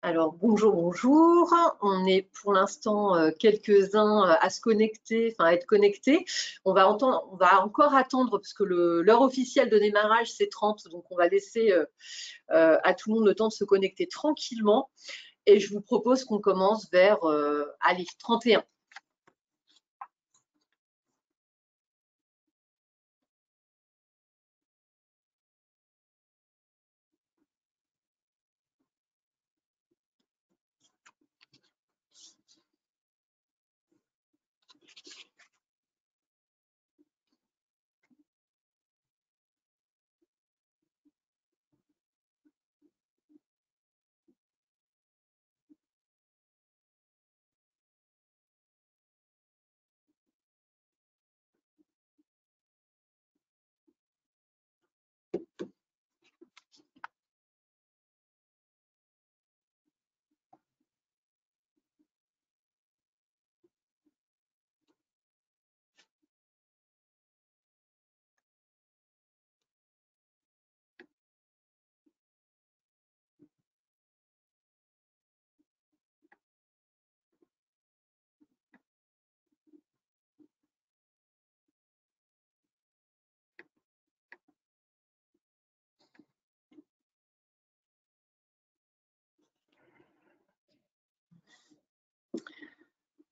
Alors bonjour, bonjour. On est pour l'instant quelques-uns à se connecter, enfin à être connectés. On va encore attendre parce que l'heure officielle de démarrage c'est 30, donc on va laisser à tout le monde le temps de se connecter tranquillement. Et je vous propose qu'on commence vers allez, 31.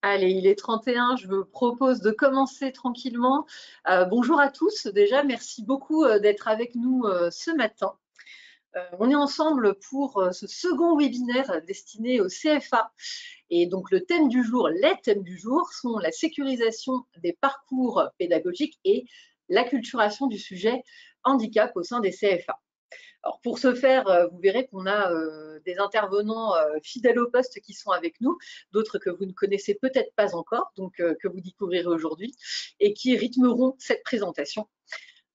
Allez, il est 31, je vous propose de commencer tranquillement. Bonjour à tous, déjà, merci beaucoup d'être avec nous ce matin. On est ensemble pour ce second webinaire destiné au CFA. Et donc le thème du jour, les thèmes du jour sont la sécurisation des parcours pédagogiques et l'acculturation du sujet handicap au sein des CFA. Alors pour ce faire, vous verrez qu'on a des intervenants fidèles au poste qui sont avec nous, d'autres que vous ne connaissez peut-être pas encore, donc que vous découvrirez aujourd'hui, et qui rythmeront cette présentation.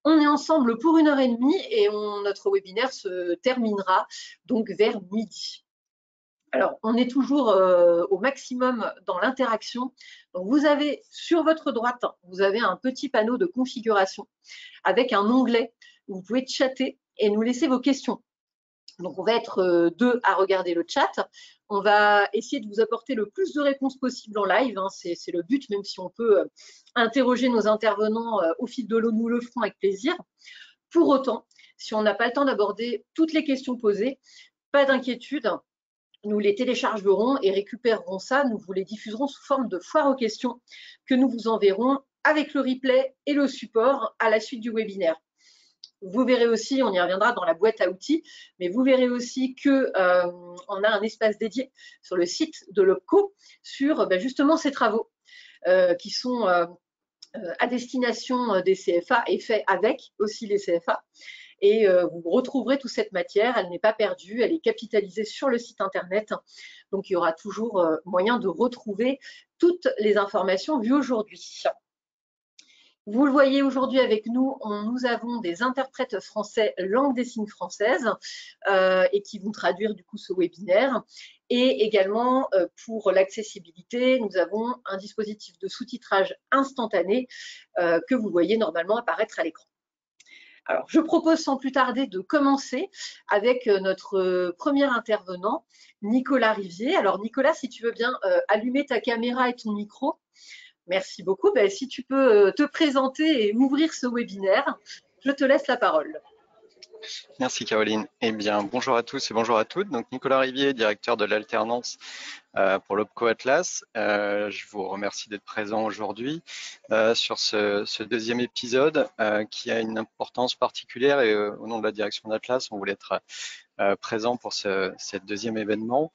On est ensemble pour 1h30 et notre webinaire se terminera donc vers midi. Alors, on est toujours au maximum dans l'interaction. Donc, vous avez sur votre droite, vous avez un petit panneau de configuration avec un onglet où vous pouvez chatter et nous laisser vos questions. Donc, on va être deux à regarder le chat. On va essayer de vous apporter le plus de réponses possible en live. Hein, c'est le but, même si on peut interroger nos intervenants au fil de l'eau, nous le ferons avec plaisir. Pour autant, si on n'a pas le temps d'aborder toutes les questions posées, pas d'inquiétude. Nous les téléchargerons et récupérerons ça. Nous vous les diffuserons sous forme de foire aux questions que nous vous enverrons avec le replay et le support à la suite du webinaire. Vous verrez aussi, on y reviendra dans la boîte à outils, mais vous verrez aussi qu'on a un espace dédié sur le site de l'OPCO sur justement ces travaux qui sont à destination des CFA et faits avec aussi les CFA. Et vous retrouverez toute cette matière, elle n'est pas perdue, elle est capitalisée sur le site internet. Donc il y aura toujours moyen de retrouver toutes les informations vues aujourd'hui. Vous le voyez aujourd'hui avec nous, nous avons des interprètes français langue des signes française et qui vont traduire du coup ce webinaire. Et également pour l'accessibilité, nous avons un dispositif de sous-titrage instantané que vous voyez normalement apparaître à l'écran. Alors, je propose sans plus tarder de commencer avec notre premier intervenant, Nicolas Rivier. Alors, Nicolas, si tu veux bien allumer ta caméra et ton micro. Merci beaucoup. Ben, si tu peux te présenter et ouvrir ce webinaire, je te laisse la parole. Merci Caroline. Eh bien, bonjour à tous et bonjour à toutes. Donc, Nicolas Rivier, directeur de l'alternance pour l'OPCO Atlas. Je vous remercie d'être présent aujourd'hui sur ce deuxième épisode qui a une importance particulière et au nom de la direction d'Atlas, on voulait être présent pour ce deuxième événement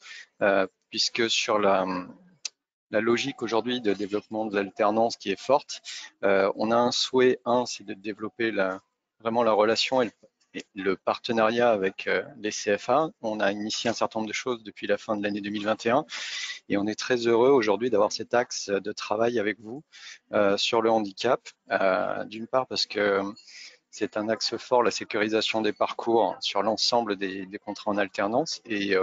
puisque sur la logique aujourd'hui de développement de l'alternance qui est forte, on a un souhait, c'est de développer vraiment la relation et le partenariat avec les CFA. On a initié un certain nombre de choses depuis la fin de l'année 2021 et on est très heureux aujourd'hui d'avoir cet axe de travail avec vous sur le handicap. D'une part parce que c'est un axe fort, la sécurisation des parcours sur l'ensemble des contrats en alternance. Et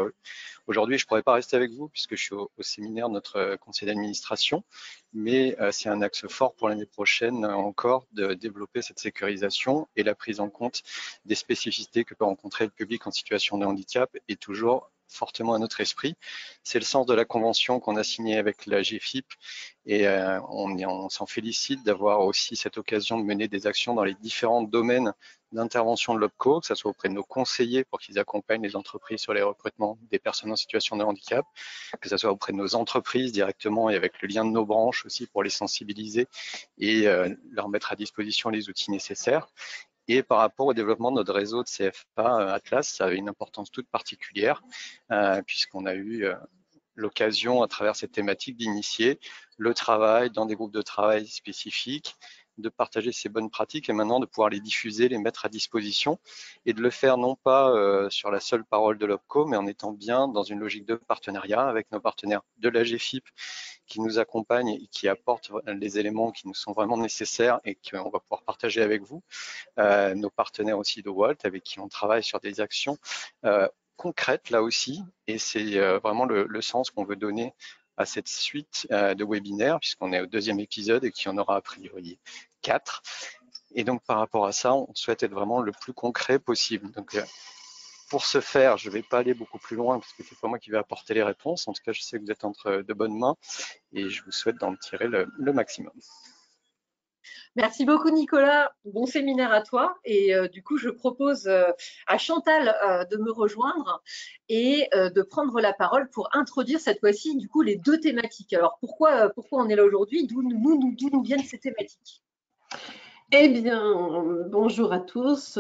aujourd'hui, je ne pourrais pas rester avec vous puisque je suis au séminaire de notre conseil d'administration, mais c'est un axe fort pour l'année prochaine encore de développer cette sécurisation et la prise en compte des spécificités que peut rencontrer le public en situation de handicap et toujours fortement à notre esprit. C'est le sens de la convention qu'on a signée avec la GFIP et on s'en félicite d'avoir aussi cette occasion de mener des actions dans les différents domaines d'intervention de l'OPCO, que ce soit auprès de nos conseillers pour qu'ils accompagnent les entreprises sur les recrutements des personnes en situation de handicap, que ce soit auprès de nos entreprises directement et avec le lien de nos branches aussi pour les sensibiliser et leur mettre à disposition les outils nécessaires. Et par rapport au développement de notre réseau de CFA Atlas, ça avait une importance toute particulière puisqu'on a eu l'occasion à travers cette thématique d'initier le travail dans des groupes de travail spécifiques, de partager ces bonnes pratiques et maintenant de pouvoir les diffuser, les mettre à disposition et de le faire non pas sur la seule parole de l'OPCO, mais en étant bien dans une logique de partenariat avec nos partenaires de la GFIP qui nous accompagnent et qui apportent les éléments qui nous sont vraiment nécessaires et qu'on va pouvoir partager avec vous. Nos partenaires aussi de Walt avec qui on travaille sur des actions concrètes là aussi et c'est vraiment le sens qu'on veut donner à cette suite de webinaires puisqu'on est au 2e épisode et qu'il y en aura a priori 4. Et donc par rapport à ça, on souhaite être vraiment le plus concret possible. Donc pour ce faire, je ne vais pas aller beaucoup plus loin parce que c'est pas moi qui vais apporter les réponses. En tout cas, je sais que vous êtes entre de bonnes mains et je vous souhaite d'en tirer le maximum. Merci beaucoup Nicolas, bon séminaire à toi et du coup je propose à Chantal de me rejoindre et de prendre la parole pour introduire cette fois-ci du coup les 2 thématiques. Alors pourquoi on est là aujourd'hui, d'où nous viennent ces thématiques? Eh bien, bonjour à tous.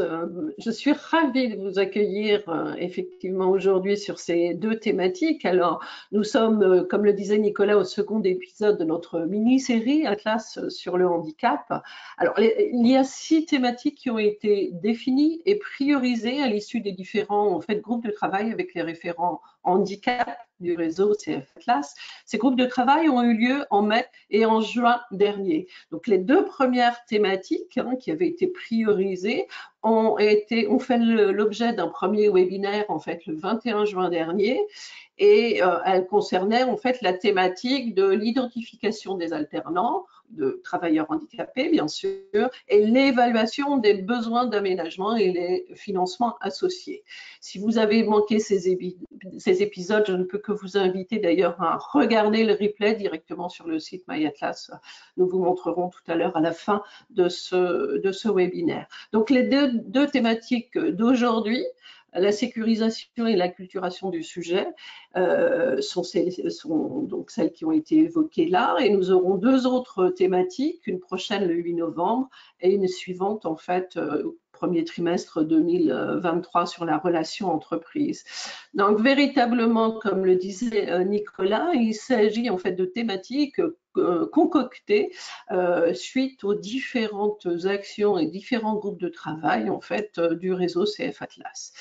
Je suis ravie de vous accueillir effectivement aujourd'hui sur ces 2 thématiques. Alors, nous sommes, comme le disait Nicolas, au 2e épisode de notre mini-série Atlas sur le handicap. Alors, il y a 6 thématiques qui ont été définies et priorisées à l'issue des différents groupes de travail avec les référents handicap du réseau CF Atlas. Ces groupes de travail ont eu lieu en mai et en juin dernier. Donc, les 2 premières thématiques qui avaient été priorisées ont fait l'objet d'un premier webinaire le 21 juin dernier et elles concernaient la thématique de l'identification des alternants, de travailleurs handicapés bien sûr, et l'évaluation des besoins d'aménagement et les financements associés. Si vous avez manqué ces épisodes, je ne peux que vous inviter d'ailleurs à regarder le replay directement sur le site MyAtlas. Nous vous montrerons tout à l'heure à la fin de ce webinaire. Donc les deux thématiques d'aujourd'hui, la sécurisation et l'acculturation du sujet sont donc celles qui ont été évoquées là, et nous aurons 2 autres thématiques, une prochaine le 8 novembre et une suivante premier trimestre 2023 sur la relation entreprise. Donc véritablement, comme le disait Nicolas, il s'agit de thématiques concoctées suite aux différentes actions et différents groupes de travail du réseau CF Atlas.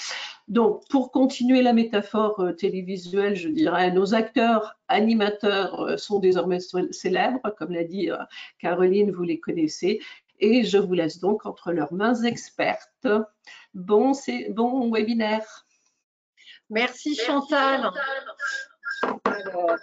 Donc pour continuer la métaphore télévisuelle, je dirais, nos acteurs animateurs sont désormais célèbres, comme l'a dit Caroline, vous les connaissez. Et je vous laisse donc entre leurs mains expertes. Bon webinaire. Merci Chantal. Alors,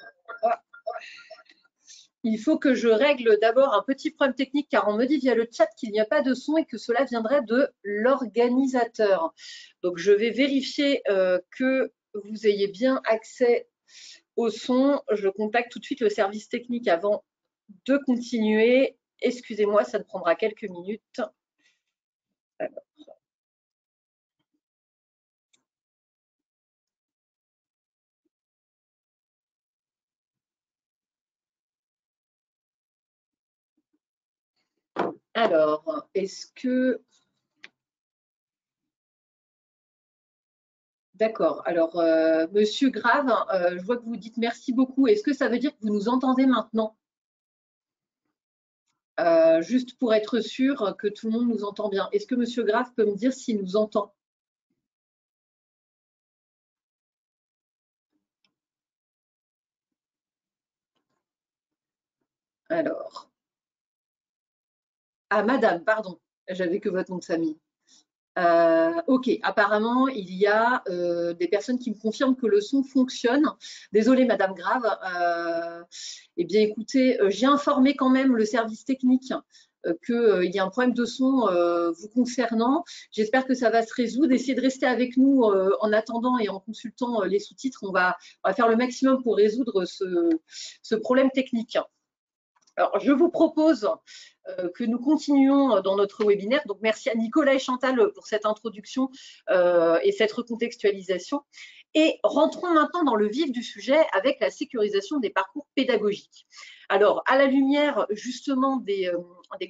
il faut que je règle d'abord un petit problème technique car on me dit via le chat qu'il n'y a pas de son et que cela viendrait de l'organisateur. Donc je vais vérifier que vous ayez bien accès au son. Je contacte tout de suite le service technique avant de continuer. Excusez-moi, ça ne prendra quelques minutes. Alors, est-ce que... D'accord. Alors, Monsieur Grave, je vois que vous dites merci beaucoup. Est-ce que ça veut dire que vous nous entendez maintenant? Juste pour être sûr que tout le monde nous entend bien. Est-ce que Monsieur Grave peut me dire s'il nous entend? Alors. Ah, Madame, pardon. J'avais que votre nom de famille. Ok, apparemment, il y a des personnes qui me confirment que le son fonctionne. Désolée, Madame Grave. Eh bien, écoutez, j'ai informé quand même le service technique qu'il y a un problème de son vous concernant. J'espère que ça va se résoudre. Essayez de rester avec nous en attendant et en consultant les sous-titres. On va faire le maximum pour résoudre ce problème technique. Alors, je vous propose que nous continuions dans notre webinaire. Donc, merci à Nicolas et Chantal pour cette introduction et cette recontextualisation. Et rentrons maintenant dans le vif du sujet avec la sécurisation des parcours pédagogiques. Alors, à la lumière justement des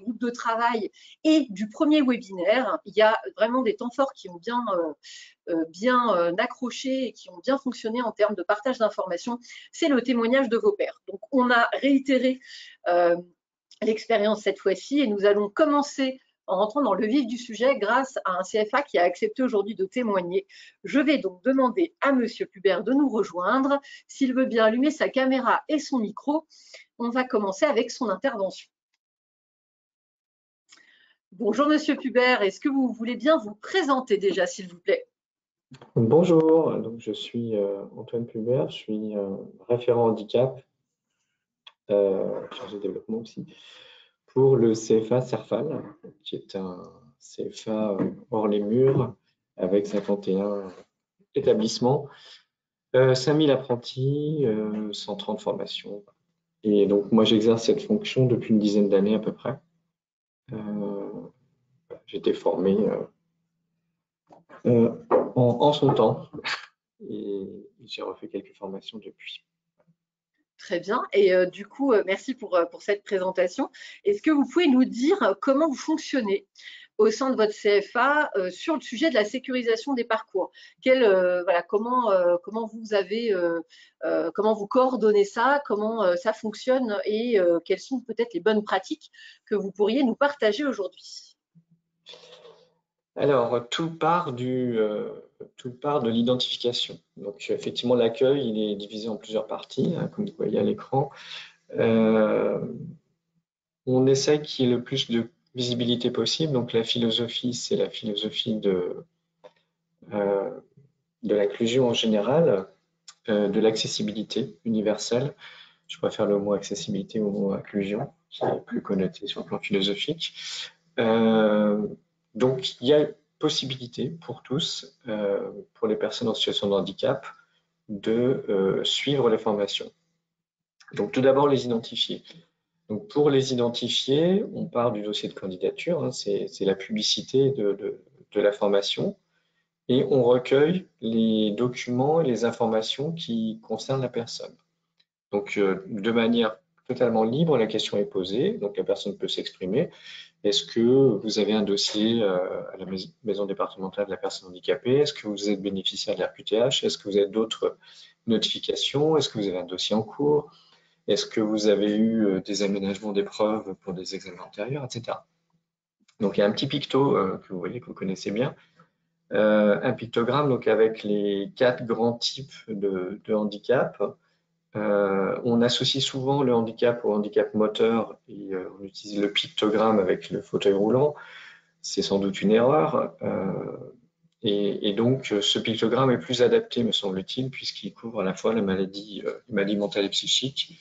groupes de travail et du premier webinaire, il y a vraiment des temps forts qui ont bien accroché et qui ont bien fonctionné en termes de partage d'informations. C'est le témoignage de vos pairs. Donc, on a réitéré l'expérience cette fois-ci et nous allons commencer en rentrant dans le vif du sujet grâce à un CFA qui a accepté aujourd'hui de témoigner. Je vais donc demander à Monsieur Pubert de nous rejoindre. S'il veut bien allumer sa caméra et son micro, on va commencer avec son intervention. Bonjour Monsieur Pubert, est-ce que vous voulez bien vous présenter déjà, s'il vous plaît? Bonjour, donc je suis Antoine Pubert, je suis référent handicap, chargé de développement aussi, pour le CFA CERFAL, qui est un CFA hors les murs, avec 51 établissements, 5000 apprentis, 130 formations. Et donc moi j'exerce cette fonction depuis une dizaine d'années à peu près. J'ai été formé en son temps et j'ai refait quelques formations depuis. Très bien. Et du coup, merci pour cette présentation. Est-ce que vous pouvez nous dire comment vous fonctionnez au sein de votre CFA sur le sujet de la sécurisation des parcours? Comment vous coordonnez ça, comment ça fonctionne et quelles sont peut-être les bonnes pratiques que vous pourriez nous partager aujourd'hui? Alors, tout part de l'identification. Donc, effectivement, l'accueil, il est divisé en plusieurs parties, hein, comme vous voyez à l'écran. On essaie qu'il y ait le plus de visibilité possible. Donc, la philosophie, c'est la philosophie de l'inclusion en général, de l'accessibilité universelle. Je préfère le mot accessibilité au mot inclusion, qui est plus connoté sur le plan philosophique. Donc, il y a possibilité pour tous, pour les personnes en situation de handicap, de suivre les formations. Donc, tout d'abord, les identifier. Donc, pour les identifier, on part du dossier de candidature, hein, c'est la publicité de la formation, et on recueille les documents et les informations qui concernent la personne. Donc, de manière totalement libre, la question est posée, donc la personne peut s'exprimer. Est-ce que vous avez un dossier à la maison départementale de la personne handicapée? Est-ce que vous êtes bénéficiaire de l'RQTH? Est-ce que vous avez d'autres notifications? Est-ce que vous avez un dossier en cours? Est-ce que vous avez eu des aménagements d'épreuves pour des examens antérieurs, etc. Donc, il y a un petit picto que vous voyez, que vous connaissez bien. Un pictogramme donc avec les 4 grands types de handicap. On associe souvent le handicap au handicap moteur et on utilise le pictogramme avec le fauteuil roulant. C'est sans doute une erreur. Et donc, ce pictogramme est plus adapté, me semble-t-il, puisqu'il couvre à la fois les maladies mentales et psychiques,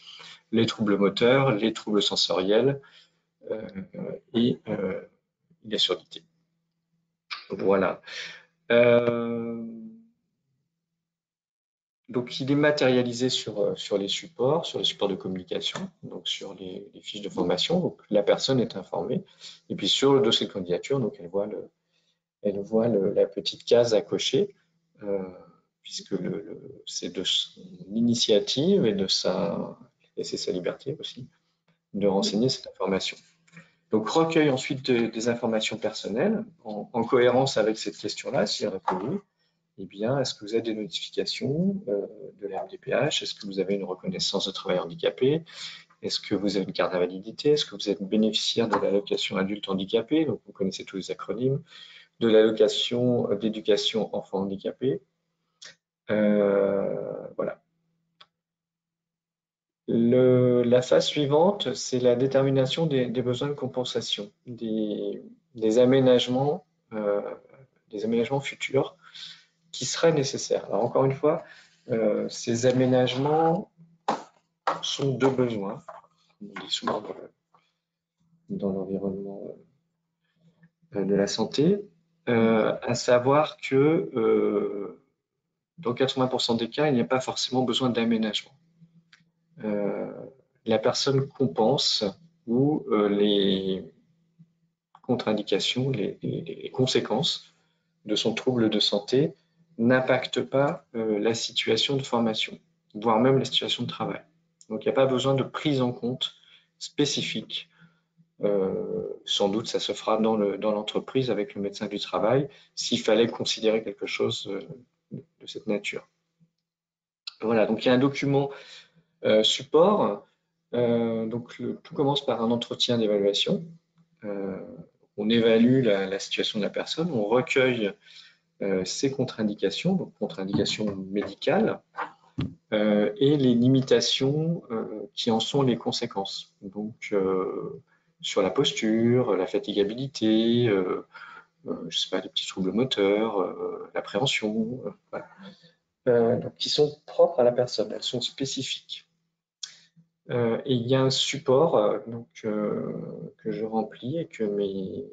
les troubles moteurs, les troubles sensoriels et la surdité. Voilà. Donc, il est matérialisé sur les supports de communication, donc sur les fiches de formation. Donc, la personne est informée. Et puis, sur le dossier de candidature, donc, elle voit la petite case à cocher, puisque c'est de son initiative et c'est sa liberté aussi de renseigner cette information. Donc, recueille ensuite des informations personnelles en cohérence avec cette question-là, si elle répond oui. Eh bien, est-ce que vous avez des notifications de la MDPH? Est-ce que vous avez une reconnaissance de travail handicapé? Est-ce que vous avez une carte d'invalidité? Est-ce que vous êtes bénéficiaire de l'allocation adulte handicapé? Donc, vous connaissez tous les acronymes. De l'allocation d'éducation enfant handicapé. Voilà. La phase suivante, c'est la détermination des besoins de compensation, des aménagements futurs qui seraient nécessaires. Alors encore une fois, ces aménagements sont de besoin. On dit souvent dans l'environnement de la santé, à savoir que dans 80% des cas, il n'y a pas forcément besoin d'aménagement. La personne compense ou les contre-indications, les conséquences de son trouble de santé n'impactent pas la situation de formation, voire même la situation de travail. Donc il n'y a pas besoin de prise en compte spécifique. Sans doute ça se fera dans l'entreprise avec le médecin du travail s'il fallait considérer quelque chose de cette nature. Voilà, donc il y a un document support. Donc tout commence par un entretien d'évaluation. On évalue la situation de la personne, on recueille ses contre-indications, donc contre-indications médicales, et les limitations qui en sont les conséquences. Donc sur la posture, la fatigabilité, je sais pas, les petits troubles moteurs, l'appréhension, voilà. Donc qui sont propres à la personne, elles sont spécifiques. Et il y a un support que je remplis et que mes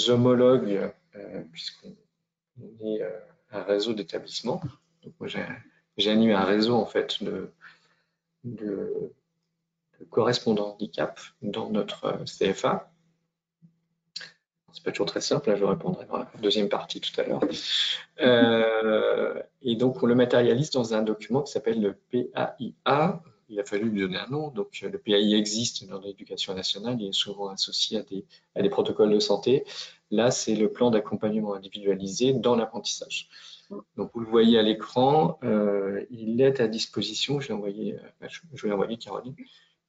homologues, puisqu'on est un réseau d'établissements, donc moi j'anime un réseau en fait de correspondants handicap dans notre CFA. C'est pas toujours très simple, là je répondrai dans la deuxième partie tout à l'heure. Et donc on le matérialise dans un document qui s'appelle le PAIA. Il a fallu lui donner un nom. Donc le PAI existe dans l'éducation nationale, il est souvent associé à des protocoles de santé. Là, c'est le plan d'accompagnement individualisé dans l'apprentissage. Donc vous le voyez à l'écran, il est à disposition. Je vais l'envoyer Caroline.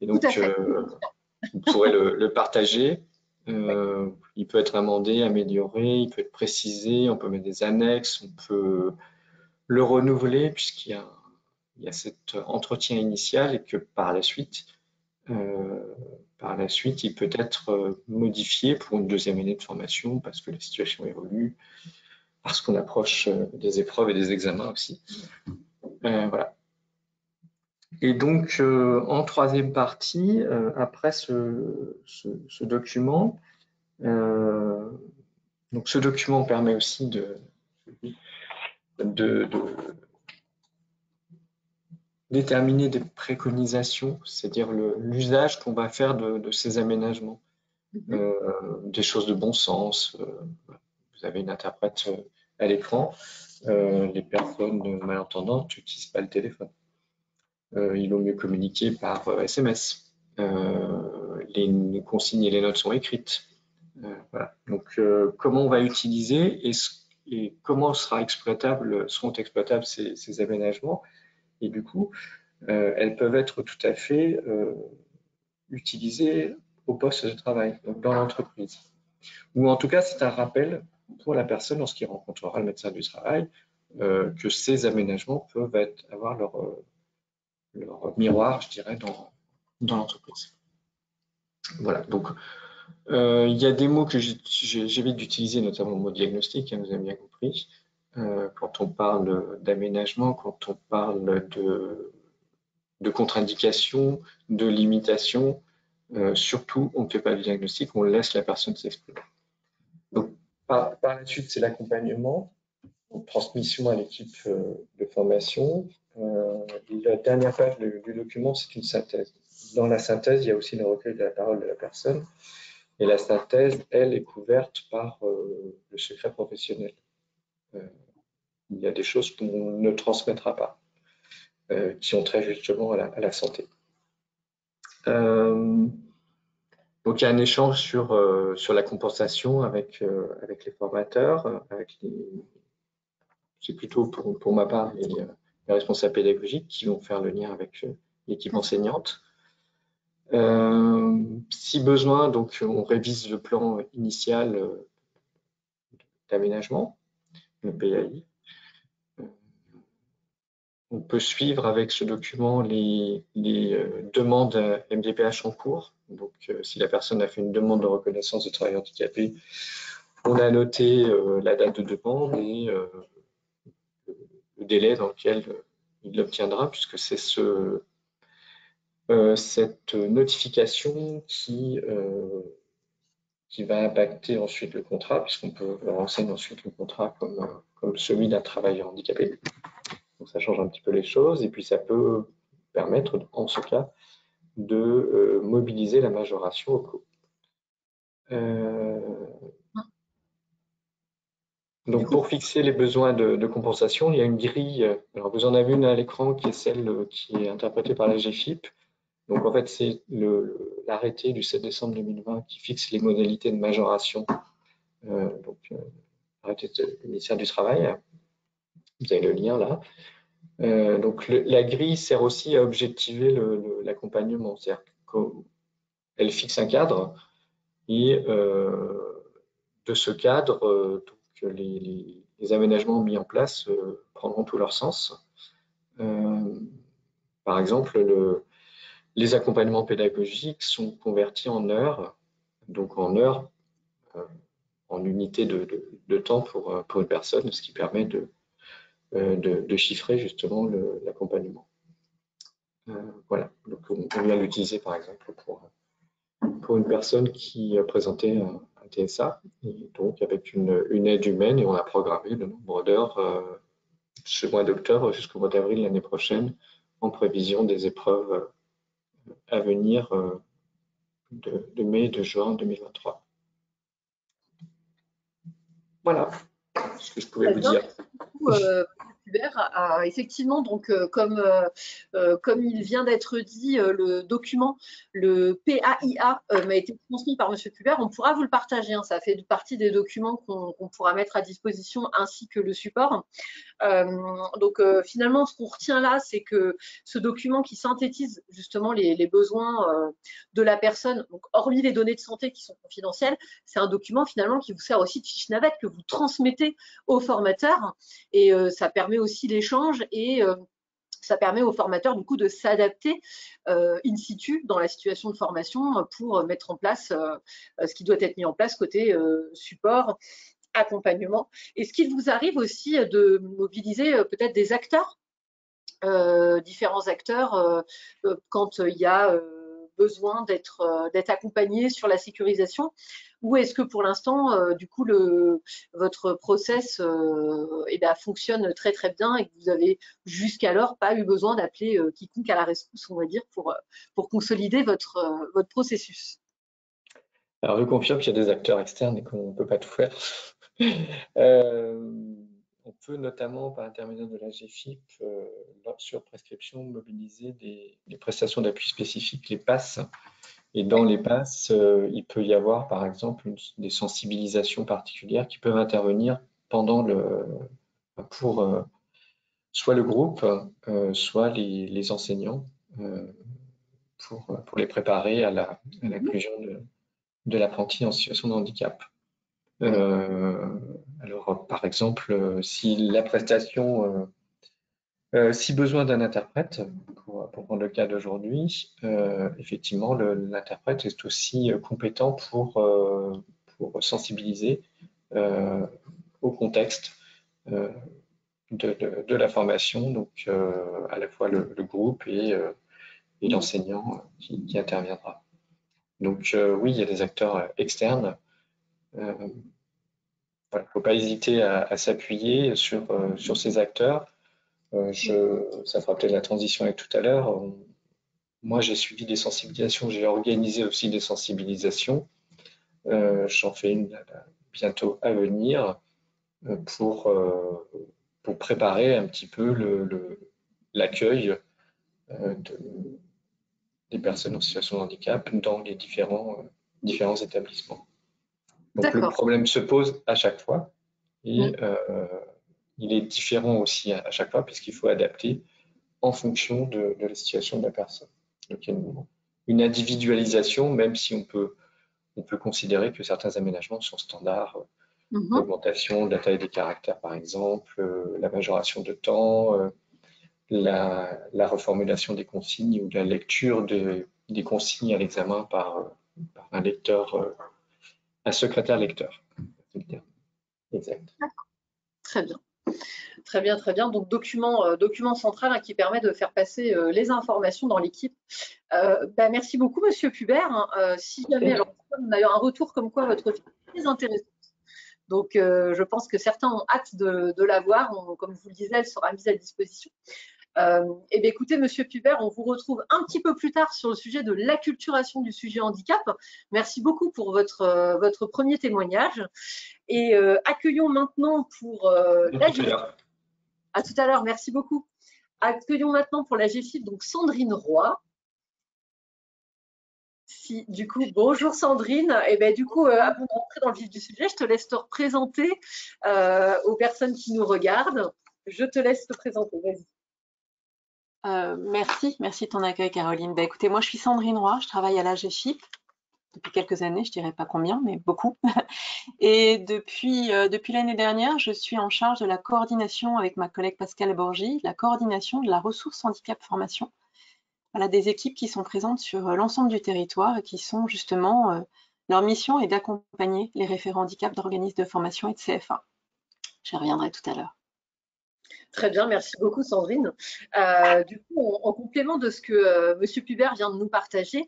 Et donc vous pourrez le partager. Il peut être amendé, amélioré, il peut être précisé, on peut mettre des annexes, on peut le renouveler puisqu'il y a cet entretien initial et que par la suite, il peut être modifié pour une deuxième année de formation parce que la situation évolue, parce qu'on approche des épreuves et des examens aussi. Voilà. Et donc, en troisième partie, après ce document, donc ce document permet aussi de déterminer des préconisations, c'est-à-dire l'usage qu'on va faire de ces aménagements, des choses de bon sens. Vous avez une interprète à l'écran. Les personnes malentendantes n'utilisent pas le téléphone. Il vaut mieux communiquer par SMS. Les consignes et les notes sont écrites. Voilà. Donc, comment on va utiliser et comment seront exploitables ces aménagements. Et du coup, elles peuvent être tout à fait utilisées au poste de travail, donc dans l'entreprise. Ou en tout cas, c'est un rappel pour la personne lorsqu'il rencontrera le médecin du travail que ces aménagements peuvent avoir leur miroir, je dirais, dans l'entreprise. Voilà, donc il y a des mots que j'évite d'utiliser, notamment le mot diagnostic, vous avez bien compris. Quand on parle d'aménagement, quand on parle de contre-indication, de limitation, surtout on ne fait pas le diagnostic, on laisse la personne s'exprimer. Donc par la suite, c'est l'accompagnement, transmission à l'équipe de formation. La dernière page du document, c'est une synthèse. Dans la synthèse, il y a aussi le recueil de la parole de la personne. Et la synthèse, elle, est couverte par le secret professionnel. Il y a des choses qu'on ne transmettra pas, qui ont trait justement à la santé. Donc il y a un échange sur la compensation avec les formateurs, c'est plutôt pour ma part les responsables pédagogiques qui vont faire le lien avec l'équipe enseignante. Si besoin, donc on révise le plan initial d'aménagement, le PAI. On peut suivre avec ce document les demandes MDPH en cours. Donc, si la personne a fait une demande de reconnaissance de travail handicapé, on a noté la date de demande et le délai dans lequel il l'obtiendra, puisque c'est cette notification qui qui va impacter ensuite le contrat, puisqu'on peut renseigner ensuite le contrat comme celui d'un travailleur handicapé. Donc ça change un petit peu les choses, et puis ça peut permettre, en ce cas, de mobiliser la majoration au coût. Donc pour fixer les besoins de compensation, il y a une grille. Alors vous en avez une à l'écran qui est celle qui est interprétée par la GFIP. Donc en fait, c'est l'arrêté du 7 décembre 2020 qui fixe les modalités de majoration. Arrêté du ministère du Travail. Vous avez le lien là. Donc la grille sert aussi à objectiver l'accompagnement. C'est-à-dire qu'elle fixe un cadre et de ce cadre, donc, les aménagements mis en place prendront tout leur sens. Par exemple, les accompagnements pédagogiques sont convertis en heures, donc en heures, en unités de temps pour une personne, ce qui permet de chiffrer justement l'accompagnement. Voilà, donc on vient l'utiliser par exemple pour une personne qui a présenté un TSA, et donc avec une aide humaine, et on a programmé le nombre d'heures ce mois d'octobre jusqu'au mois d'avril l'année prochaine, en prévision des épreuves à venir de mai et de juin 2023. Voilà ce que je pouvais vous dire. Effectivement, donc comme il vient d'être dit, le document, le PAIA, m'a été transmis par Monsieur Pubert. On pourra vous le partager, hein, ça fait partie des documents qu'on pourra mettre à disposition, ainsi que le support. Donc finalement, ce qu'on retient là, c'est que ce document qui synthétise justement les besoins de la personne, donc hormis les données de santé qui sont confidentielles, c'est un document finalement qui vous sert aussi de fiche navette que vous transmettez aux formateurs, et ça permet aussi l'échange, et ça permet aux formateurs du coup de s'adapter in situ dans la situation de formation pour mettre en place ce qui doit être mis en place côté support, accompagnement. Est-ce qu'il vous arrive aussi de mobiliser peut-être des acteurs, différents acteurs, quand il y a besoin d'être accompagné sur la sécurisation, ou est-ce que pour l'instant, du coup, votre process fonctionne très très bien, et que vous avez jusqu'alors pas eu besoin d'appeler quiconque à la rescousse, on va dire, pour consolider votre processus? Alors je confirme qu'il y a des acteurs externes et qu'on ne peut pas tout faire. On peut notamment, par l'intermédiaire de la GFIP, sur prescription, mobiliser des prestations d'appui spécifiques, les PASS. Et dans les PASS, il peut y avoir, par exemple, des sensibilisations particulières qui peuvent intervenir pendant pour soit le groupe, soit les enseignants, pour les préparer à l'inclusion de l'apprenti en situation de handicap. Alors, par exemple, si la prestation, si besoin d'un interprète, pour prendre le cas d'aujourd'hui, effectivement, l'interprète est aussi compétent pour sensibiliser au contexte de la formation, donc à la fois le groupe et l'enseignant qui interviendra. Donc oui, il y a des acteurs externes. Il ne faut pas hésiter à s'appuyer sur ces acteurs. Ça fera peut-être la transition avec tout à l'heure. Moi, j'ai suivi des sensibilisations, j'ai organisé aussi des sensibilisations. J'en fais une bientôt à venir pour préparer un petit peu l'accueil des personnes en situation de handicap dans les différents établissements. Donc le problème se pose à chaque fois, et il est différent aussi à chaque fois, puisqu'il faut adapter en fonction de la situation de la personne. Donc il y a une individualisation, même si on peut considérer que certains aménagements sont standards, l'augmentation de la taille des caractères par exemple, la majoration de temps, la reformulation des consignes, ou la lecture des consignes à l'examen par un lecteur, un secrétaire lecteur. Exact. Très bien. Très bien, très bien. Donc, document central, hein, qui permet de faire passer les informations dans l'équipe. Merci beaucoup, Monsieur Pubert. Si jamais, alors, On a eu un retour comme quoi votre film est très intéressant. Donc, je pense que certains ont hâte de la voir. Comme je vous le disais, elle sera mise à disposition. Eh bien, écoutez, Monsieur Pubert, on vous retrouve un petit peu plus tard sur le sujet de l'acculturation du sujet handicap. Merci beaucoup pour votre premier témoignage. Et accueillons maintenant pour la GFIP. À tout à l'heure, merci beaucoup. Accueillons maintenant pour la GFIP, donc Sandrine Roy. Si, du coup, bonjour Sandrine. Et ben, du coup, avant de rentrer dans le vif du sujet, je te laisse te représenter aux personnes qui nous regardent. Je te laisse te présenter, vas-y. Merci de ton accueil, Caroline. Bah, écoutez, moi je suis Sandrine Roy, je travaille à la GFIP depuis quelques années, je dirais pas combien, mais beaucoup. Et depuis l'année dernière, je suis en charge de la coordination avec ma collègue Pascale Borgi, la coordination de la ressource handicap formation. Voilà, des équipes qui sont présentes sur l'ensemble du territoire et qui sont justement, leur mission est d'accompagner les référents handicap d'organismes de formation et de CFA. J'y reviendrai tout à l'heure. Très bien, merci beaucoup Sandrine. Du coup, en complément de ce que Monsieur Pubert vient de nous partager,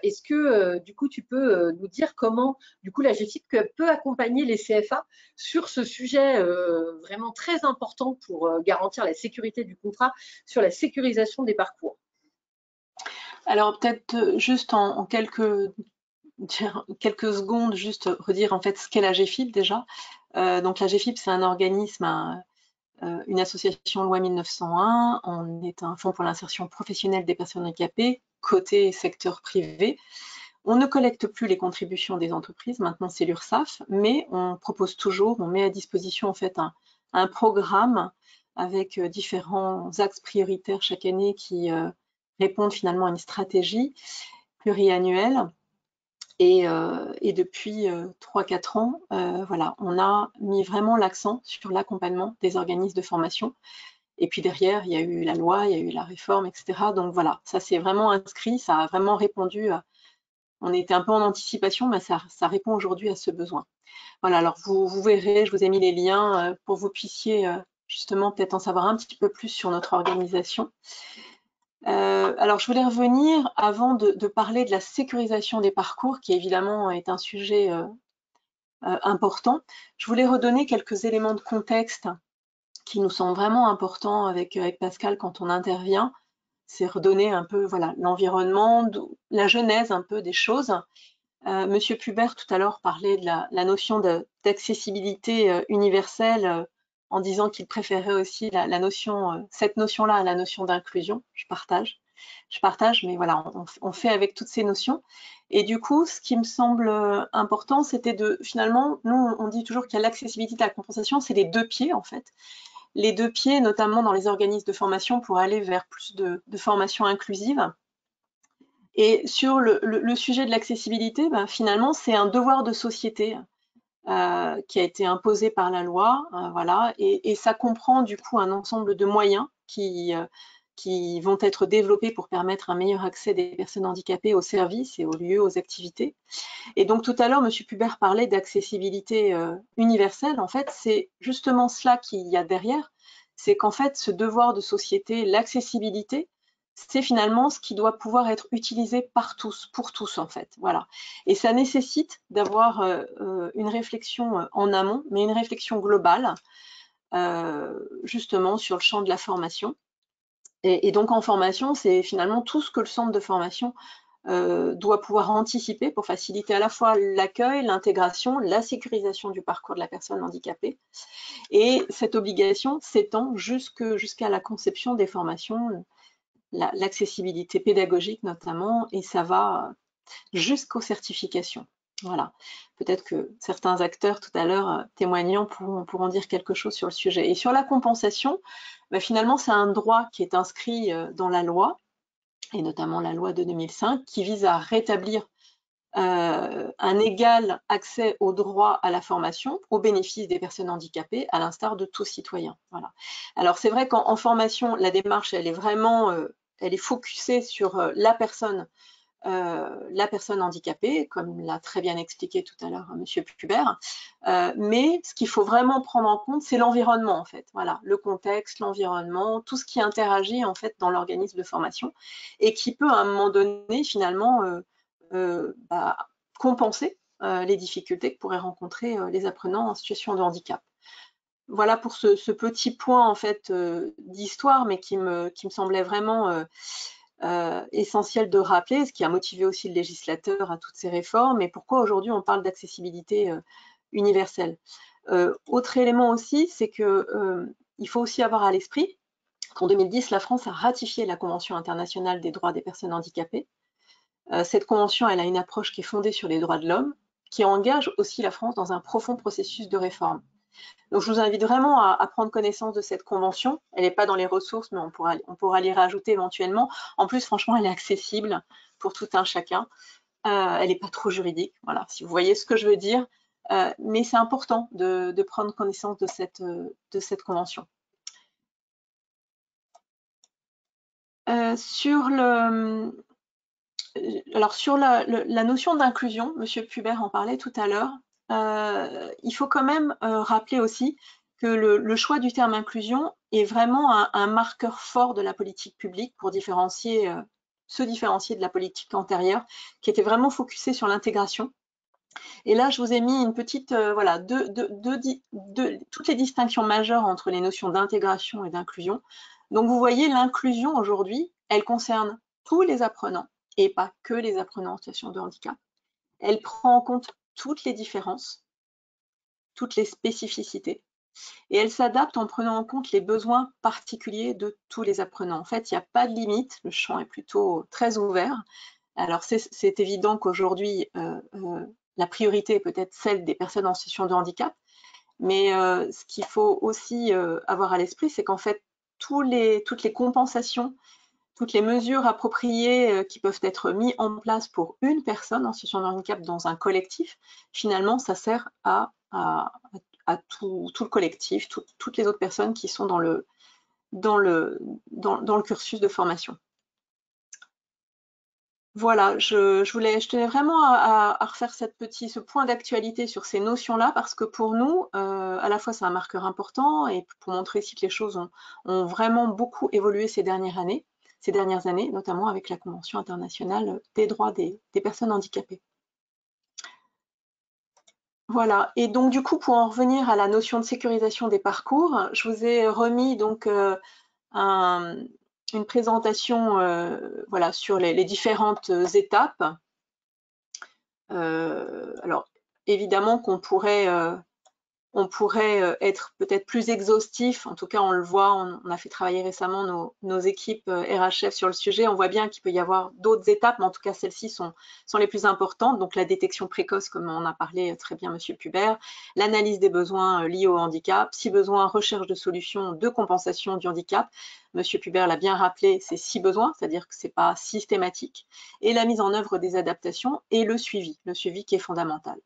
est-ce que du coup tu peux nous dire comment du coup la GFIP peut accompagner les CFA sur ce sujet vraiment très important pour garantir la sécurité du contrat, sur la sécurisation des parcours? Alors peut-être juste en quelques secondes, juste redire en fait ce qu'est la GFIP déjà. Donc la GFIP, c'est un organisme, une association loi 1901. On est un fonds pour l'insertion professionnelle des personnes handicapées, côté secteur privé. On ne collecte plus les contributions des entreprises, maintenant c'est l'URSSAF, mais on propose toujours, on met à disposition en fait un programme avec différents axes prioritaires chaque année qui répondent finalement à une stratégie pluriannuelle. Et depuis 3-4 ans, voilà, on a mis vraiment l'accent sur l'accompagnement des organismes de formation. Et puis derrière, il y a eu la loi, il y a eu la réforme, etc. Donc voilà, ça s'est vraiment inscrit, ça a vraiment répondu. On était un peu en anticipation, mais ça répond aujourd'hui à ce besoin. Voilà, alors vous verrez, je vous ai mis les liens pour que vous puissiez justement peut-être en savoir un petit peu plus sur notre organisation. Alors, je voulais revenir avant de parler de la sécurisation des parcours, qui évidemment est un sujet important. Je voulais redonner quelques éléments de contexte qui nous sont vraiment importants avec Pascal quand on intervient. C'est redonner un peu voilà, l'environnement, la genèse un peu des choses. Monsieur Pubert tout à l'heure parlait de la notion d'accessibilité universelle en disant qu'il préférait aussi cette notion-là à la notion d'inclusion. Je partage, mais voilà, on fait avec toutes ces notions. Et du coup, ce qui me semble important, c'était finalement, nous, on dit toujours qu'il y a l'accessibilité, la compensation, c'est les deux pieds en fait. Les deux pieds, notamment dans les organismes de formation, pour aller vers plus de formation inclusive. Et sur le sujet de l'accessibilité, ben, finalement, c'est un devoir de société qui a été imposé par la loi, voilà, et ça comprend du coup un ensemble de moyens qui vont être développés pour permettre un meilleur accès des personnes handicapées aux services et aux lieux, aux activités. Et donc tout à l'heure, M. Pubert parlait d'accessibilité universelle. En fait, c'est justement cela qu'il y a derrière, c'est qu'en fait, ce devoir de société, l'accessibilité, c'est finalement ce qui doit pouvoir être utilisé par tous, pour tous en fait. Voilà. Et ça nécessite d'avoir une réflexion en amont, mais une réflexion globale, justement sur le champ de la formation. Et donc en formation, c'est finalement tout ce que le centre de formation doit pouvoir anticiper pour faciliter à la fois l'accueil, l'intégration, la sécurisation du parcours de la personne handicapée. Et cette obligation s'étend jusqu'à la conception des formations, l'accessibilité pédagogique notamment, et ça va jusqu'aux certifications. Voilà. Peut-être que certains acteurs tout à l'heure témoignant pourront dire quelque chose sur le sujet. Et sur la compensation, bah, finalement, c'est un droit qui est inscrit dans la loi, et notamment la loi de 2005, qui vise à rétablir un égal accès au droit à la formation au bénéfice des personnes handicapées, à l'instar de tout citoyen. Voilà. Alors c'est vrai qu'en formation, la démarche, elle est vraiment, elle est focusée sur la personne handicapée, comme l'a très bien expliqué tout à l'heure M. Pubert. Mais ce qu'il faut vraiment prendre en compte, c'est l'environnement en fait. Voilà, le contexte, l'environnement, tout ce qui interagit en fait dans l'organisme de formation et qui peut à un moment donné finalement compenser les difficultés que pourraient rencontrer les apprenants en situation de handicap. Voilà pour ce petit point en fait d'histoire, mais qui me semblait vraiment essentiel de rappeler, ce qui a motivé aussi le législateur à toutes ces réformes, et pourquoi aujourd'hui on parle d'accessibilité universelle. Autre élément aussi, c'est que il faut aussi avoir à l'esprit qu'en 2010, la France a ratifié la Convention internationale des droits des personnes handicapées. Cette convention, elle a une approche qui est fondée sur les droits de l'homme, qui engage aussi la France dans un profond processus de réforme. Donc, je vous invite vraiment à prendre connaissance de cette convention. Elle n'est pas dans les ressources, mais on pourra l'y rajouter éventuellement. En plus, franchement, elle est accessible pour tout un chacun. Elle n'est pas trop juridique, voilà, si vous voyez ce que je veux dire. Mais c'est important de prendre connaissance de cette convention. Sur la notion d'inclusion, M. Pubert en parlait tout à l'heure, il faut quand même rappeler aussi que le choix du terme inclusion est vraiment un marqueur fort de la politique publique pour se différencier de la politique antérieure, qui était vraiment focusée sur l'intégration. Et là, je vous ai mis une petite, voilà, toutes les distinctions majeures entre les notions d'intégration et d'inclusion. Donc, vous voyez, l'inclusion aujourd'hui, elle concerne tous les apprenants et pas que les apprenants en situation de handicap. Elle prend en compte toutes les différences, toutes les spécificités, et elle s'adapte en prenant en compte les besoins particuliers de tous les apprenants. En fait, il n'y a pas de limite, le champ est plutôt très ouvert. Alors, c'est évident qu'aujourd'hui, la priorité est peut-être celle des personnes en situation de handicap, mais ce qu'il faut aussi avoir à l'esprit, c'est qu'en fait, toutes les compensations, toutes les mesures appropriées qui peuvent être mises en place pour une personne en situation de handicap dans un collectif, finalement, ça sert à tout le collectif, toutes les autres personnes qui sont dans le cursus de formation. Voilà, je tenais vraiment à refaire ce point d'actualité sur ces notions-là, parce que pour nous, à la fois c'est un marqueur important, et pour montrer ici que les choses ont vraiment beaucoup évolué ces dernières années, notamment avec la Convention internationale des droits des personnes handicapées. Voilà, et donc du coup, pour en revenir à la notion de sécurisation des parcours, je vous ai remis donc une présentation voilà, sur les différentes étapes. Alors, évidemment qu'on pourrait être peut-être plus exhaustif. En tout cas, on le voit, on a fait travailler récemment nos équipes RHF sur le sujet. On voit bien qu'il peut y avoir d'autres étapes, mais en tout cas, celles-ci sont les plus importantes. Donc, la détection précoce, comme en a parlé très bien M. Pubert, l'analyse des besoins liés au handicap, si besoin, recherche de solutions de compensation du handicap. M. Pubert l'a bien rappelé, c'est si besoin, c'est-à-dire que ce n'est pas systématique, et la mise en œuvre des adaptations et le suivi qui est fondamental.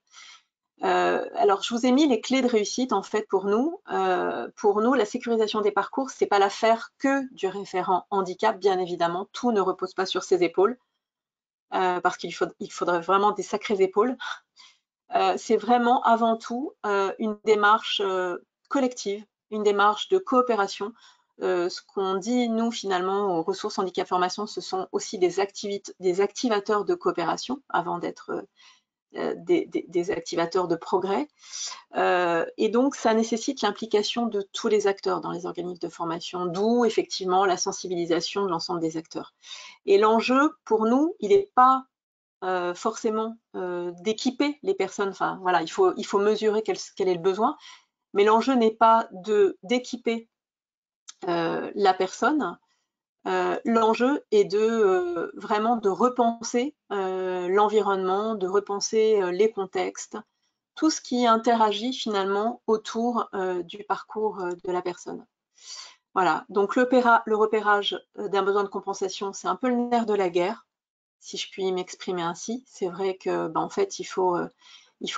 Alors, je vous ai mis les clés de réussite, en fait, pour nous. La sécurisation des parcours, c'est pas l'affaire que du référent handicap, bien évidemment. Tout ne repose pas sur ses épaules, parce qu'il faudrait vraiment des sacrées épaules. C'est vraiment, avant tout, une démarche collective, une démarche de coopération. Ce qu'on dit, nous, finalement, aux ressources handicap formation, ce sont aussi des activateurs de coopération, avant d'être des activateurs de progrès, et donc ça nécessite l'implication de tous les acteurs dans les organismes de formation, d'où effectivement la sensibilisation de l'ensemble des acteurs. Et l'enjeu pour nous, il n'est pas forcément d'équiper les personnes, enfin voilà, il faut mesurer quel est le besoin, mais l'enjeu n'est pas d'équiper la personne. L'enjeu est vraiment de repenser l'environnement, de repenser les contextes, tout ce qui interagit finalement autour du parcours de la personne. Voilà, donc le repérage d'un besoin de compensation, c'est un peu le nerf de la guerre, si je puis m'exprimer ainsi. C'est vrai que, en fait, il faut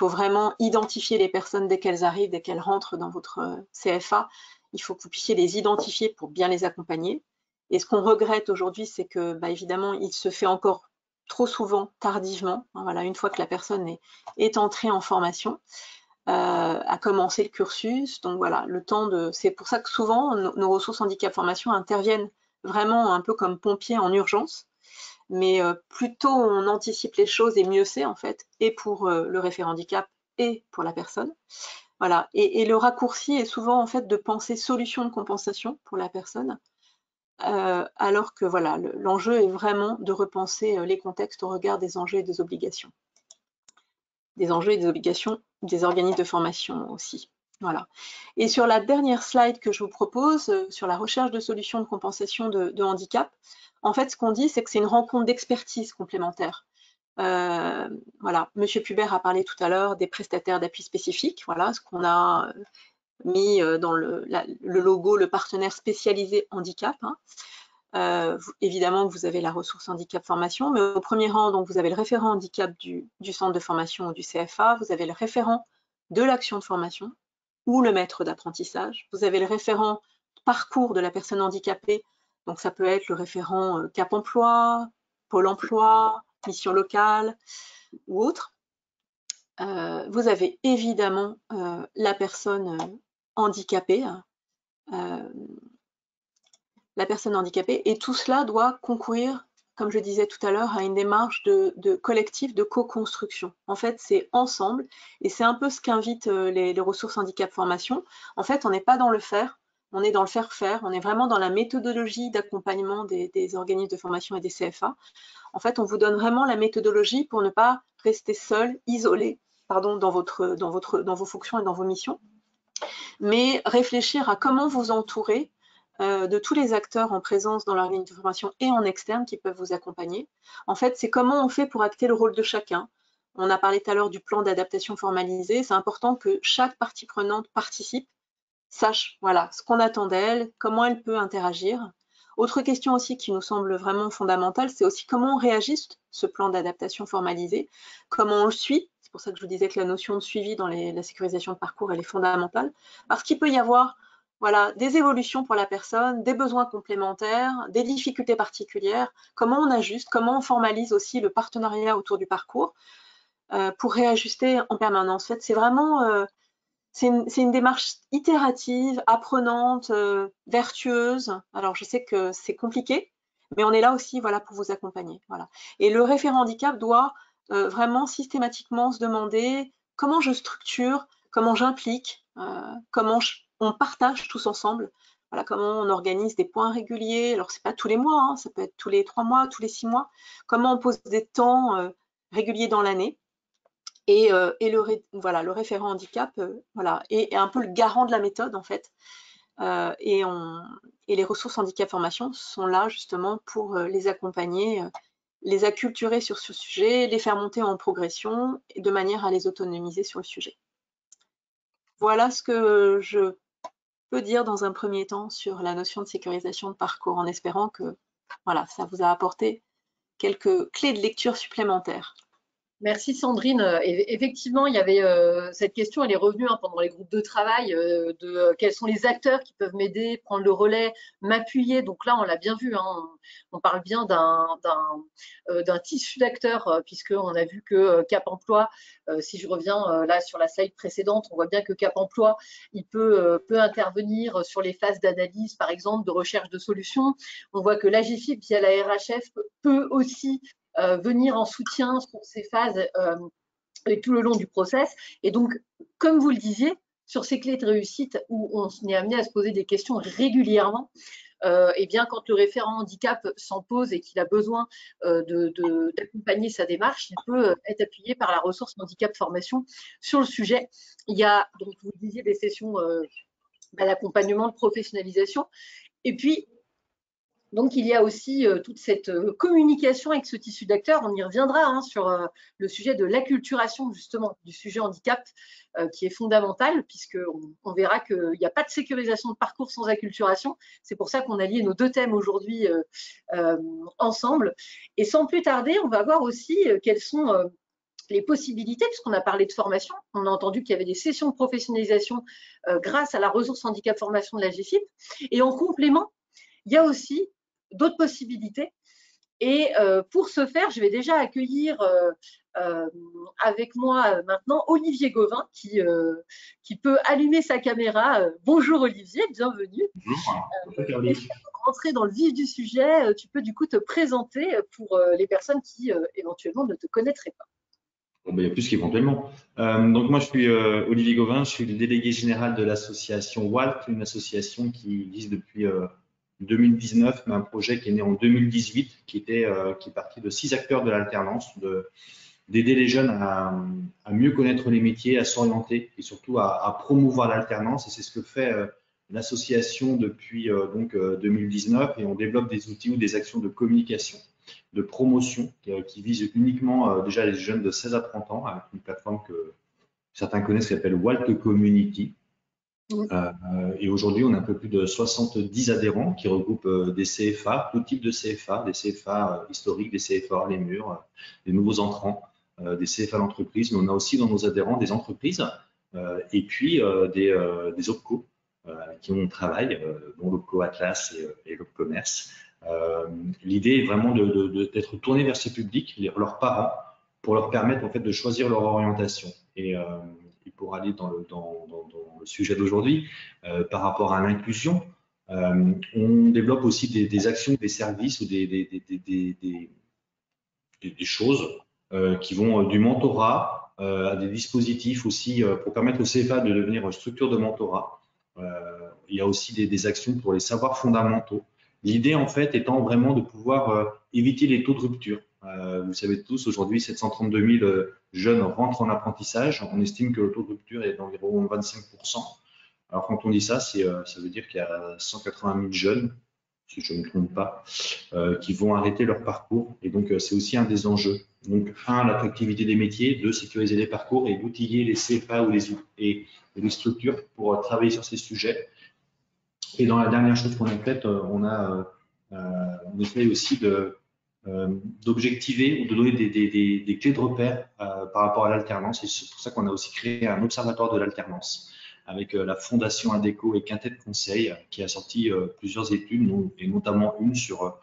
vraiment identifier les personnes dès qu'elles arrivent, dès qu'elles rentrent dans votre CFA. Il faut que vous puissiez les identifier pour bien les accompagner. Et ce qu'on regrette aujourd'hui, c'est que, évidemment, il se fait encore trop souvent tardivement. Voilà, une fois que la personne est entrée en formation, a commencé le cursus. Donc voilà, c'est pour ça que souvent nos ressources handicap formation interviennent vraiment un peu comme pompiers en urgence. mais plus tôt on anticipe les choses et mieux c'est en fait, et pour le référent handicap et pour la personne. Voilà, et le raccourci est souvent en fait de penser solution de compensation pour la personne, alors que voilà, l'enjeu est vraiment de repenser les contextes au regard des enjeux et des obligations. Des enjeux et des obligations des organismes de formation aussi. Voilà. Et sur la dernière slide que je vous propose, sur la recherche de solutions de compensation de handicap, en fait, ce qu'on dit, c'est que c'est une rencontre d'expertise complémentaire. Voilà, Monsieur Pubert a parlé tout à l'heure des prestataires d'appui spécifiques, voilà, ce qu'on a mis dans le logo, le partenaire spécialisé handicap. Hein. Évidemment, vous avez la ressource handicap formation, mais au premier rang, donc, vous avez le référent handicap du centre de formation ou du CFA, vous avez le référent de l'action de formation ou le maître d'apprentissage, vous avez le référent parcours de la personne handicapée, donc ça peut être le référent Cap Emploi, Pôle Emploi, mission locale ou autre. Vous avez évidemment la personne handicapée, et tout cela doit concourir, comme je disais tout à l'heure, à une démarche de collectif, de co-construction. En fait, c'est ensemble, et c'est un peu ce qu'invitent les ressources handicap formation. En fait, on n'est pas dans le faire, on est dans le faire-faire, on est vraiment dans la méthodologie d'accompagnement des organismes de formation et des CFA. En fait, on vous donne vraiment la méthodologie pour ne pas rester seul, isolé, pardon, dans vos fonctions et dans vos missions, mais réfléchir à comment vous entourer de tous les acteurs en présence dans l'organisme de formation et en externe qui peuvent vous accompagner. En fait, c'est comment on fait pour acter le rôle de chacun. On a parlé tout à l'heure du plan d'adaptation formalisé. C'est important que chaque partie prenante participe, sache voilà, ce qu'on attend d'elle, comment elle peut interagir. Autre question aussi qui nous semble vraiment fondamentale, c'est aussi comment on réajuste ce plan d'adaptation formalisé, comment on le suit. C'est pour ça que je vous disais que la notion de suivi dans la sécurisation de parcours, elle est fondamentale, parce qu'il peut y avoir voilà, des évolutions pour la personne, des besoins complémentaires, des difficultés particulières, comment on ajuste, comment on formalise aussi le partenariat autour du parcours pour réajuster en permanence. En fait, c'est vraiment c'est une démarche itérative, apprenante, vertueuse. Alors, je sais que c'est compliqué, mais on est là aussi voilà, pour vous accompagner. Voilà. Et le référent handicap doit vraiment systématiquement se demander comment je structure, comment j'implique, comment on partage tous ensemble, voilà, comment on organise des points réguliers. Alors, ce n'est pas tous les mois, hein, ça peut être tous les 3 mois, tous les 6 mois. Comment on pose des temps réguliers dans l'année. Et le référent handicap voilà, est un peu le garant de la méthode en fait. Et les ressources handicap formation sont là justement pour les accompagner, les acculturer sur ce sujet, les faire monter en progression de manière à les autonomiser sur le sujet. Voilà ce que je peux dire dans un premier temps sur la notion de sécurisation de parcours, en espérant que voilà, ça vous a apporté quelques clés de lecture supplémentaires. Merci Sandrine. Effectivement, il y avait cette question, elle est revenue pendant les groupes de travail de quels sont les acteurs qui peuvent m'aider, prendre le relais, m'appuyer. Donc là, on l'a bien vu, hein, on parle bien d'un tissu d'acteurs puisqu'on a vu que Cap Emploi, si je reviens là sur la slide précédente, on voit bien que Cap Emploi, il peut intervenir sur les phases d'analyse, par exemple, de recherche de solutions. On voit que l'AGFIP via la RHF peut aussi venir en soutien sur ces phases et tout le long du process. Et donc, comme vous le disiez, sur ces clés de réussite où on est amené à se poser des questions régulièrement, et bien quand le référent handicap s'en pose et qu'il a besoin d'accompagner sa démarche, il peut être appuyé par la ressource handicap formation sur le sujet. Il y a, donc vous le disiez, des sessions d'accompagnement, de professionnalisation. Et puis, donc, il y a aussi toute cette communication avec ce tissu d'acteurs. On y reviendra hein, sur le sujet de l'acculturation, justement, du sujet handicap, qui est fondamental, puisqu'on verra qu'il n'y a pas de sécurisation de parcours sans acculturation. C'est pour ça qu'on a lié nos deux thèmes aujourd'hui ensemble. Et sans plus tarder, on va voir aussi quelles sont les possibilités, puisqu'on a parlé de formation. On a entendu qu'il y avait des sessions de professionnalisation grâce à la ressource handicap formation de la GFIP. Et en complément, il y a aussi d'autres possibilités. Et pour ce faire, je vais déjà accueillir avec moi maintenant Olivier Gauvin qui peut allumer sa caméra. Bonjour Olivier, bienvenue. Bonjour. C'est un rentrer dans le vif du sujet, tu peux du coup te présenter pour les personnes qui éventuellement ne te connaîtraient pas. Bon, ben, il y a plus qu'éventuellement. Donc moi, je suis Olivier Gauvin, je suis le délégué général de l'association WALT, une association qui existe depuis 2019, mais un projet qui est né en 2018, qui est parti de 6 acteurs de l'alternance, d'aider les jeunes à mieux connaître les métiers, à s'orienter et surtout à promouvoir l'alternance. Et c'est ce que fait l'association depuis 2019, et on développe des outils ou des actions de communication, de promotion qui visent uniquement déjà les jeunes de 16 à 30 ans avec une plateforme que certains connaissent qui s'appelle Walt Community. Et aujourd'hui, on a un peu plus de 70 adhérents qui regroupent des CFA, tout type de CFA, des CFA historiques, des CFA les murs, des nouveaux entrants, des CFA d'entreprise, mais on a aussi dans nos adhérents des entreprises et puis des OPCO avec qui on travaille, dont l'OPCO Atlas et l'OPCO Commerce. L'idée est vraiment d'être tourné vers ces publics, leurs parents, pour leur permettre en fait de choisir leur orientation. Et pour aller dans le sujet d'aujourd'hui, par rapport à l'inclusion, on développe aussi des actions, des services ou des choses qui vont du mentorat à des dispositifs aussi pour permettre au CFA de devenir structure de mentorat. Il y a aussi des actions pour les savoirs fondamentaux. L'idée, en fait, étant vraiment de pouvoir éviter les taux de rupture. Vous savez tous, aujourd'hui, 732 000 jeunes rentrent en apprentissage. On estime que le taux de rupture est d'environ 25%. Alors, quand on dit ça, ça veut dire qu'il y a 180 000 jeunes, si je ne me trompe pas, qui vont arrêter leur parcours. Et donc, c'est aussi un des enjeux. Donc, 1, l'attractivité des métiers, 2, sécuriser les parcours et d'outiller les CFA ou les structures pour travailler sur ces sujets. Et dans la dernière chose qu'on a faite, on essaye aussi d'objectiver ou de donner des clés de repère par rapport à l'alternance. Et c'est pour ça qu'on a aussi créé un observatoire de l'alternance avec la Fondation Adéco et Quintet de Conseil qui a sorti plusieurs études, et notamment une sur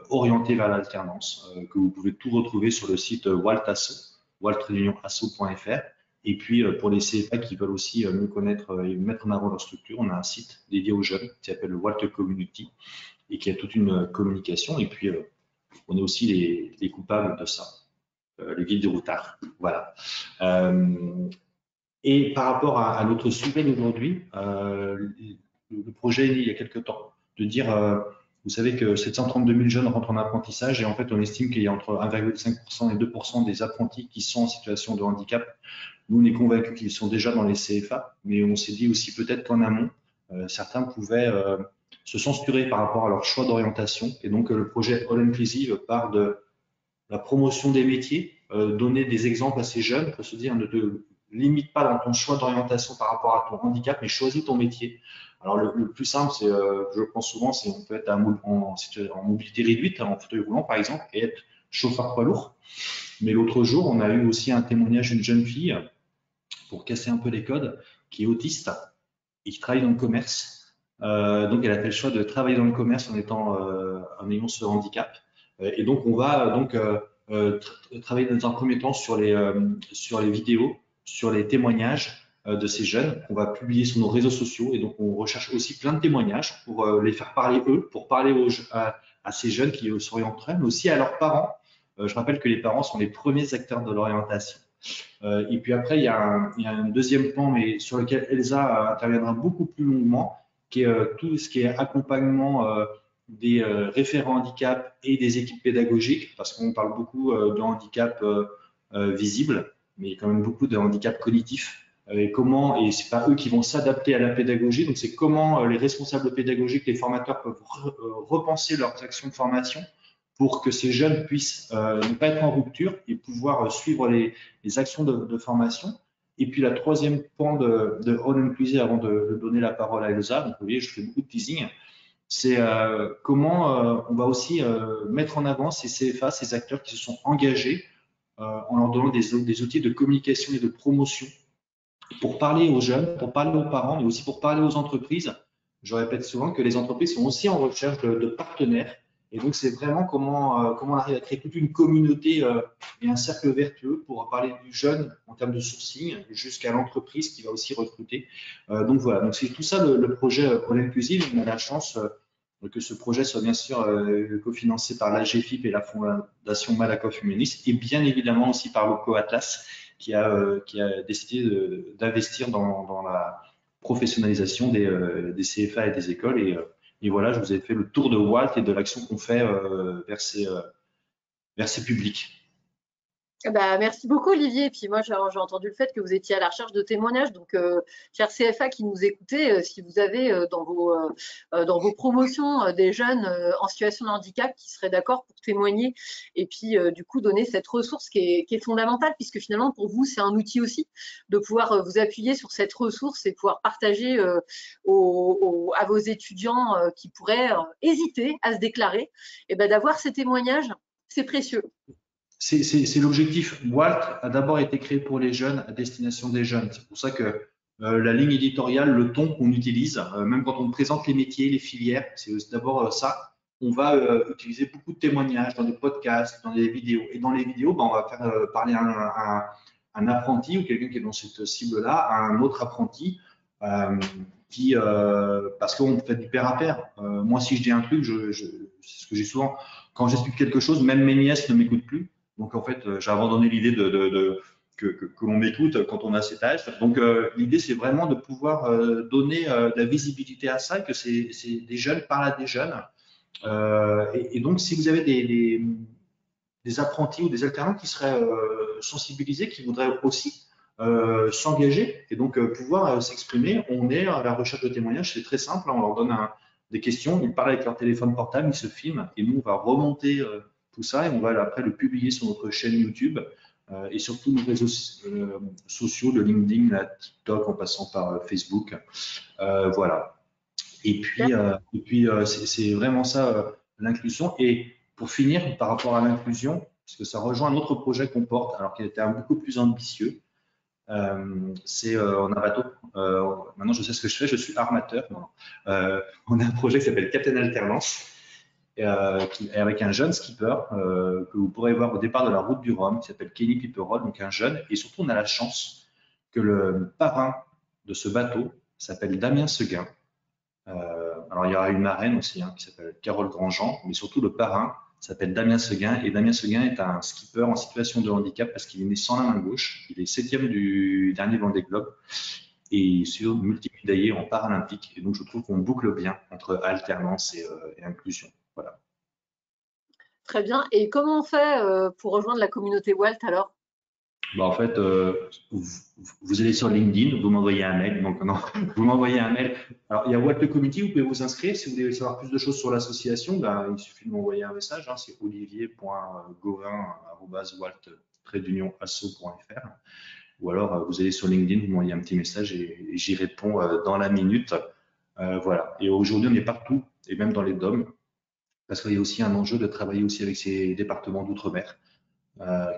orienter vers l'alternance, que vous pouvez tout retrouver sur le site WaltAsso, waltreunionasso.fr. Et puis, pour les CFA qui veulent aussi mieux connaître et mettre en avant leur structure, on a un site dédié aux jeunes qui s'appelle le Walt Community et qui a toute une communication. Et puis, on est aussi les coupables de ça, les guides du routard. Voilà. Et par rapport à notre sujet d'aujourd'hui, le projet est né il y a quelques temps de dire, vous savez que 732 000 jeunes rentrent en apprentissage et en fait, on estime qu'il y a entre 1,5% et 2% des apprentis qui sont en situation de handicap. Nous, on est convaincus qu'ils sont déjà dans les CFA, mais on s'est dit aussi peut-être qu'en amont, certains pouvaient se censurer par rapport à leur choix d'orientation. Et donc, le projet All Inclusive part de la promotion des métiers, donner des exemples à ces jeunes, pour se dire ne te limite pas dans ton choix d'orientation par rapport à ton handicap, mais choisis ton métier. Alors, le plus simple, c'est, je le pense souvent, c'est on peut être en mobilité réduite, en fauteuil roulant par exemple, et être chauffeur poids lourd. Mais l'autre jour, on a eu aussi un témoignage d'une jeune fille, pour casser un peu les codes, qui est autiste et qui travaille dans le commerce. Donc, elle a fait le choix de travailler dans le commerce en ayant ce handicap. Et donc, on va travailler dans un premier temps sur les vidéos, sur les témoignages de ces jeunes qu'on va publier sur nos réseaux sociaux. Et donc, on recherche aussi plein de témoignages pour les faire parler eux, pour parler à ces jeunes qui s'orienteraient, mais aussi à leurs parents. Je rappelle que les parents sont les premiers acteurs de l'orientation. Et puis après, il y a un deuxième plan, mais sur lequel Elsa interviendra beaucoup plus longuement, qui est tout ce qui est accompagnement des référents handicap et des équipes pédagogiques, parce qu'on parle beaucoup de handicap visible, mais il y a quand même beaucoup de handicap cognitif. Et c'est pas eux qui vont s'adapter à la pédagogie, donc c'est comment les responsables pédagogiques, les formateurs peuvent repenser leurs actions de formation pour que ces jeunes puissent ne pas être en rupture et pouvoir suivre les actions de formation. Et puis la troisième point de All Inclusive, avant de donner la parole à Elsa, donc vous voyez, je fais beaucoup de teasing, c'est comment on va aussi mettre en avant ces CFA, ces acteurs qui se sont engagés en leur donnant des outils de communication et de promotion pour parler aux jeunes, pour parler aux parents, mais aussi pour parler aux entreprises. Je répète souvent que les entreprises sont aussi en recherche de partenaires. Et donc, c'est vraiment comment on arrive à créer toute une communauté et un cercle vertueux pour parler du jeune en termes de sourcing jusqu'à l'entreprise qui va aussi recruter. Donc, voilà. Donc, c'est tout ça le projet All Inclusive. On a la chance que ce projet soit bien sûr cofinancé par l'AGFIP et la Fondation Malakoff Humaniste, et bien évidemment aussi par l'OPCO Atlas, qui a décidé d'investir dans la professionnalisation des CFA et des écoles. Et voilà, je vous ai fait le tour de WALT et de l'action qu'on fait vers ces publics. Bah, merci beaucoup Olivier. Et puis moi j'ai entendu le fait que vous étiez à la recherche de témoignages. Donc chers CFA qui nous écoutez, si vous avez dans vos promotions des jeunes en situation de handicap qui seraient d'accord pour témoigner et puis du coup donner cette ressource qui est fondamentale, puisque finalement pour vous c'est un outil aussi de pouvoir vous appuyer sur cette ressource et pouvoir partager à vos étudiants qui pourraient hésiter à se déclarer, et ben d'avoir ces témoignages, c'est précieux. C'est l'objectif. WALT a d'abord été créé pour les jeunes, à destination des jeunes. C'est pour ça que la ligne éditoriale, le ton qu'on utilise, même quand on présente les métiers, les filières, c'est d'abord ça. On va utiliser beaucoup de témoignages dans des podcasts, dans des vidéos. Et dans les vidéos, on va faire parler un apprenti ou quelqu'un qui est dans cette cible-là à un autre apprenti parce qu'on fait du pair à pair. Moi, si je dis un truc, c'est ce que j'ai souvent, quand j'explique quelque chose, même mes nièces ne m'écoutent plus. Donc, en fait, j'ai abandonné l'idée que l'on m'écoute quand on a cet âge. Donc, l'idée, c'est vraiment de pouvoir donner de la visibilité à ça, que c'est des jeunes parlent à des jeunes. Et donc, si vous avez des apprentis ou des alternants qui seraient sensibilisés, qui voudraient aussi s'engager et donc pouvoir s'exprimer, on est à la recherche de témoignages. C'est très simple, on leur donne des questions, ils parlent avec leur téléphone portable, ils se filment et nous, on va remonter tout ça et on va après le publier sur notre chaîne YouTube et sur tous nos réseaux sociaux, de LinkedIn, la TikTok, en passant par Facebook. Voilà. Et puis c'est vraiment ça l'inclusion. Et pour finir, par rapport à l'inclusion, parce que ça rejoint un autre projet qu'on porte, alors qu'il était beaucoup plus ambitieux, c'est en bateau. Maintenant, je sais ce que je fais, je suis armateur. On a un projet qui s'appelle Captain Alternance, avec un jeune skipper que vous pourrez voir au départ de la route du Rhum, qui s'appelle Kenny Piperol, donc un jeune. Et surtout, on a la chance que le parrain de ce bateau s'appelle Damien Seguin. Alors, il y aura une marraine aussi qui s'appelle Carole Grandjean, mais surtout le parrain s'appelle Damien Seguin. Et Damien Seguin est un skipper en situation de handicap parce qu'il est né sans la main gauche. Il est 7e du dernier Vendée Globe et il est multimédaillé en paralympique. Et donc, je trouve qu'on boucle bien entre alternance et inclusion. Voilà. Très bien. Et comment on fait pour rejoindre la communauté WALT alors? En fait, vous allez sur LinkedIn, vous m'envoyez un mail. Donc, non, vous m'envoyez un mail. Alors, il y a WALT Community, vous pouvez vous inscrire. Si vous voulez savoir plus de choses sur l'association, il suffit de m'envoyer un message. C'est olivier.gauvin@walt-asso.fr. Ou alors, vous allez sur LinkedIn, vous m'envoyez un petit message et j'y réponds dans la minute. Voilà. Et aujourd'hui, on est partout, et même dans les DOM, parce qu'il y a aussi un enjeu de travailler aussi avec ces départements d'outre-mer.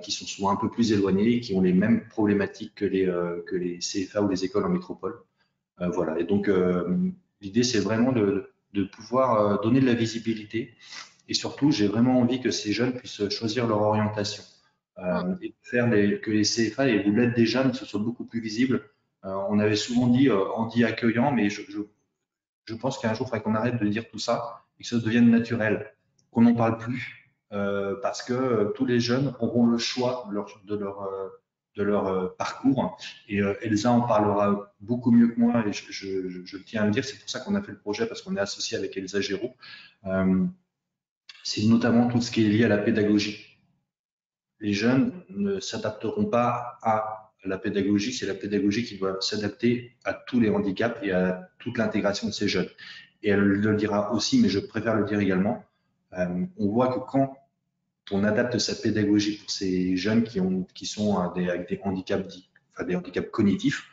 Qui sont souvent un peu plus éloignés et qui ont les mêmes problématiques que les CFA ou les écoles en métropole. Voilà. Et donc, l'idée, c'est vraiment de pouvoir donner de la visibilité. Et surtout, j'ai vraiment envie que ces jeunes puissent choisir leur orientation et faire que les CFA et les l'aide des jeunes, ce soit beaucoup plus visible. On avait souvent dit handi accueillant, mais je pense qu'un jour, il faudrait qu'on arrête de dire tout ça et que ça devienne naturel, qu'on n'en parle plus. Parce que tous les jeunes auront le choix de leur parcours et Elsa en parlera beaucoup mieux que moi et je tiens à le dire, c'est pour ça qu'on a fait le projet parce qu'on est associé avec Elsa Géraud. C'est notamment tout ce qui est lié à la pédagogie. Les jeunes ne s'adapteront pas à la pédagogie, c'est la pédagogie qui doit s'adapter à tous les handicaps et à toute l'intégration de ces jeunes. Et elle le dira aussi, mais je préfère le dire également, on voit que quand on adapte sa pédagogie pour ces jeunes qui sont avec des handicaps des handicaps cognitifs,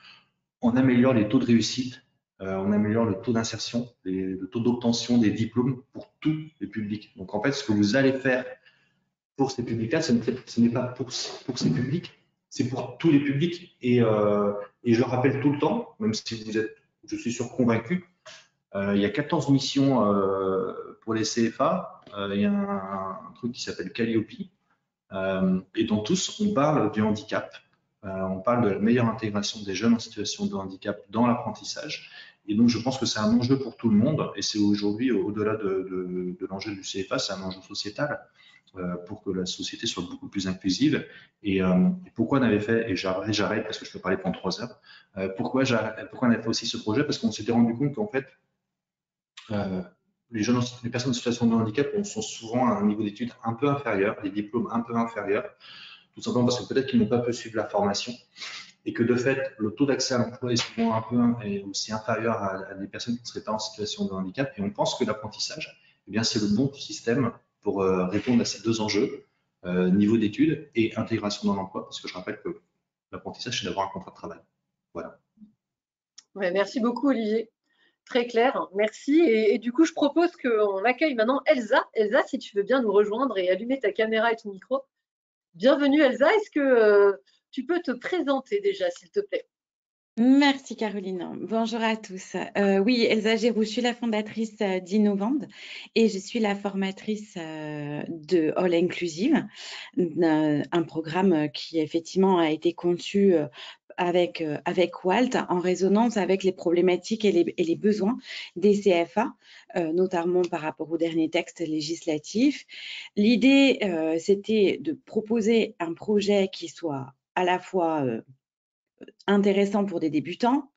on améliore les taux de réussite, on améliore le taux d'insertion, le taux d'obtention des diplômes pour tous les publics. Donc en fait, ce que vous allez faire pour ces publics-là, ce n'est pas pour ces publics, c'est pour tous les publics. Et je le rappelle tout le temps, même si je suis sûr convaincu, il y a 14 missions pour les CFA. Il y a un truc qui s'appelle Calliope. Et dans tous, on parle du handicap. On parle de la meilleure intégration des jeunes en situation de handicap dans l'apprentissage. Et donc, je pense que c'est un enjeu pour tout le monde, et c'est aujourd'hui, au-delà de l'enjeu du CFA, c'est un enjeu sociétal pour que la société soit beaucoup plus inclusive. Et pourquoi on avait fait, et j'arrête parce que je peux parler pendant 3 heures, pourquoi on a fait aussi ce projet? Parce qu'on s'était rendu compte qu'en fait, les personnes en situation de handicap sont souvent à un niveau d'études un peu inférieur, des diplômes un peu inférieurs, tout simplement parce que peut-être qu'ils n'ont pas pu suivre la formation, et que de fait, le taux d'accès à l'emploi est souvent est aussi inférieur à des personnes qui ne seraient pas en situation de handicap. Et on pense que l'apprentissage, eh bien, c'est le bon système pour répondre à ces 2 enjeux, niveau d'études et intégration dans l'emploi, parce que je rappelle que l'apprentissage, c'est d'avoir un contrat de travail. Voilà. Ouais, merci beaucoup, Olivier. Très clair, merci. Et du coup, je propose qu'on accueille maintenant Elsa. Elsa, si tu veux bien nous rejoindre et allumer ta caméra et ton micro. Bienvenue, Elsa. Est-ce que tu peux te présenter déjà, s'il te plaît? Merci Caroline. Bonjour à tous. Oui, Elsa Giroux, je suis la fondatrice d'Innovand et je suis la formatrice de All Inclusive, un programme qui effectivement a été conçu avec Walt en résonance avec les problématiques et les besoins des CFA, notamment par rapport au dernier texte législatif. L'idée, c'était de proposer un projet qui soit à la fois intéressant pour des débutants,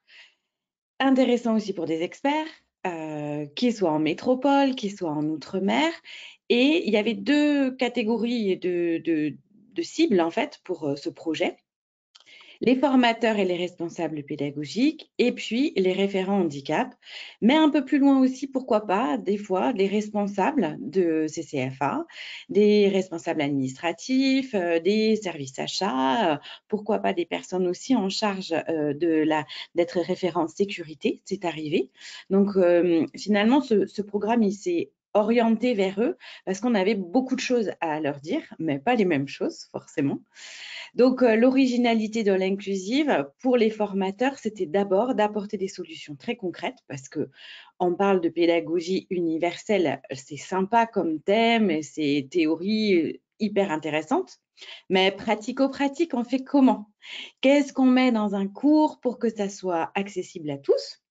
intéressant aussi pour des experts, qui soient en métropole, qui soient en outre-mer. Et il y avait 2 catégories de cibles en fait pour ce projet. Les formateurs et les responsables pédagogiques, et puis les référents handicap, mais un peu plus loin aussi, pourquoi pas, des fois, les responsables de CCFA, des responsables administratifs, des services achats, pourquoi pas des personnes aussi en charge d'être référent sécurité, c'est arrivé. Donc, finalement, ce programme, il s'est orienté vers eux parce qu'on avait beaucoup de choses à leur dire, mais pas les mêmes choses, forcément. Donc, l'originalité de l'inclusive pour les formateurs, c'était d'abord d'apporter des solutions très concrètes parce que on parle de pédagogie universelle, c'est sympa comme thème et c'est théorie hyper intéressante, mais pratico-pratique, on fait comment? Qu'est-ce qu'on met dans un cours pour que ça soit accessible à tous?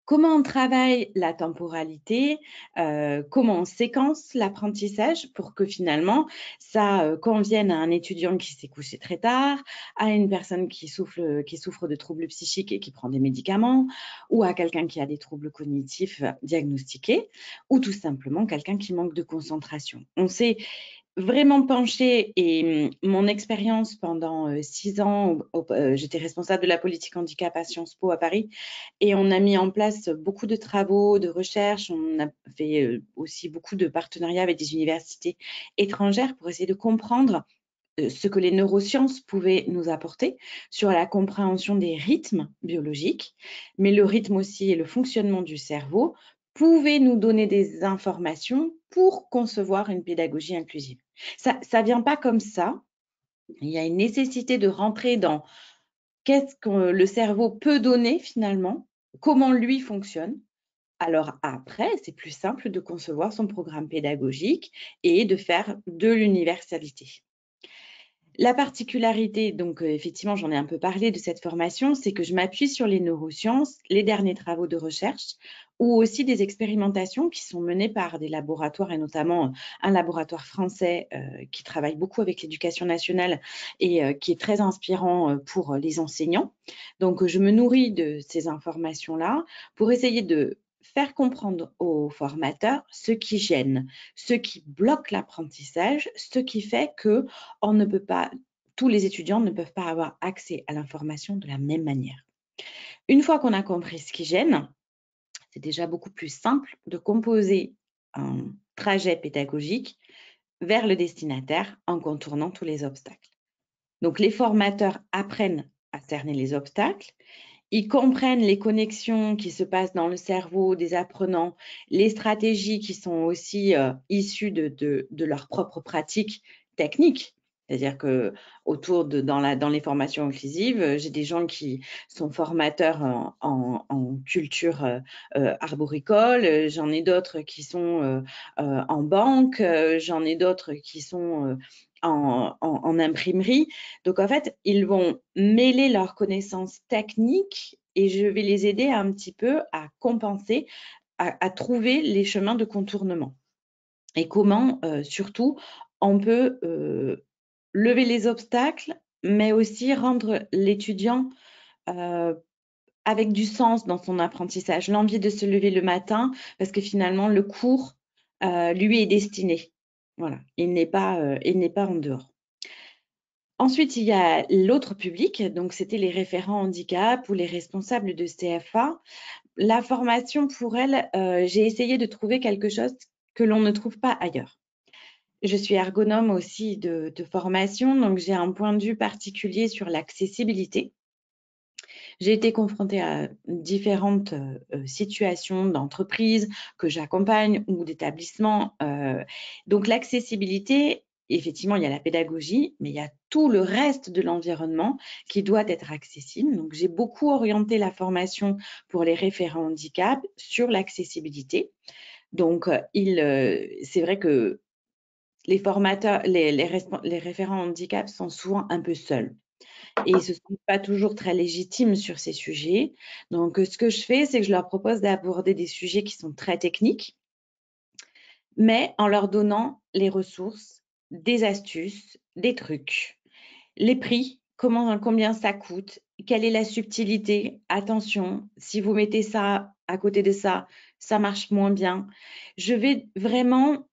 Comment on travaille la temporalité, comment on séquence l'apprentissage pour que finalement ça convienne à un étudiant qui s'est couché très tard, à une personne qui souffre de troubles psychiques et qui prend des médicaments, ou à quelqu'un qui a des troubles cognitifs diagnostiqués, ou tout simplement quelqu'un qui manque de concentration. On s'est vraiment penchée et mon expérience pendant 6 ans, j'étais responsable de la politique handicap à Sciences Po à Paris et on a mis en place beaucoup de travaux, de recherche. On a fait aussi beaucoup de partenariats avec des universités étrangères pour essayer de comprendre ce que les neurosciences pouvaient nous apporter sur la compréhension des rythmes biologiques, mais le rythme aussi et le fonctionnement du cerveau pouvaient nous donner des informations pour concevoir une pédagogie inclusive. Ça ne vient pas comme ça. Il y a une nécessité de rentrer dans qu'est-ce que le cerveau peut donner finalement, comment lui fonctionne. Alors après, c'est plus simple de concevoir son programme pédagogique et de faire de l'universalité. La particularité, donc effectivement, j'en ai un peu parlé de cette formation, c'est que je m'appuie sur les neurosciences, les derniers travaux de recherche ou aussi des expérimentations qui sont menées par des laboratoires et notamment un laboratoire français qui travaille beaucoup avec l'éducation nationale et qui est très inspirant pour les enseignants. Donc, je me nourris de ces informations-là pour essayer de faire comprendre aux formateurs ce qui gêne, ce qui bloque l'apprentissage, ce qui fait que on ne peut pas, tous les étudiants ne peuvent pas avoir accès à l'information de la même manière. Une fois qu'on a compris ce qui gêne, c'est déjà beaucoup plus simple de composer un trajet pédagogique vers le destinataire en contournant tous les obstacles. Donc, les formateurs apprennent à cerner les obstacles. Ils comprennent les connexions qui se passent dans le cerveau des apprenants, les stratégies qui sont aussi issues de leur propre pratique technique. C'est-à-dire que dans les formations inclusives, j'ai des gens qui sont formateurs en culture arboricole, j'en ai d'autres qui sont en banque, j'en ai d'autres qui sont en imprimerie. Donc, en fait, ils vont mêler leurs connaissances techniques et je vais les aider un petit peu à compenser, à trouver les chemins de contournement. Et comment, surtout, on peut lever les obstacles, mais aussi rendre l'étudiant avec du sens dans son apprentissage, l'envie de se lever le matin, parce que finalement, le cours, lui est destiné. Voilà, il n'est pas en dehors. Ensuite, il y a l'autre public, donc c'était les référents handicap ou les responsables de CFA. La formation pour elles, j'ai essayé de trouver quelque chose que l'on ne trouve pas ailleurs. Je suis ergonome aussi de formation, donc j'ai un point de vue particulier sur l'accessibilité. J'ai été confrontée à différentes situations d'entreprise que j'accompagne ou d'établissements. Donc l'accessibilité, effectivement, il y a la pédagogie, mais il y a tout le reste de l'environnement qui doit être accessible. Donc j'ai beaucoup orienté la formation pour les référents handicap sur l'accessibilité. Donc c'est vrai que les formateurs, les référents handicap sont souvent un peu seuls et ils ne se sentent pas toujours très légitimes sur ces sujets. Donc, ce que je fais, c'est que je leur propose d'aborder des sujets qui sont très techniques, mais en leur donnant les ressources, des astuces, des trucs, les prix, combien ça coûte, quelle est la subtilité, attention, si vous mettez ça à côté de ça, ça marche moins bien. Je vais vraiment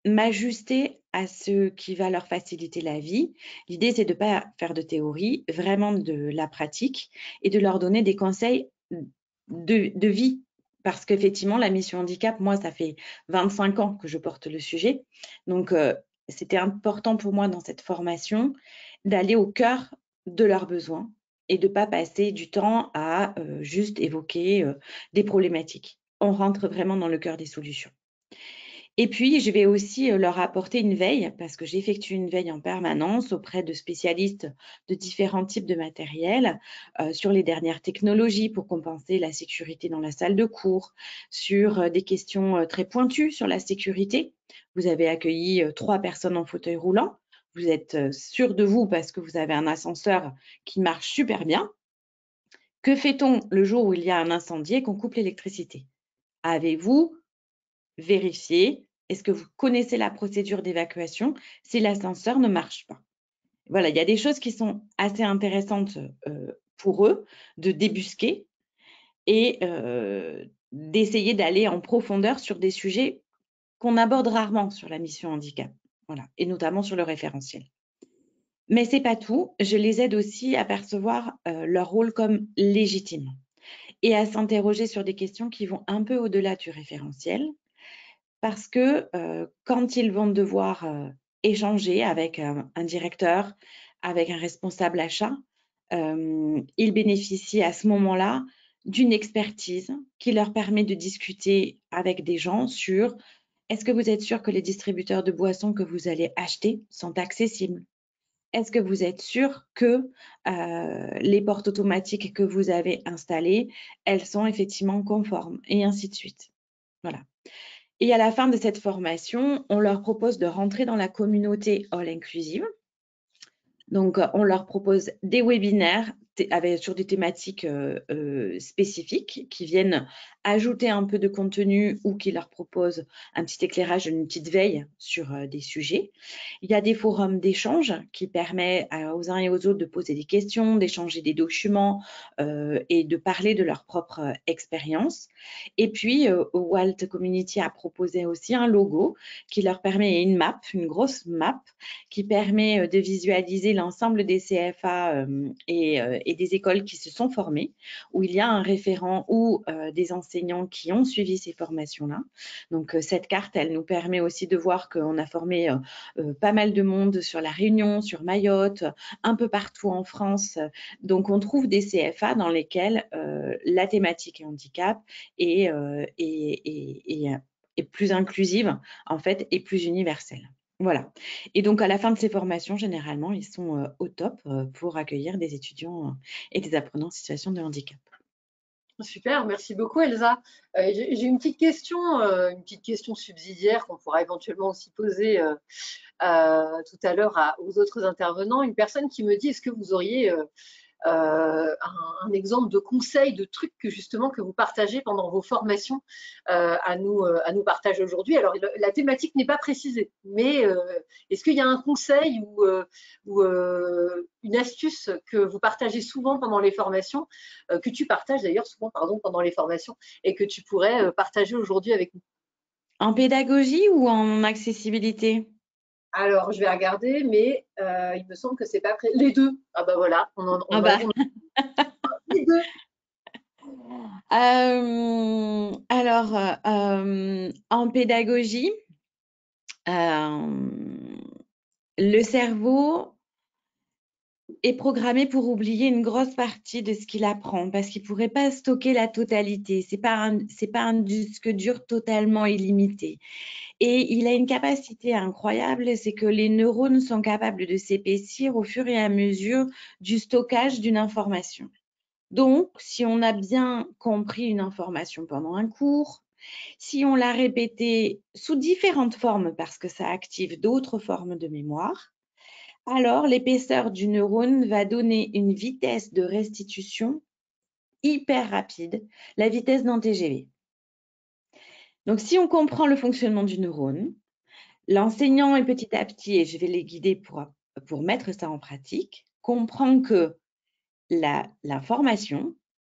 m'ajuster à ce qui va leur faciliter la vie. L'idée, c'est de ne pas faire de théorie, vraiment de la pratique et de leur donner des conseils de vie. Parce qu'effectivement, la mission handicap, moi, ça fait 25 ans que je porte le sujet. Donc, c'était important pour moi dans cette formation d'aller au cœur de leurs besoins et de ne pas passer du temps à juste évoquer des problématiques. On rentre vraiment dans le cœur des solutions. Et puis, je vais aussi leur apporter une veille, parce que j'effectue une veille en permanence auprès de spécialistes de différents types de matériel, sur les dernières technologies pour compenser la sécurité dans la salle de cours, sur des questions très pointues sur la sécurité. Vous avez accueilli 3 personnes en fauteuil roulant. Vous êtes sûr de vous parce que vous avez un ascenseur qui marche super bien. Que fait-on le jour où il y a un incendie et qu'on coupe l'électricité? Avez-vous vérifié? Est-ce que vous connaissez la procédure d'évacuation si l'ascenseur ne marche pas? Voilà, il y a des choses qui sont assez intéressantes pour eux de débusquer et d'essayer d'aller en profondeur sur des sujets qu'on aborde rarement sur la mission handicap, voilà, et notamment sur le référentiel. Mais c'est pas tout, je les aide aussi à percevoir leur rôle comme légitime et à s'interroger sur des questions qui vont un peu au-delà du référentiel. Parce que quand ils vont devoir échanger avec un directeur, avec un responsable achat, ils bénéficient à ce moment-là d'une expertise qui leur permet de discuter avec des gens sur est-ce que vous êtes sûr que les distributeurs de boissons que vous allez acheter sont accessibles? Est-ce que vous êtes sûr que les portes automatiques que vous avez installées, elles sont effectivement conformes? Et ainsi de suite. Voilà. Et à la fin de cette formation, on leur propose de rentrer dans la communauté All Inclusive. Donc, on leur propose des webinaires sur des thématiques spécifiques qui viennent ajouter un peu de contenu ou qui leur proposent un petit éclairage, une petite veille sur des sujets. Il y a des forums d'échange qui permettent aux uns et aux autres de poser des questions, d'échanger des documents et de parler de leur propre expérience. Et puis, Walt Community a proposé aussi un logo qui leur permet une map, une grosse map, qui permet de visualiser l'ensemble des CFA et des écoles qui se sont formées, où il y a un référent ou des enseignants qui ont suivi ces formations-là. Donc, cette carte, elle nous permet aussi de voir qu'on a formé pas mal de monde sur La Réunion, sur Mayotte, un peu partout en France. Donc, on trouve des CFA dans lesquels la thématique handicap est plus inclusive, en fait, et plus universelle. Voilà. Et donc, à la fin de ces formations, généralement, ils sont au top pour accueillir des étudiants et des apprenants en situation de handicap. Super, merci beaucoup Elsa. J'ai une petite question subsidiaire qu'on pourra éventuellement aussi poser tout à l'heure aux autres intervenants. Une personne qui me dit, est-ce que vous auriez un exemple de conseil, de trucs que justement que vous partagez pendant vos formations à nous partager aujourd'hui. Alors, la thématique n'est pas précisée, mais est-ce qu'il y a un conseil ou une astuce que vous partagez souvent pendant les formations, que tu partages d'ailleurs souvent, pardon, pendant les formations, et que tu pourrais partager aujourd'hui avec nous? En pédagogie ou en accessibilité? Alors, je vais regarder, mais il me semble que c'est pas prêt. Les deux. Ah bah voilà, les deux. Alors, en pédagogie, le cerveau est programmé pour oublier une grosse partie de ce qu'il apprend parce qu'il ne pourrait pas stocker la totalité. C'est pas un disque dur totalement illimité. Et il a une capacité incroyable, c'est que les neurones sont capables de s'épaissir au fur et à mesure du stockage d'une information. Donc, si on a bien compris une information pendant un cours, si on l'a répétée sous différentes formes parce que ça active d'autres formes de mémoire, alors l'épaisseur du neurone va donner une vitesse de restitution hyper rapide, la vitesse d'un TGV. Donc, si on comprend le fonctionnement du neurone, l'enseignant est petit à petit, et je vais les guider pour mettre ça en pratique, comprend que l'information,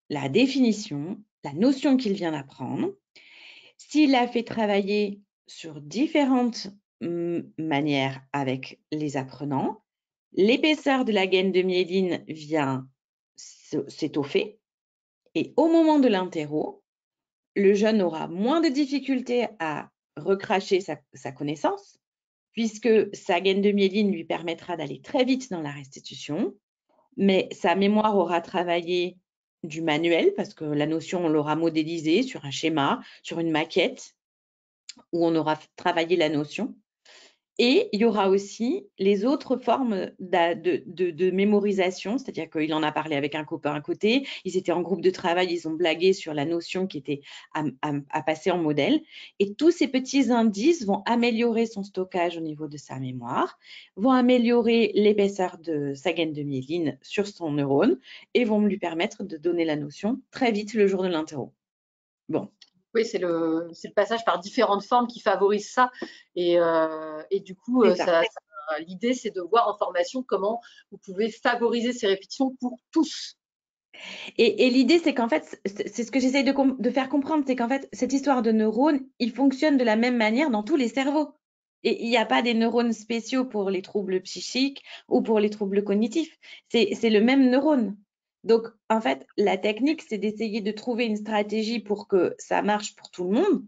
la définition, la notion qu'il vient d'apprendre, s'il a fait travailler sur différentes manières avec les apprenants, l'épaisseur de la gaine de myéline vient s'étoffer et au moment de l'interro, le jeune aura moins de difficultés à recracher sa connaissance puisque sa gaine de myéline lui permettra d'aller très vite dans la restitution, mais sa mémoire aura travaillé du manuel parce que la notion, on l'aura modélisée sur un schéma, sur une maquette où on aura travaillé la notion. Et il y aura aussi les autres formes de mémorisation, c'est-à-dire qu'il en a parlé avec un copain à côté, ils étaient en groupe de travail, ils ont blagué sur la notion qui était à passer en modèle. Et tous ces petits indices vont améliorer son stockage au niveau de sa mémoire, vont améliorer l'épaisseur de sa gaine de myéline sur son neurone et vont lui permettre de donner la notion très vite le jour de l'interro. Bon. Oui, c'est le passage par différentes formes qui favorise ça. Et du coup, l'idée, c'est de voir en formation comment vous pouvez favoriser ces répétitions pour tous. Et l'idée, c'est qu'en fait, c'est ce que j'essaye de faire comprendre, c'est qu'en fait, cette histoire de neurones, ils fonctionnent de la même manière dans tous les cerveaux. Et il n'y a pas des neurones spéciaux pour les troubles psychiques ou pour les troubles cognitifs. C'est le même neurone. Donc, en fait, la technique, c'est d'essayer de trouver une stratégie pour que ça marche pour tout le monde.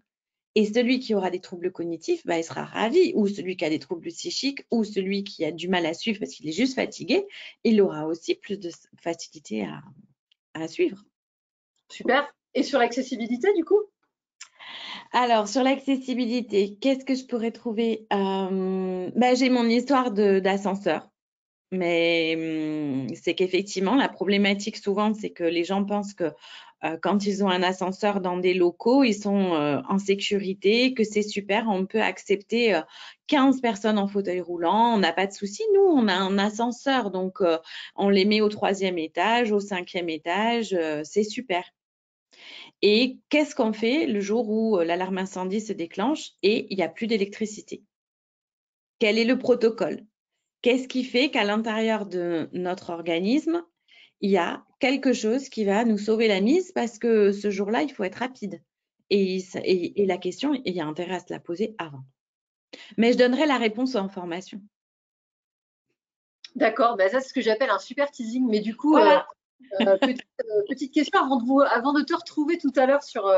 Et celui qui aura des troubles cognitifs, bah, il sera ravi. Ou celui qui a des troubles psychiques, ou celui qui a du mal à suivre parce qu'il est juste fatigué, il aura aussi plus de facilité à suivre. Super. Et sur l'accessibilité, du coup? Alors, sur l'accessibilité, qu'est-ce que je pourrais trouver? J'ai mon histoire d'ascenseur. Mais c'est qu'effectivement, la problématique souvent, c'est que les gens pensent que quand ils ont un ascenseur dans des locaux, ils sont en sécurité, que c'est super, on peut accepter 15 personnes en fauteuil roulant, on n'a pas de souci. Nous, on a un ascenseur, donc on les met au 3e étage, au 5e étage, c'est super. Et qu'est-ce qu'on fait le jour où l'alarme incendie se déclenche et il n'y a plus d'électricité? Quel est le protocole? Qu'est-ce qui fait qu'à l'intérieur de notre organisme, il y a quelque chose qui va nous sauver la mise parce que ce jour-là, il faut être rapide. Et la question, il y a intérêt à se la poser avant. Mais je donnerai la réponse en formation. D'accord, ça c'est ce que j'appelle un super teasing. Mais du coup, voilà. Petite question avant de te retrouver tout à l'heure sur,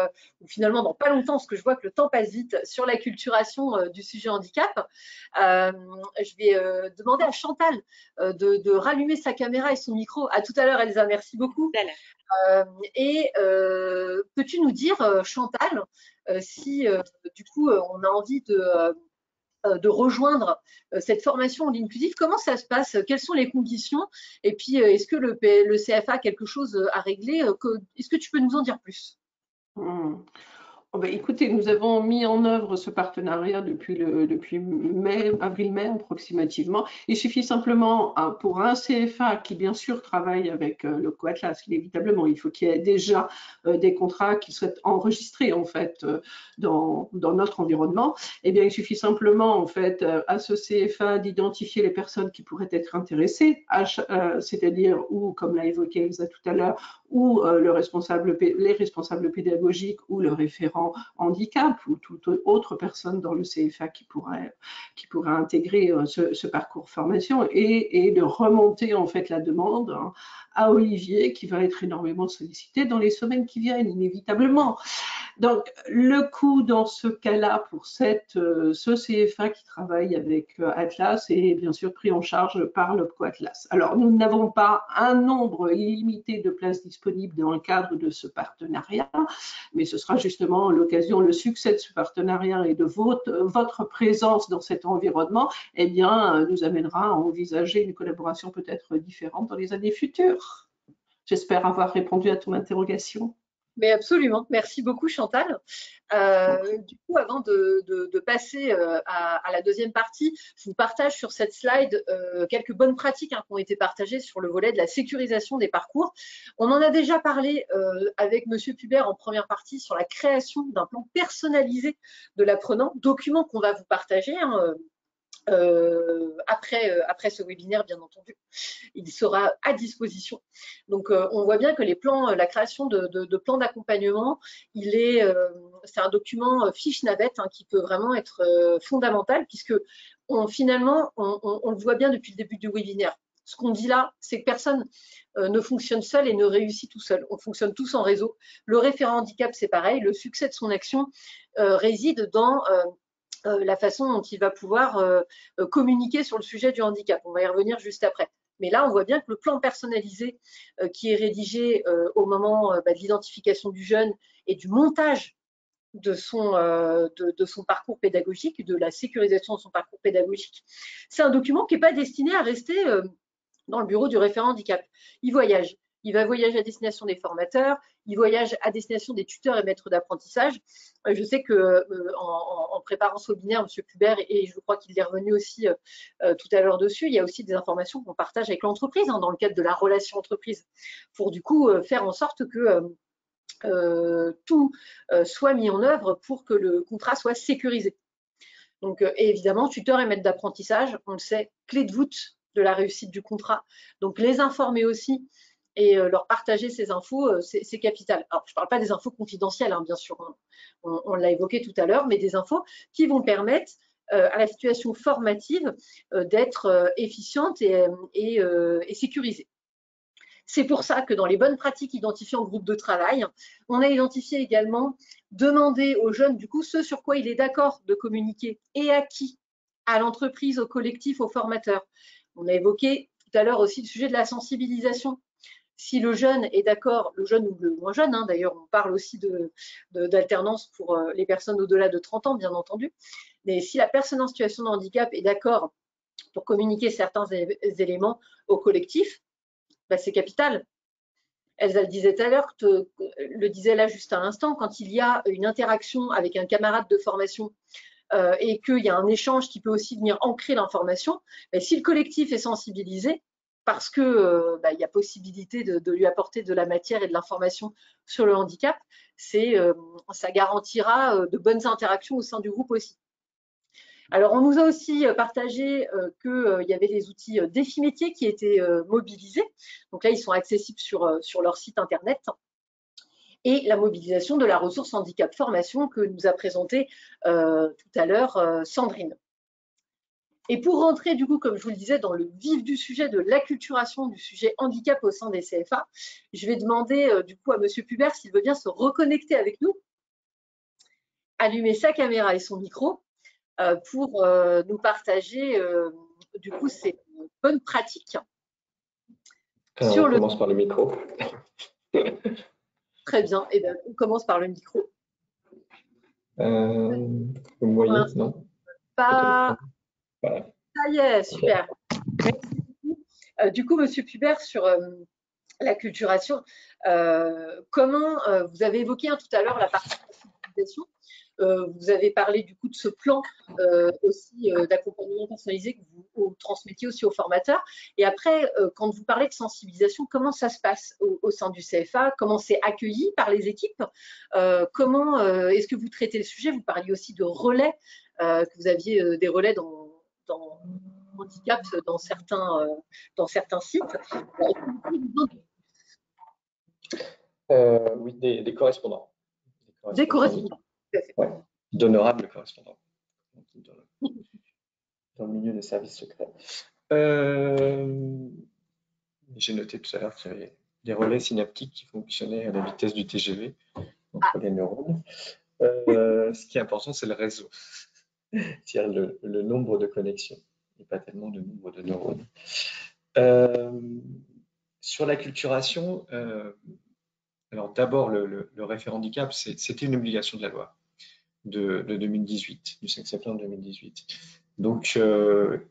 finalement dans pas longtemps, parce que je vois que le temps passe vite, sur l'acculturation du sujet handicap. Je vais demander à Chantal de rallumer sa caméra et son micro. À tout à l'heure, Elsa, merci beaucoup. Peux-tu nous dire, Chantal, si du coup on a envie de rejoindre cette formation en ligne inclusive, comment ça se passe? Quelles sont les conditions? Et puis, est-ce que le CFA a quelque chose à régler? Est-ce que tu peux nous en dire plus? Écoutez, nous avons mis en œuvre ce partenariat depuis avril-mai approximativement. Il suffit simplement pour un CFA qui bien sûr travaille avec l'OPCO Atlas, inévitablement, il faut qu'il y ait déjà des contrats qui soient enregistrés en fait dans notre environnement. Eh bien, il suffit simplement en fait à ce CFA d'identifier les personnes qui pourraient être intéressées, c'est-à-dire ou comme l'a évoqué Elsa tout à l'heure, ou les responsables pédagogiques ou le référent handicap ou toute autre personne dans le CFA qui pourrait intégrer ce parcours formation et de remonter en fait la demande à Olivier qui va être énormément sollicité dans les semaines qui viennent inévitablement. Donc le coût dans ce cas-là pour ce CFA qui travaille avec Atlas est bien sûr pris en charge par l'OPCO Atlas. Alors nous n'avons pas un nombre illimité de places disponibles dans le cadre de ce partenariat, mais ce sera justement l'occasion, le succès de ce partenariat et de votre présence dans cet environnement, eh bien, nous amènera à envisager une collaboration peut-être différente dans les années futures. J'espère avoir répondu à ton interrogation. Mais absolument, merci beaucoup Chantal. Du coup, avant de passer à la deuxième partie, je vous partage sur cette slide quelques bonnes pratiques qui ont été partagées sur le volet de la sécurisation des parcours. On en a déjà parlé avec Monsieur Pubert en première partie sur la création d'un plan personnalisé de l'apprenant, document qu'on va vous partager après ce webinaire, bien entendu. Il sera à disposition. Donc, on voit bien que la création de plans d'accompagnement, c'est un document fiche navette qui peut vraiment être fondamental, puisque finalement, on le voit bien depuis le début du webinaire. Ce qu'on dit là, c'est que personne ne fonctionne seul et ne réussit tout seul. On fonctionne tous en réseau. Le référent handicap, c'est pareil. Le succès de son action réside dans la façon dont il va pouvoir communiquer sur le sujet du handicap. On va y revenir juste après. Mais là, on voit bien que le plan personnalisé qui est rédigé au moment de l'identification du jeune et du montage de son parcours pédagogique, de la sécurisation de son parcours pédagogique, c'est un document qui n'est pas destiné à rester dans le bureau du référent handicap. Il voyage. Il va voyager à destination des formateurs, il voyage à destination des tuteurs et maîtres d'apprentissage. Je sais que en préparant ce webinaire, M. Pubert, et je crois qu'il est revenu aussi tout à l'heure dessus, il y a aussi des informations qu'on partage avec l'entreprise dans le cadre de la relation entreprise, pour du coup faire en sorte que tout soit mis en œuvre pour que le contrat soit sécurisé. Donc, évidemment, tuteurs et maîtres d'apprentissage, on le sait, clé de voûte de la réussite du contrat. Donc, les informer aussi et leur partager ces infos, c'est capital. Alors, je ne parle pas des infos confidentielles, bien sûr, on l'a évoqué tout à l'heure, mais des infos qui vont permettre à la situation formative d'être efficiente et sécurisée. C'est pour ça que dans les bonnes pratiques identifiées en groupe de travail, on a identifié également demander aux jeunes, du coup, ce sur quoi il est d'accord de communiquer et à qui, à l'entreprise, au collectif, aux formateurs. On a évoqué tout à l'heure aussi le sujet de la sensibilisation. Si le jeune est d'accord, le jeune ou le moins jeune, d'ailleurs on parle aussi d'alternance pour les personnes au-delà de 30 ans, bien entendu, mais si la personne en situation de handicap est d'accord pour communiquer certains éléments au collectif, c'est capital. Elsa le disait tout à l'heure, le disait là juste à l'instant, quand il y a une interaction avec un camarade de formation et qu'il y a un échange qui peut aussi venir ancrer l'information, si le collectif est sensibilisé, parce qu'il y a possibilité de lui apporter de la matière et de l'information sur le handicap, ça garantira de bonnes interactions au sein du groupe aussi. Alors, on nous a aussi partagé qu'il y avait des outils défis métiers qui étaient mobilisés. Donc là, ils sont accessibles sur leur site internet. Et la mobilisation de la ressource handicap formation que nous a présenté tout à l'heure Sandrine. Et pour rentrer, du coup, comme je vous le disais, dans le vif du sujet de l'acculturation du sujet handicap au sein des CFA, je vais demander du coup à M. Pubert s'il veut bien se reconnecter avec nous, allumer sa caméra et son micro pour nous partager du coup ces bonnes pratiques. On commence par le micro. Très bien, et on commence par le micro. Vous me voyez, non? Pas. Voilà. Ça y est, super. Du coup, Monsieur Pubert, sur l'acculturation, comment vous avez évoqué tout à l'heure la partie scolarisation. Vous avez parlé du coup de ce plan aussi d'accompagnement personnalisé que vous transmettiez aussi aux formateurs. Et après, quand vous parlez de sensibilisation, comment ça se passe au sein du CFA? Comment c'est accueilli par les équipes? Comment est-ce que vous traitez le sujet? Vous parliez aussi de relais, que vous aviez des relais dans handicap dans certains sites. Oui, des correspondants. Des correspondants. Ouais, d'honorables correspondants. Dans le milieu des services secrets. J'ai noté tout à l'heure qu'il y avait des relais synaptiques qui fonctionnaient à la vitesse du TGV entre les neurones. Ce qui est important, c'est le réseau, c'est-à-dire le nombre de connexions, et pas tellement le nombre de neurones. Sur l'acculturation, alors d'abord, le référent handicap, c'était une obligation de la loi de 2018, du 5 septembre 2018. Donc,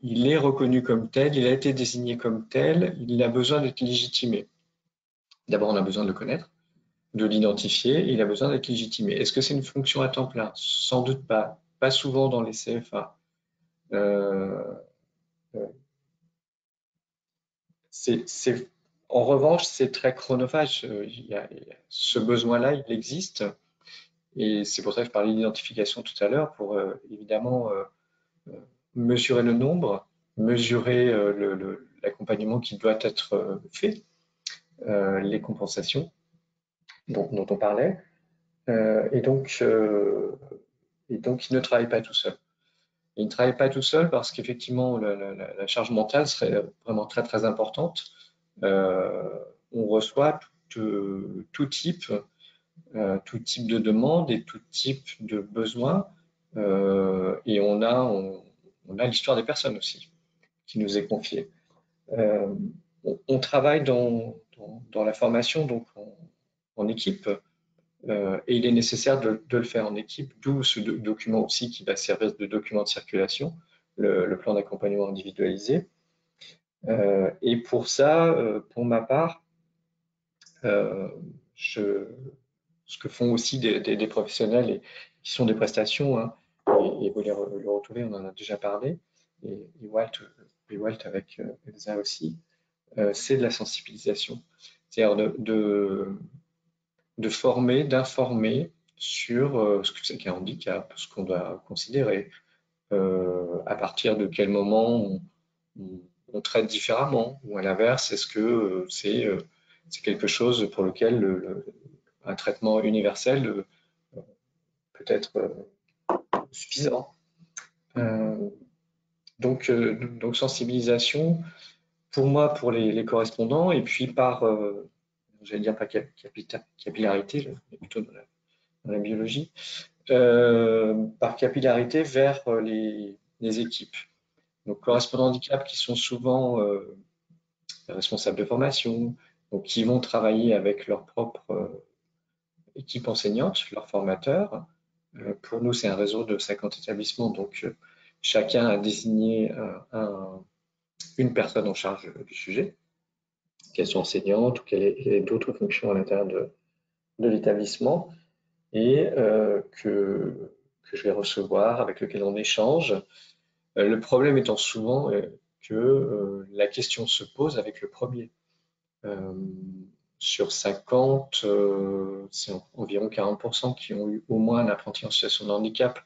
il est reconnu comme tel, il a été désigné comme tel, il a besoin d'être légitimé. D'abord, on a besoin de le connaître, de l'identifier, il a besoin d'être légitimé. Est-ce que c'est une fonction à temps plein? Sans doute pas. Pas souvent dans les CFA. En revanche, c'est très chronophage. Ce besoin-là, il existe. Et c'est pour ça que je parlais d'identification tout à l'heure, pour évidemment mesurer le nombre, mesurer l'accompagnement qui doit être fait, les compensations dont on parlait. Et donc, il ne travaille pas tout seul. Il ne travaille pas tout seul parce qu'effectivement, la charge mentale serait vraiment très, très importante. On reçoit tout type de demande et tout type de besoin. Et on a l'histoire des personnes aussi qui nous est confiée. On travaille dans la formation donc en équipe. Et il est nécessaire de le faire en équipe, d'où ce document aussi qui va servir de document de circulation, le plan d'accompagnement individualisé. Et pour ça, pour ma part, ce que font aussi des professionnels et qui sont des prestations, hein, et vous le retrouvez, on en a déjà parlé, et Walt avec Elsa aussi, c'est de la sensibilisation. C'est-à-dire de former, d'informer sur ce que c'est qu'un handicap, ce qu'on doit considérer, à partir de quel moment on traite différemment, ou à l'inverse, est-ce que c'est quelque chose pour lequel un traitement universel peut être suffisant. Donc sensibilisation, pour moi, pour les correspondants, et puis par j'allais dire pas capillarité, mais plutôt dans la biologie, par capillarité vers les équipes. Donc, correspondants handicap qui sont souvent responsables de formation, donc qui vont travailler avec leur propre équipe enseignante, leurs formateurs. Pour nous, c'est un réseau de 50 établissements, donc chacun a désigné une personne en charge du sujet, qu'elle soit enseignante ou qu'elle ait d'autres fonctions à l'intérieur de l'établissement, et que je vais recevoir, avec lequel on échange. Le problème étant souvent que la question se pose avec le premier. Sur 50, c'est environ 40% qui ont eu au moins un apprenti en situation de handicap.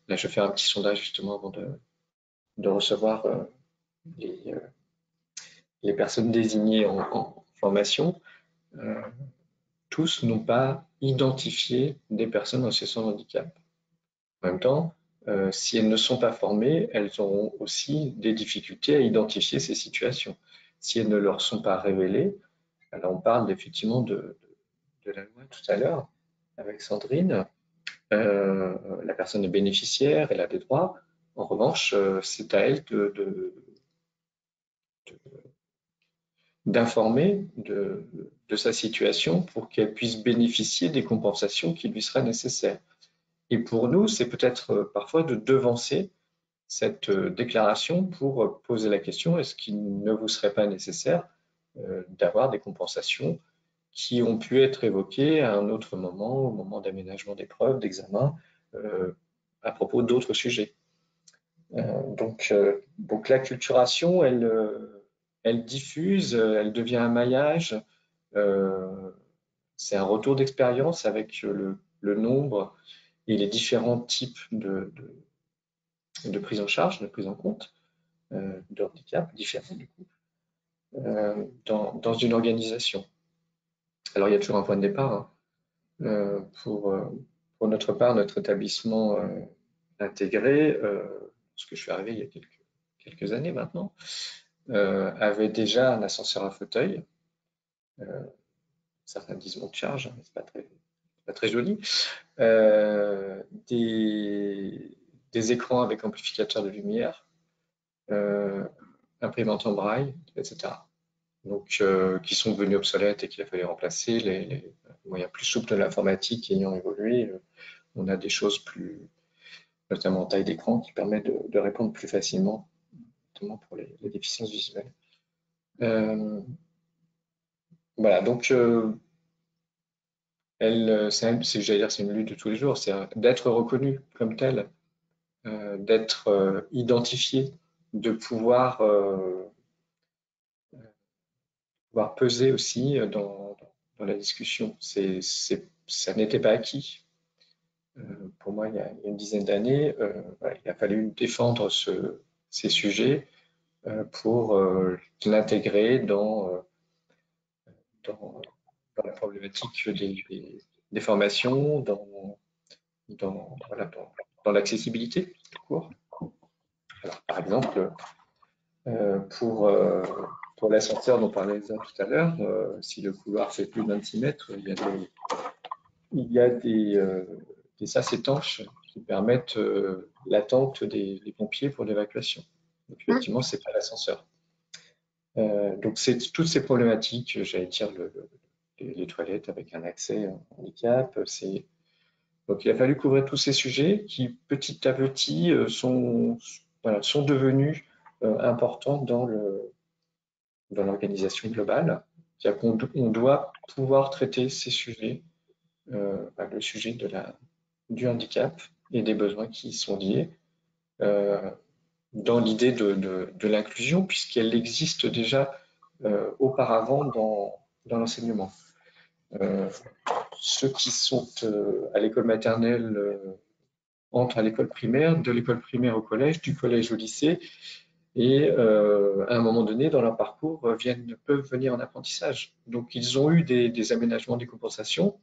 Là, je vais faire un petit sondage justement avant de recevoir les personnes désignées en formation. Tous n'ont pas identifié des personnes en situation de handicap. En même temps, si elles ne sont pas formées, elles auront aussi des difficultés à identifier ces situations. Si elles ne leur sont pas révélées, alors on parle effectivement de la loi tout à l'heure avec Sandrine, la personne est bénéficiaire, elle a des droits. En revanche, c'est à elle d'informer de sa situation pour qu'elle puisse bénéficier des compensations qui lui seraient nécessaires. Et pour nous, c'est peut-être parfois de devancer cette déclaration pour poser la question, est-ce qu'il ne vous serait pas nécessaire d'avoir des compensations qui ont pu être évoqués à un autre moment, au moment d'aménagement d'épreuves, d'examen, à propos d'autres sujets. Donc l'acculturation, elle diffuse, elle devient un maillage, c'est un retour d'expérience avec le nombre et les différents types de prise en charge, de prise en compte de handicap différents du coup, dans une organisation. Alors il y a toujours un point de départ, hein. Pour notre part, notre établissement intégré, parce que je suis arrivé il y a quelques années maintenant, avait déjà un ascenseur à fauteuil. Certains disent monte charge, hein, mais c'est pas très joli. Des écrans avec amplificateur de lumière, imprimante en braille, etc. Donc, qui sont devenus obsolètes et qu'il a fallu remplacer. Les moyens plus souples de l'informatique ayant évolué, on a des choses plus, notamment en taille d'écran, qui permettent de répondre plus facilement, notamment pour les déficiences visuelles. Voilà, donc c'est une lutte de tous les jours, c'est d'être reconnu comme tel, d'être identifié, de pouvoir peser aussi dans la discussion. Ça n'était pas acquis. Pour moi, il y a une dizaine d'années, il a fallu défendre ces sujets pour l'intégrer dans la problématique des formations, dans l'accessibilité tout court. Alors, par exemple, pour l'ascenseur dont parlait Elsa tout à l'heure, si le couloir fait plus de 26 mètres, il y a des sas étanches qui permettent l'attente des pompiers pour l'évacuation. Donc, effectivement, ce n'est pas l'ascenseur. Donc, c'est toutes ces problématiques, j'allais dire les toilettes avec un accès handicap. Donc, il a fallu couvrir tous ces sujets qui, petit à petit, sont devenus importants dans l'organisation globale. C'est-à-dire qu'on doit pouvoir traiter ces sujets, le sujet du handicap et des besoins qui y sont liés, dans l'idée de l'inclusion, puisqu'elle existe déjà auparavant dans l'enseignement. Ceux qui sont à l'école maternelle entrent à l'école primaire, de l'école primaire au collège, du collège au lycée, et à un moment donné, dans leur parcours, peuvent venir en apprentissage. Donc, ils ont eu des aménagements, des compensations.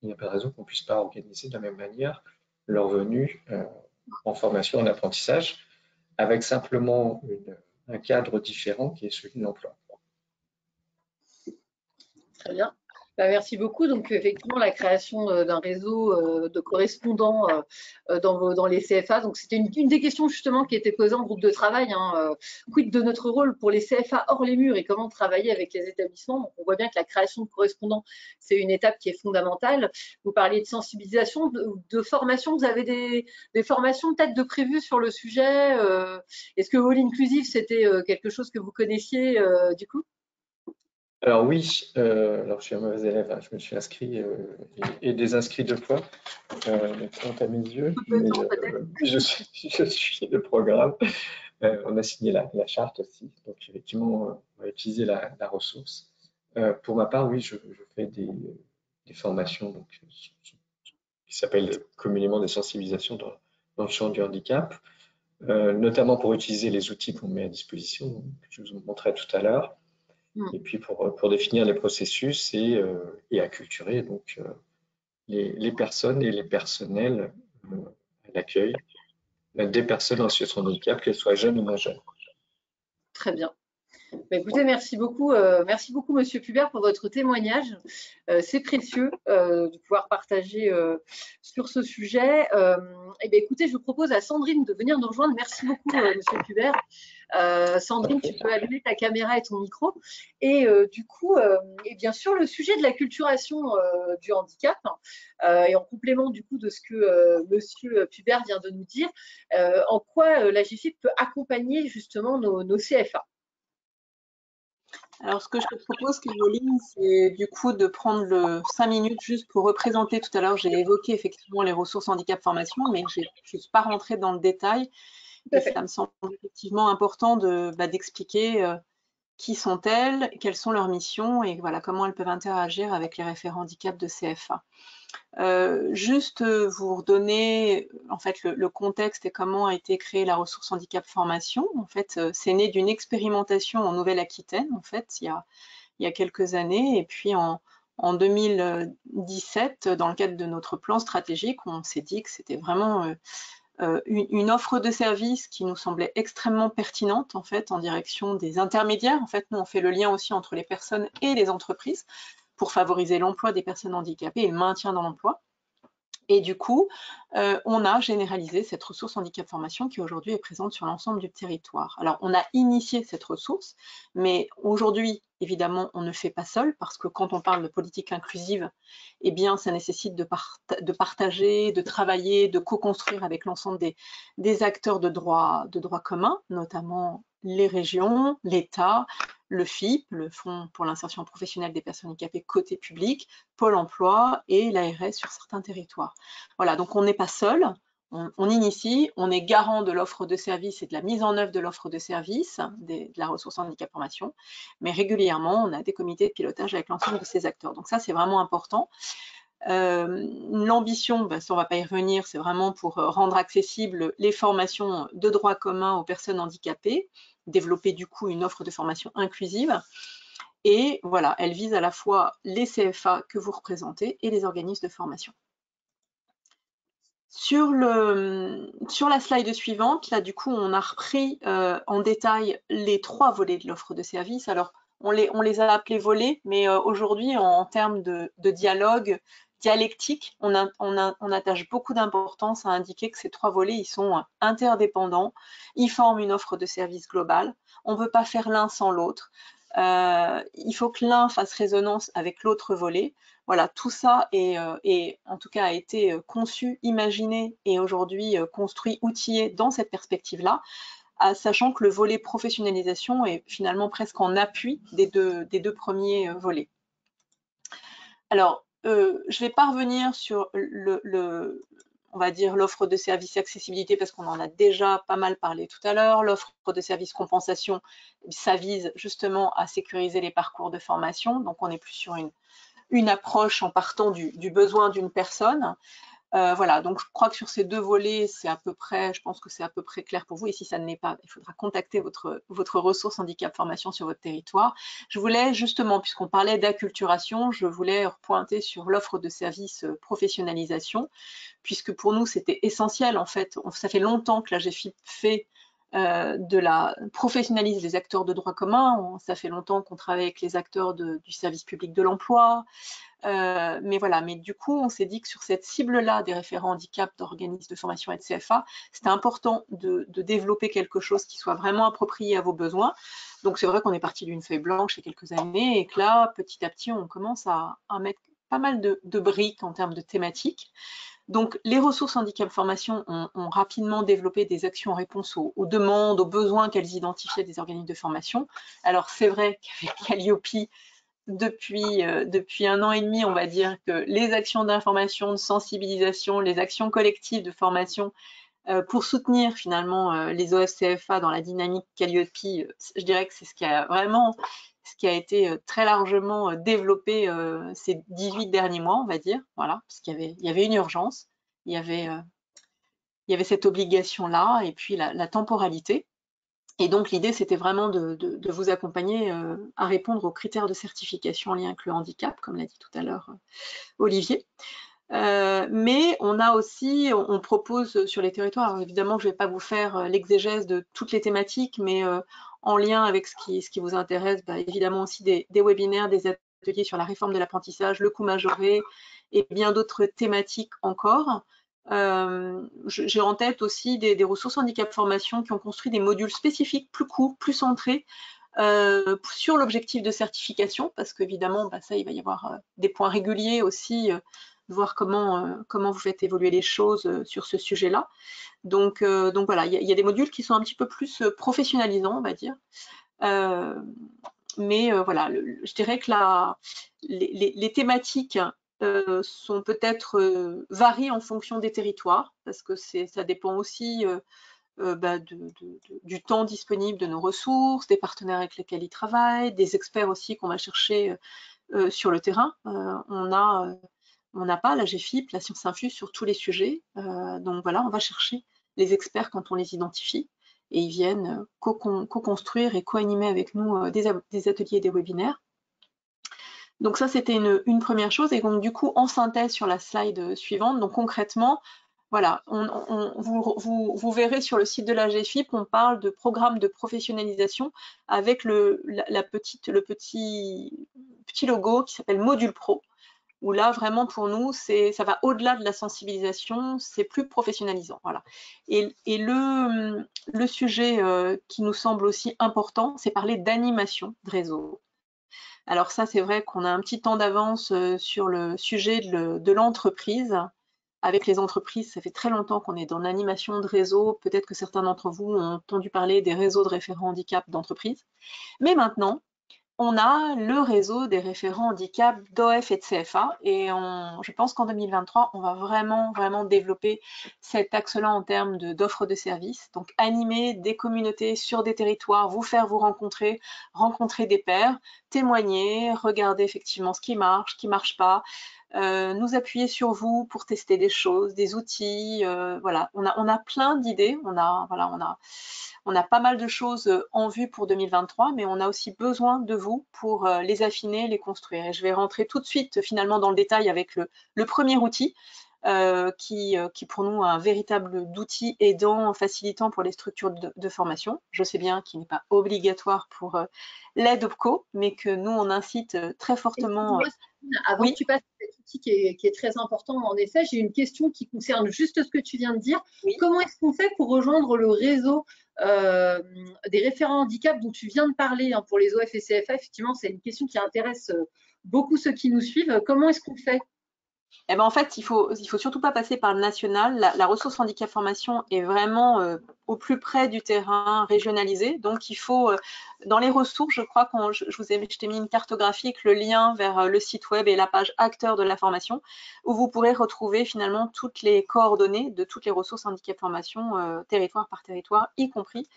Il n'y a pas de raison qu'on ne puisse pas organiser de la même manière leur venue en formation, en apprentissage, avec simplement un cadre différent qui est celui de l'emploi. Très bien. Merci beaucoup. Donc, effectivement, la création d'un réseau de correspondants dans les CFA. Donc, c'était une des questions justement qui était posée en groupe de travail. Quid de notre rôle pour les CFA hors les murs et comment travailler avec les établissements. Donc, on voit bien que la création de correspondants, c'est une étape qui est fondamentale. Vous parliez de sensibilisation, de formation. Vous avez des formations peut-être de prévues sur le sujet. Est-ce que All Inclusive, c'était quelque chose que vous connaissiez du coup? Alors oui, alors je suis un mauvais élève, hein, je me suis inscrit et désinscrit 2 fois, honte à mes yeux, mais je suis le programme. On a signé la charte aussi, donc effectivement, on va utiliser la ressource. Pour ma part, oui, je fais des formations donc, qui s'appellent communément des sensibilisations dans le champ du handicap, notamment pour utiliser les outils qu'on met à disposition, que je vous montrais tout à l'heure. Et puis pour définir les processus et acculturer donc les personnes et les personnels à l'accueil des personnes en situation de handicap, qu'elles soient jeunes ou moins jeunes. Très bien. Écoutez, merci beaucoup, Monsieur Pubert, pour votre témoignage. C'est précieux de pouvoir partager sur ce sujet. Écoutez, je vous propose à Sandrine de venir nous rejoindre. Merci beaucoup, Monsieur Pubert. Sandrine, tu peux allumer ta caméra et ton micro. Et du coup, bien sûr, le sujet de l'acculturation du handicap, et en complément du coup de ce que Monsieur Pubert vient de nous dire, en quoi la GFIP peut accompagner justement nos CFA. Alors, ce que je te propose, Caroline, c'est du coup de prendre 5 minutes juste pour représenter. Tout à l'heure, j'ai évoqué effectivement les ressources handicap formation, mais je ne suis pas rentrée dans le détail. Et ça me semble effectivement important d'expliquer qui sont-elles, quelles sont leurs missions et voilà, comment elles peuvent interagir avec les référents handicap de CFA. Juste vous redonner en fait le contexte et comment a été créée la ressource handicap formation. En fait, c'est né d'une expérimentation en Nouvelle-Aquitaine, en fait, il y a quelques années. Et puis en 2017, dans le cadre de notre plan stratégique, on s'est dit que c'était vraiment une offre de service qui nous semblait extrêmement pertinente en fait en direction des intermédiaires. En fait, nous on fait le lien aussi entre les personnes et les entreprises pour favoriser l'emploi des personnes handicapées et le maintien dans l'emploi. Et du coup, on a généralisé cette ressource handicap formation qui aujourd'hui est présente sur l'ensemble du territoire. Alors, on a initié cette ressource, mais aujourd'hui, évidemment, on ne fait pas seul parce que quand on parle de politique inclusive, eh bien, ça nécessite de partager, de travailler, de co-construire avec l'ensemble des acteurs de droit commun, notamment les régions, l'État, le FIP, le Fonds pour l'insertion professionnelle des personnes handicapées côté public, Pôle emploi et l'ARS sur certains territoires. Voilà, donc on n'est pas seul, on initie, on est garant de l'offre de service et de la mise en œuvre de l'offre de service de la ressource handicap formation, mais régulièrement, on a des comités de pilotage avec l'ensemble de ces acteurs. Donc ça, c'est vraiment important. L'ambition, ça on ne va pas y revenir, c'est vraiment pour rendre accessibles les formations de droit commun aux personnes handicapées, développer du coup une offre de formation inclusive. Et voilà, elle vise à la fois les CFA que vous représentez et les organismes de formation. Sur la slide suivante, là du coup on a repris en détail les 3 volets de l'offre de service. Alors on les a appelés volets, mais aujourd'hui en termes de dialogue, dialectique, on attache beaucoup d'importance à indiquer que ces 3 volets, ils sont interdépendants, ils forment une offre de service globale, on ne peut pas faire l'un sans l'autre, il faut que l'un fasse résonance avec l'autre volet. Voilà, tout ça en tout cas a été conçu, imaginé et aujourd'hui construit, outillé dans cette perspective-là, sachant que le volet professionnalisation est finalement presque en appui des deux premiers volets. Alors, je ne vais pas revenir sur on va dire l'offre de service accessibilité parce qu'on en a déjà pas mal parlé tout à l'heure. L'offre de service compensation, ça vise justement à sécuriser les parcours de formation. Donc, on est plus sur une approche en partant du besoin d'une personne. Voilà, donc je crois que sur ces 2 volets, c'est à peu près, je pense que c'est à peu près clair pour vous. Et si ça ne l'est pas, il faudra contacter votre ressource handicap formation sur votre territoire. Je voulais justement, puisqu'on parlait d'acculturation, je voulais pointer sur l'offre de service professionnalisation, puisque pour nous, c'était essentiel en fait. Ça fait longtemps que la GFIP fait professionnalise les acteurs de droit commun. Ça fait longtemps qu'on travaille avec les acteurs du service public de l'emploi. Mais voilà, mais du coup, on s'est dit que sur cette cible-là des référents handicap d'organismes de formation et de CFA, c'était important de développer quelque chose qui soit vraiment approprié à vos besoins. Donc c'est vrai qu'on est parti d'une feuille blanche il y a quelques années et que là, petit à petit, on commence à mettre pas mal de briques en termes de thématiques. Donc, les ressources handicap formation ont rapidement développé des actions en réponse aux demandes, aux besoins qu'elles identifiaient des organismes de formation. Alors, c'est vrai qu'avec Calliope, depuis 1 an et demi, on va dire que les actions d'information, de sensibilisation, les actions collectives de formation pour soutenir finalement les OFCFA dans la dynamique Calliope, je dirais que c'est ce qui a été très largement développé ces 18 derniers mois, on va dire, voilà, parce qu'il y avait une urgence, il y avait cette obligation-là, et puis la temporalité. Et donc l'idée, c'était vraiment de vous accompagner à répondre aux critères de certification en lien avec le handicap, comme l'a dit tout à l'heure Olivier. Mais on propose sur les territoires, alors évidemment je ne vais pas vous faire l'exégèse de toutes les thématiques, mais en lien avec ce qui vous intéresse, évidemment aussi des webinaires, des ateliers sur la réforme de l'apprentissage, le coût majoré et bien d'autres thématiques encore. J'ai en tête aussi des ressources handicap formation qui ont construit des modules spécifiques plus courts, plus centrés sur l'objectif de certification, parce qu'évidemment, ça, il va y avoir des points réguliers aussi, voir comment vous faites évoluer les choses sur ce sujet-là. Donc voilà, il y a des modules qui sont un petit peu plus professionnalisants, on va dire. voilà, je dirais que les thématiques sont peut-être varient en fonction des territoires, parce que ça dépend aussi du temps disponible de nos ressources, des partenaires avec lesquels ils travaillent, des experts aussi qu'on va chercher sur le terrain. On n'a pas la GFIP, la science infuse sur tous les sujets. Donc voilà, on va chercher les experts quand on les identifie et ils viennent co-construire et co-animer avec nous des ateliers et des webinaires. Donc ça, c'était une première chose. Et donc du coup, en synthèse sur la slide suivante, donc concrètement, voilà, vous verrez sur le site de la GFIP, on parle de programme de professionnalisation avec le petit logo qui s'appelle Module Pro, où là, vraiment, pour nous, ça va au-delà de la sensibilisation, c'est plus professionnalisant. Voilà. Et le sujet qui nous semble aussi important, c'est parler d'animation de réseau. Alors ça, c'est vrai qu'on a un petit temps d'avance sur le sujet de l'entreprise. Avec les entreprises, ça fait très longtemps qu'on est dans l'animation de réseau. Peut-être que certains d'entre vous ont entendu parler des réseaux de référents handicap d'entreprise. Mais maintenant, on a le réseau des référents handicap d'OF et de CFA. Et je pense qu'en 2023, on va vraiment développer cet axe-là en termes d'offres de services. Donc, animer des communautés sur des territoires, vous faire vous rencontrer des pairs, témoigner, regarder effectivement ce qui marche pas, nous appuyer sur vous pour tester des choses, des outils. Voilà, on a plein d'idées. On a pas mal de choses en vue pour 2023, mais on a aussi besoin de vous pour les affiner, les construire. Et je vais rentrer tout de suite finalement dans le détail avec le premier outil qui pour nous un véritable outil aidant, facilitant pour les structures de formation. Je sais bien qu'il n'est pas obligatoire pour l'aide OPCO, mais que nous on incite très fortement. Avant que tu passes à cet outil qui est très important, en effet, j'ai une question qui concerne juste ce que tu viens de dire. Oui. Comment est-ce qu'on fait pour rejoindre le réseau des référents handicap dont tu viens de parler pour les OF et CFA? Effectivement, c'est une question qui intéresse beaucoup ceux qui nous suivent. Comment est-ce qu'on fait? Eh ben, en fait, il faut surtout pas passer par le national. La ressource handicap formation est vraiment au plus près du terrain, régionalisé. Donc, il faut, dans les ressources, je crois que je t'ai mis une cartographie avec le lien vers le site web et la page acteurs de la formation, où vous pourrez retrouver finalement toutes les coordonnées de toutes les ressources handicap formation, territoire par territoire, y compris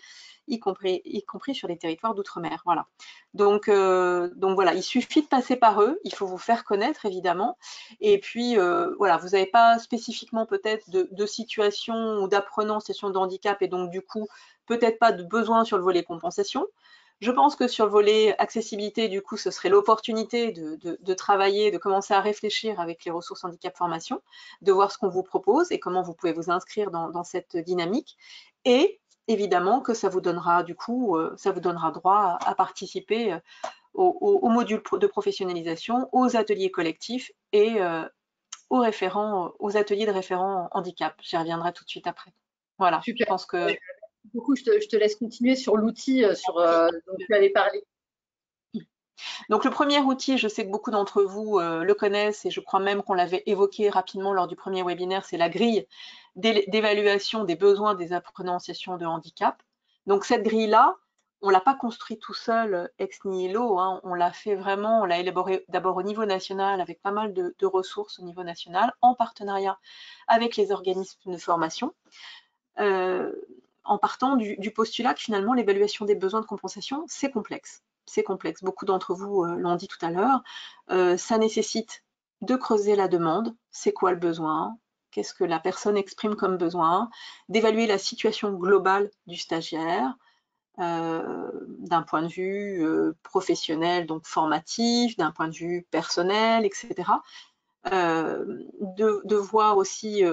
sur les territoires d'outre-mer. Voilà. Donc voilà, il suffit de passer par eux, il faut vous faire connaître évidemment. Et puis voilà, vous n'avez pas spécifiquement peut-être de situation ou d'apprenant en situation de handicap et donc du coup peut-être pas de besoin sur le volet compensation. Je pense que sur le volet accessibilité, du coup, ce serait l'opportunité de travailler, de commencer à réfléchir avec les ressources handicap formation, de voir ce qu'on vous propose et comment vous pouvez vous inscrire dans cette dynamique. Et évidemment que ça vous donnera du coup, ça vous donnera droit à participer au module de professionnalisation, aux ateliers collectifs et aux ateliers de référents handicap. J'y reviendrai tout de suite après. Voilà, super. Je pense que... Du coup, je te laisse continuer sur l'outil dont tu avais parlé. Donc le premier outil, je sais que beaucoup d'entre vous le connaissent et je crois même qu'on l'avait évoqué rapidement lors du premier webinaire, c'est la grille d'évaluation des besoins des apprenants en situation de handicap. Donc cette grille-là, on ne l'a pas construite tout seul ex nihilo, hein, on l'a fait vraiment, on l'a élaboré d'abord au niveau national avec pas mal de ressources au niveau national en partenariat avec les organismes de formation. En partant du postulat que finalement l'évaluation des besoins de compensation, c'est complexe. C'est complexe. Beaucoup d'entre vous l'ont dit tout à l'heure. Ça nécessite de creuser la demande. C'est quoi le besoin? Qu'est-ce que la personne exprime comme besoin? D'évaluer la situation globale du stagiaire d'un point de vue professionnel, donc formatif, d'un point de vue personnel, etc. De voir aussi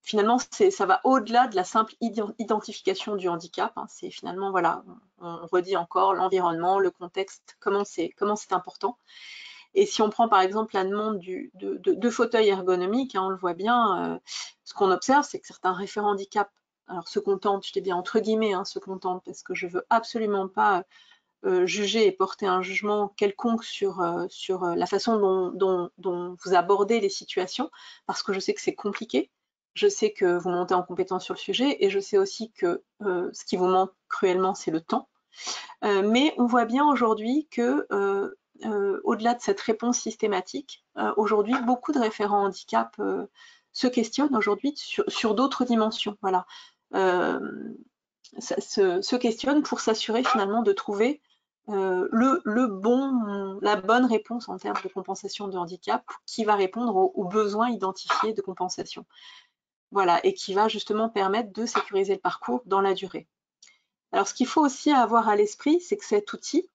finalement, ça va au-delà de la simple identification du handicap. Hein. C'est finalement, voilà, on redit encore l'environnement, le contexte, comment c'est important. Et si on prend par exemple la demande de fauteuil ergonomique, hein, on le voit bien, ce qu'on observe, c'est que certains référents handicap, alors se contentent, je dis bien entre guillemets, hein, se contentent, parce que je veux absolument pas juger et porter un jugement quelconque sur la façon dont vous abordez les situations, parce que je sais que c'est compliqué. Je sais que vous montez en compétence sur le sujet et je sais aussi que ce qui vous manque cruellement, c'est le temps. Mais on voit bien aujourd'hui que au-delà de cette réponse systématique, aujourd'hui, beaucoup de référents handicap se questionnent aujourd'hui sur d'autres dimensions. Voilà. Se questionnent pour s'assurer finalement de trouver la bonne réponse en termes de compensation de handicap qui va répondre aux besoins identifiés de compensation. Voilà, et qui va justement permettre de sécuriser le parcours dans la durée. Alors, ce qu'il faut aussi avoir à l'esprit, c'est que cet outil,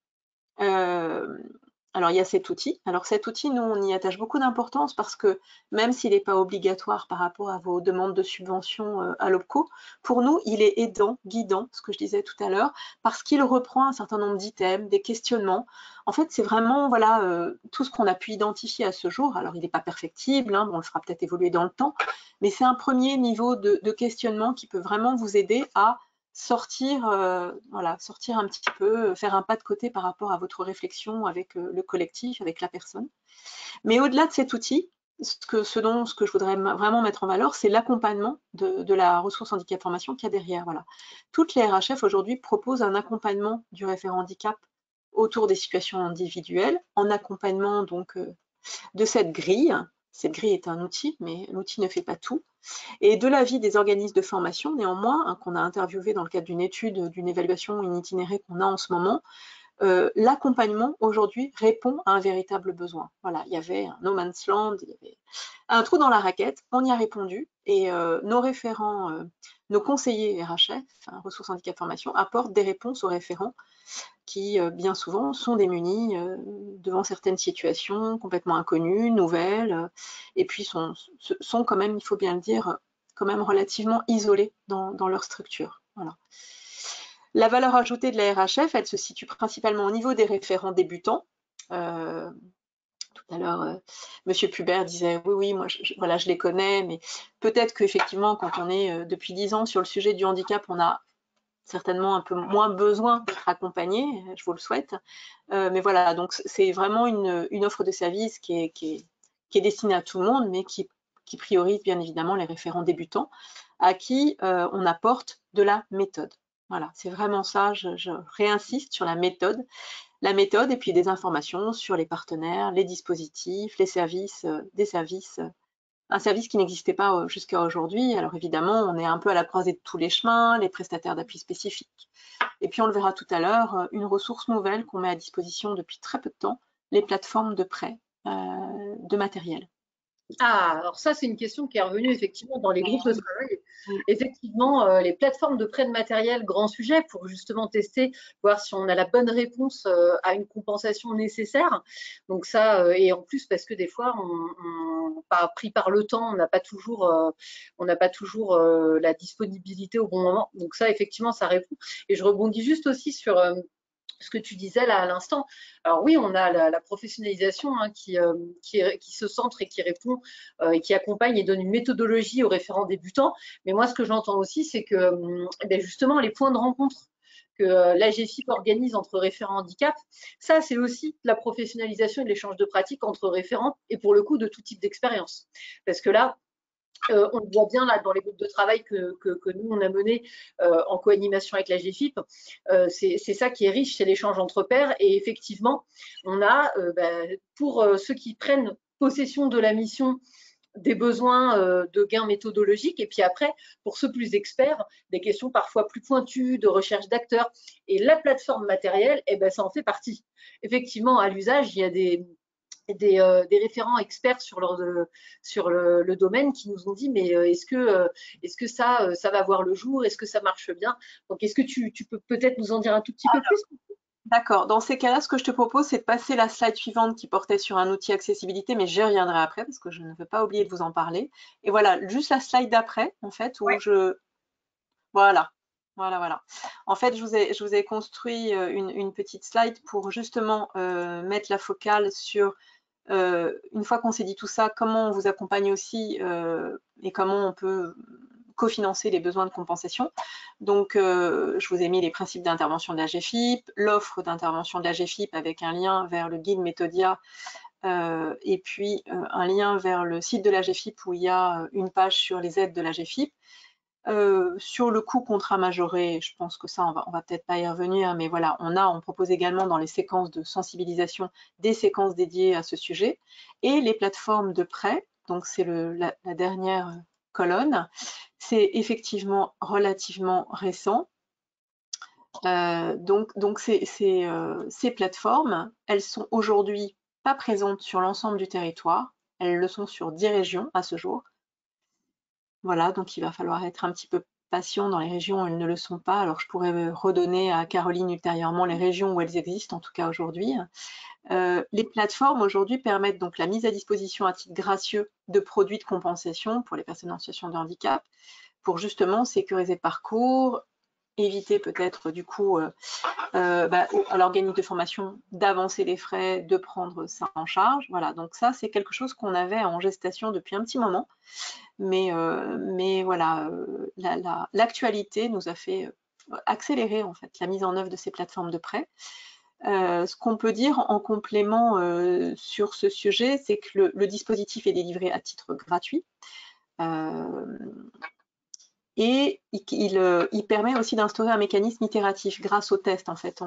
alors il y a cet outil. Alors cet outil, nous, on y attache beaucoup d'importance parce que même s'il n'est pas obligatoire par rapport à vos demandes de subvention à l'OPCO, pour nous, il est aidant, guidant, ce que je disais tout à l'heure, parce qu'il reprend un certain nombre d'items, des questionnements. En fait, c'est vraiment voilà, tout ce qu'on a pu identifier à ce jour. Alors, il n'est pas perfectible, hein, on le fera peut-être évoluer dans le temps, mais c'est un premier niveau de questionnement qui peut vraiment vous aider à sortir, voilà, sortir un petit peu, faire un pas de côté par rapport à votre réflexion avec le collectif, avec la personne. Mais au-delà de cet outil, ce que je voudrais vraiment mettre en valeur, c'est l'accompagnement de la ressource handicap formation qu'il y a derrière. Voilà. Toutes les RHF aujourd'hui proposent un accompagnement du référent handicap autour des situations individuelles, en accompagnement donc de cette grille. Cette grille est un outil, mais l'outil ne fait pas tout. Et de l'avis des organismes de formation, néanmoins, hein, qu'on a interviewé dans le cadre d'une étude, d'une évaluation, une itinérée qu'on a en ce moment, l'accompagnement aujourd'hui répond à un véritable besoin. Voilà, il y avait un no man's land, il y avait un trou dans la raquette, on y a répondu et nos référents, nos conseillers RHF, hein, ressources handicap formation, apportent des réponses aux référents qui bien souvent sont démunis devant certaines situations complètement inconnues, nouvelles, et puis sont quand même, il faut bien le dire, quand même relativement isolés dans leur structure. Voilà. La valeur ajoutée de la RHF, elle se situe principalement au niveau des référents débutants. Tout à l'heure, Monsieur Pubert disait oui, moi, voilà, je les connais, mais peut-être qu'effectivement, quand on est depuis 10 ans sur le sujet du handicap, on a certainement un peu moins besoin d'être accompagné, je vous le souhaite. Mais voilà, donc c'est vraiment une offre de service qui est destinée à tout le monde, mais qui priorise bien évidemment les référents débutants, à qui on apporte de la méthode. Voilà, c'est vraiment ça, je réinsiste sur la méthode et puis des informations sur les partenaires, les dispositifs, les services, un service qui n'existait pas jusqu'à aujourd'hui. Alors évidemment, on est un peu à la croisée de tous les chemins, les prestataires d'appui spécifiques. Et puis on le verra tout à l'heure, une ressource nouvelle qu'on met à disposition depuis très peu de temps, les plateformes de prêt de matériel. Ah, alors ça, c'est une question qui est revenue effectivement dans les groupes de travail. Effectivement, les plateformes de prêt de matériel, grand sujet pour justement tester, voir si on a la bonne réponse à une compensation nécessaire. Donc ça, et en plus parce que des fois, on pas pris par le temps, on n'a pas toujours la disponibilité au bon moment. Donc ça, effectivement, ça répond. Et je rebondis juste aussi sur ce que tu disais là à l'instant. Alors oui, on a la professionnalisation hein, qui se centre et qui répond et qui accompagne et donne une méthodologie aux référents débutants. Mais moi, ce que j'entends aussi, c'est que justement, les points de rencontre que l'AGFIP organise entre référents handicap, ça, c'est aussi la professionnalisation et de l'échange de pratiques entre référents et pour le coup, de tout type d'expérience. Parce que là, on le voit bien là dans les groupes de travail que nous on a menés en co-animation avec la GFIP, c'est ça qui est riche, c'est l'échange entre pairs et effectivement on a pour ceux qui prennent possession de la mission des besoins de gains méthodologiques et puis après pour ceux plus experts des questions parfois plus pointues de recherche d'acteurs et la plateforme matérielle ça en fait partie. Effectivement à l'usage il y a des référents experts sur le domaine qui nous ont dit mais est-ce que ça va voir le jour, est-ce que ça marche bien? Donc est-ce que tu peux peut-être nous en dire un tout petit peu plus? D'accord, dans ces cas-là, ce que je te propose, c'est de passer la slide suivante qui portait sur un outil accessibilité, mais j'y reviendrai après parce que je ne veux pas oublier de vous en parler. Et voilà, juste la slide d'après, en fait, où Voilà. En fait, je vous ai construit une petite slide pour justement mettre la focale sur une fois qu'on s'est dit tout ça, comment on vous accompagne aussi et comment on peut cofinancer les besoins de compensation. Donc, je vous ai mis les principes d'intervention de la GFIP, l'offre d'intervention de la GFIP avec un lien vers le guide Méthodia et puis un lien vers le site de la GFIP où il y a une page sur les aides de la GFIP. Sur le coût contrat majoré, je pense que ça, on va peut-être pas y revenir, mais voilà, on propose également dans les séquences de sensibilisation des séquences dédiées à ce sujet. Et les plateformes de prêt, donc c'est la dernière colonne, c'est effectivement relativement récent. Donc ces plateformes, elles sont aujourd'hui pas présentes sur l'ensemble du territoire, elles le sont sur 10 régions à ce jour. Voilà, donc il va falloir être un petit peu patient dans les régions où elles ne le sont pas. Alors je pourrais redonner à Caroline ultérieurement les régions où elles existent, en tout cas aujourd'hui. Les plateformes aujourd'hui permettent donc la mise à disposition à titre gracieux de produits de compensation pour les personnes en situation de handicap, pour justement sécuriser le parcours, éviter peut-être du coup à l'organisme de formation d'avancer les frais, de prendre ça en charge. Voilà, donc ça c'est quelque chose qu'on avait en gestation depuis un petit moment, mais voilà, l'actualité nous a fait accélérer en fait la mise en œuvre de ces plateformes de prêt. Ce qu'on peut dire en complément sur ce sujet, c'est que le dispositif est délivré à titre gratuit. Et il permet aussi d'instaurer un mécanisme itératif grâce au test. En fait,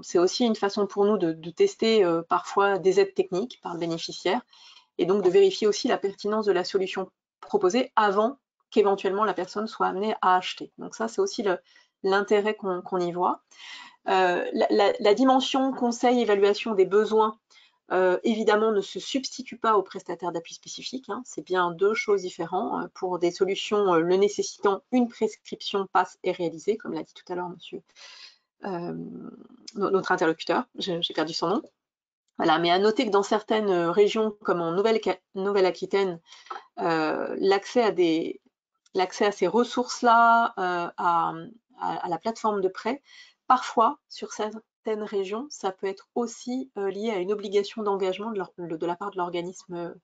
c'est aussi une façon pour nous de tester parfois des aides techniques par le bénéficiaire et donc de vérifier aussi la pertinence de la solution proposée avant qu'éventuellement la personne soit amenée à acheter. Donc ça, c'est aussi l'intérêt qu'on y voit. La dimension conseil, évaluation des besoins, évidemment, ne se substitue pas aux prestataires d'appui spécifiques. Hein. C'est bien deux choses différentes. Pour des solutions le nécessitant une prescription passe et réalisée, comme l'a dit tout à l'heure monsieur notre interlocuteur, j'ai perdu son nom. Voilà, mais à noter que dans certaines régions, comme en Nouvelle-Aquitaine, l'accès à ces ressources-là, à la plateforme de prêt, parfois, sur certaines régions, ça peut être aussi lié à une obligation d'engagement de la part de l'organisme.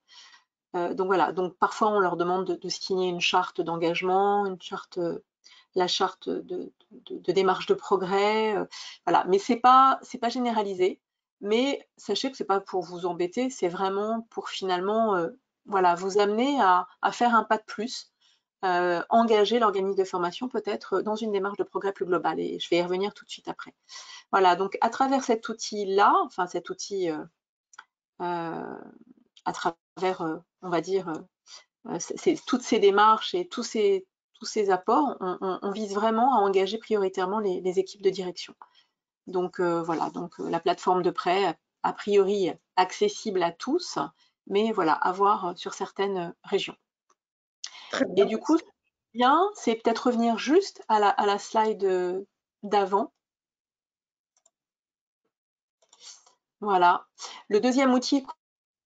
Donc voilà, donc parfois on leur demande de signer une charte d'engagement, la charte de démarche de progrès, voilà. Mais c'est pas généralisé. Mais sachez que c'est pas pour vous embêter, c'est vraiment pour finalement, voilà, vous amener à faire un pas de plus, engager l'organisme de formation peut-être dans une démarche de progrès plus globale. Et je vais y revenir tout de suite après. Voilà, donc à travers cet outil-là, enfin cet outil, à travers, on va dire, toutes ces démarches et tous ces apports, on vise vraiment à engager prioritairement les équipes de direction. Donc voilà, donc la plateforme de prêt, a priori accessible à tous, mais voilà, à voir sur certaines régions. Et du coup, bien, c'est peut-être revenir juste à la slide d'avant. Voilà. Le deuxième outil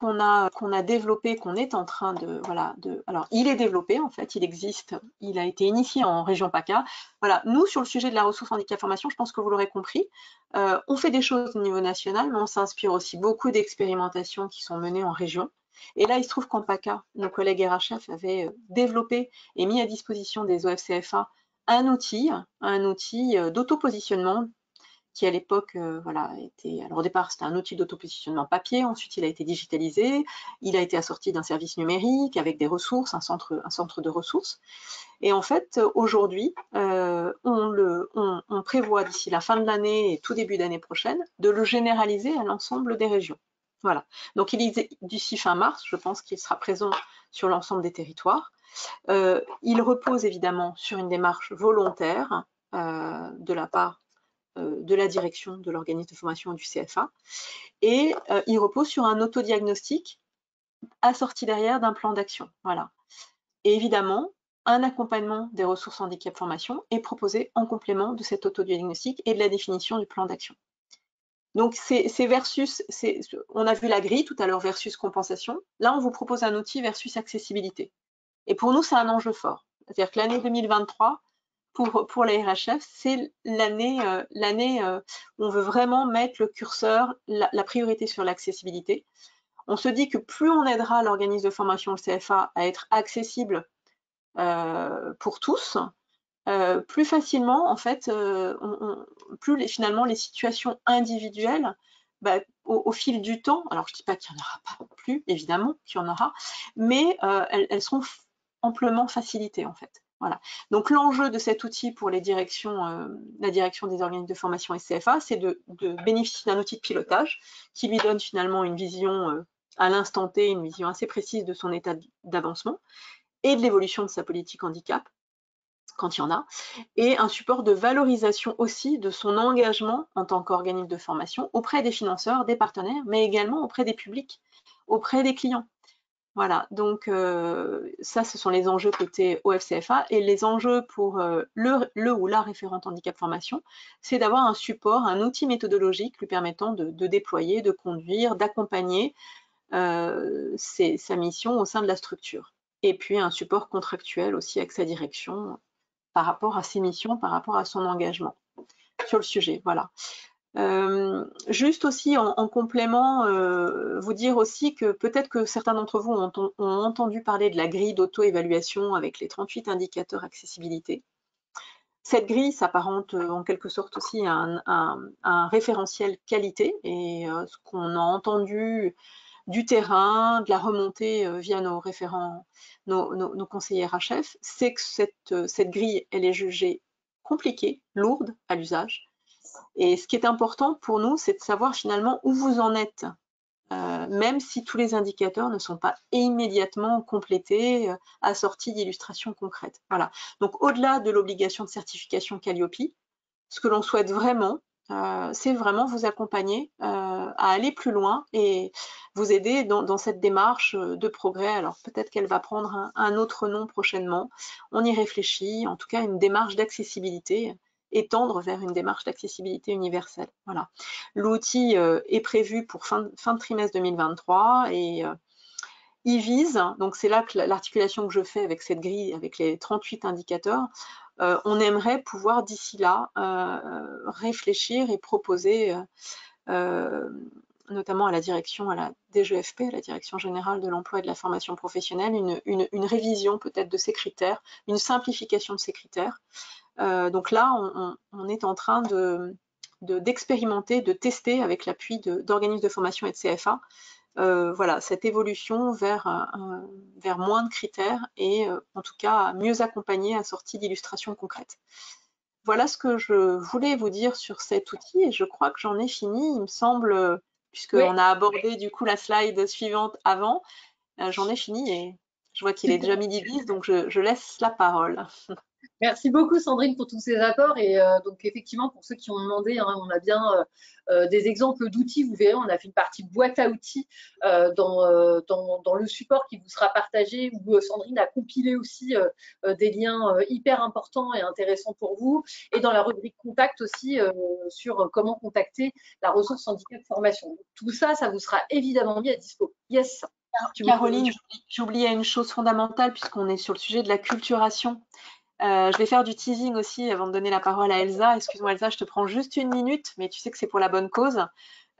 qu'on a développé, qu'on est en train alors il est développé en fait, il existe, il a été initié en région PACA. Voilà, nous sur le sujet de la ressource handicap formation, je pense que vous l'aurez compris, on fait des choses au niveau national, mais on s'inspire aussi beaucoup d'expérimentations qui sont menées en région. Et là, il se trouve qu'en PACA, nos collègues RHF avaient développé et mis à disposition des OFCFA un outil d'autopositionnement qui à l'époque, voilà, alors au départ c'était un outil d'autopositionnement papier, ensuite il a été digitalisé, il a été assorti d'un service numérique avec des ressources, un centre de ressources. Et en fait, aujourd'hui, on prévoit d'ici la fin de l'année et tout début d'année prochaine de le généraliser à l'ensemble des régions. Voilà. Donc d'ici fin mars, je pense qu'il sera présent sur l'ensemble des territoires. Il repose évidemment sur une démarche volontaire de la part de la direction de l'organisme de formation du CFA, et il repose sur un autodiagnostic assorti derrière d'un plan d'action. Voilà. Et évidemment, un accompagnement des ressources handicap formation est proposé en complément de cet autodiagnostic et de la définition du plan d'action. Donc c'est versus, on a vu la grille tout à l'heure versus compensation. Là, on vous propose un outil versus accessibilité. Et pour nous, c'est un enjeu fort. C'est-à-dire que l'année 2023, pour la RHF, c'est l'année où on veut vraiment mettre le curseur, la priorité sur l'accessibilité. On se dit que plus on aidera l'organisme de formation, le CFA, à être accessible pour tous, plus facilement, en fait, plus finalement les situations individuelles, au fil du temps, alors je ne dis pas qu'il n'y en aura pas plus, évidemment qu'il y en aura, mais elles seront amplement facilité en fait. Voilà. Donc l'enjeu de cet outil pour les directions, la direction des organismes de formation et CFA, c'est de bénéficier d'un outil de pilotage qui lui donne finalement une vision à l'instant T, une vision assez précise de son état d'avancement et de l'évolution de sa politique handicap, quand il y en a, et un support de valorisation aussi de son engagement en tant qu'organisme de formation auprès des financeurs, des partenaires, mais également auprès des publics, auprès des clients. Voilà, donc ça, ce sont les enjeux côté OFCFA, et les enjeux pour le ou la référente handicap formation, c'est d'avoir un support, un outil méthodologique lui permettant de déployer, de conduire, d'accompagner sa mission au sein de la structure. Et puis un support contractuel aussi avec sa direction par rapport à ses missions, par rapport à son engagement sur le sujet. Voilà. Juste aussi en complément, vous dire aussi que peut-être que certains d'entre vous ont entendu parler de la grille d'auto-évaluation avec les 38 indicateurs accessibilité. Cette grille s'apparente en quelque sorte aussi à un référentiel qualité, et ce qu'on a entendu du terrain, de la remontée via nos référents, nos conseillers HF, c'est que cette grille, elle est jugée compliquée, lourde à l'usage. Et ce qui est important pour nous, c'est de savoir finalement où vous en êtes, même si tous les indicateurs ne sont pas immédiatement complétés, assortis d'illustrations concrètes. Voilà. Donc, au-delà de l'obligation de certification Calliope, ce que l'on souhaite vraiment, c'est vraiment vous accompagner à aller plus loin et vous aider dans cette démarche de progrès. Alors, peut-être qu'elle va prendre un autre nom prochainement. On y réfléchit, en tout cas, une démarche d'accessibilité, et tendre vers une démarche d'accessibilité universelle. Voilà. L'outil est prévu pour fin de trimestre 2023 et il vise, donc c'est là que l'articulation que je fais avec cette grille, avec les 38 indicateurs, on aimerait pouvoir d'ici là réfléchir et proposer, notamment à la direction, à la DGFP, à la Direction Générale de l'Emploi et de la Formation Professionnelle, une révision peut-être de ces critères, une simplification de ces critères. Donc là, on est en train d'expérimenter, de tester avec l'appui d'organismes de formation et de CFA, voilà, cette évolution vers moins de critères et en tout cas mieux accompagner, assorti d'illustrations concrètes. Voilà ce que je voulais vous dire sur cet outil et je crois que j'en ai fini, il me semble, puisqu'on a abordé du coup la slide suivante avant, j'en ai fini et je vois qu'il est déjà midi 10, donc je laisse la parole. Merci beaucoup Sandrine pour tous ces apports et donc effectivement pour ceux qui ont demandé, hein, on a bien des exemples d'outils, vous verrez on a fait une partie boîte à outils dans le support qui vous sera partagé où Sandrine a compilé aussi des liens hyper importants et intéressants pour vous et dans la rubrique contact aussi sur comment contacter la ressource handicap formation. Donc, tout ça, ça vous sera évidemment mis à dispo. Yes. Caroline, j'oubliais une chose fondamentale puisqu'on est sur le sujet de la culturation. Je vais faire du teasing aussi avant de donner la parole à Elsa. Excuse-moi Elsa, je te prends juste une minute, mais tu sais que c'est pour la bonne cause.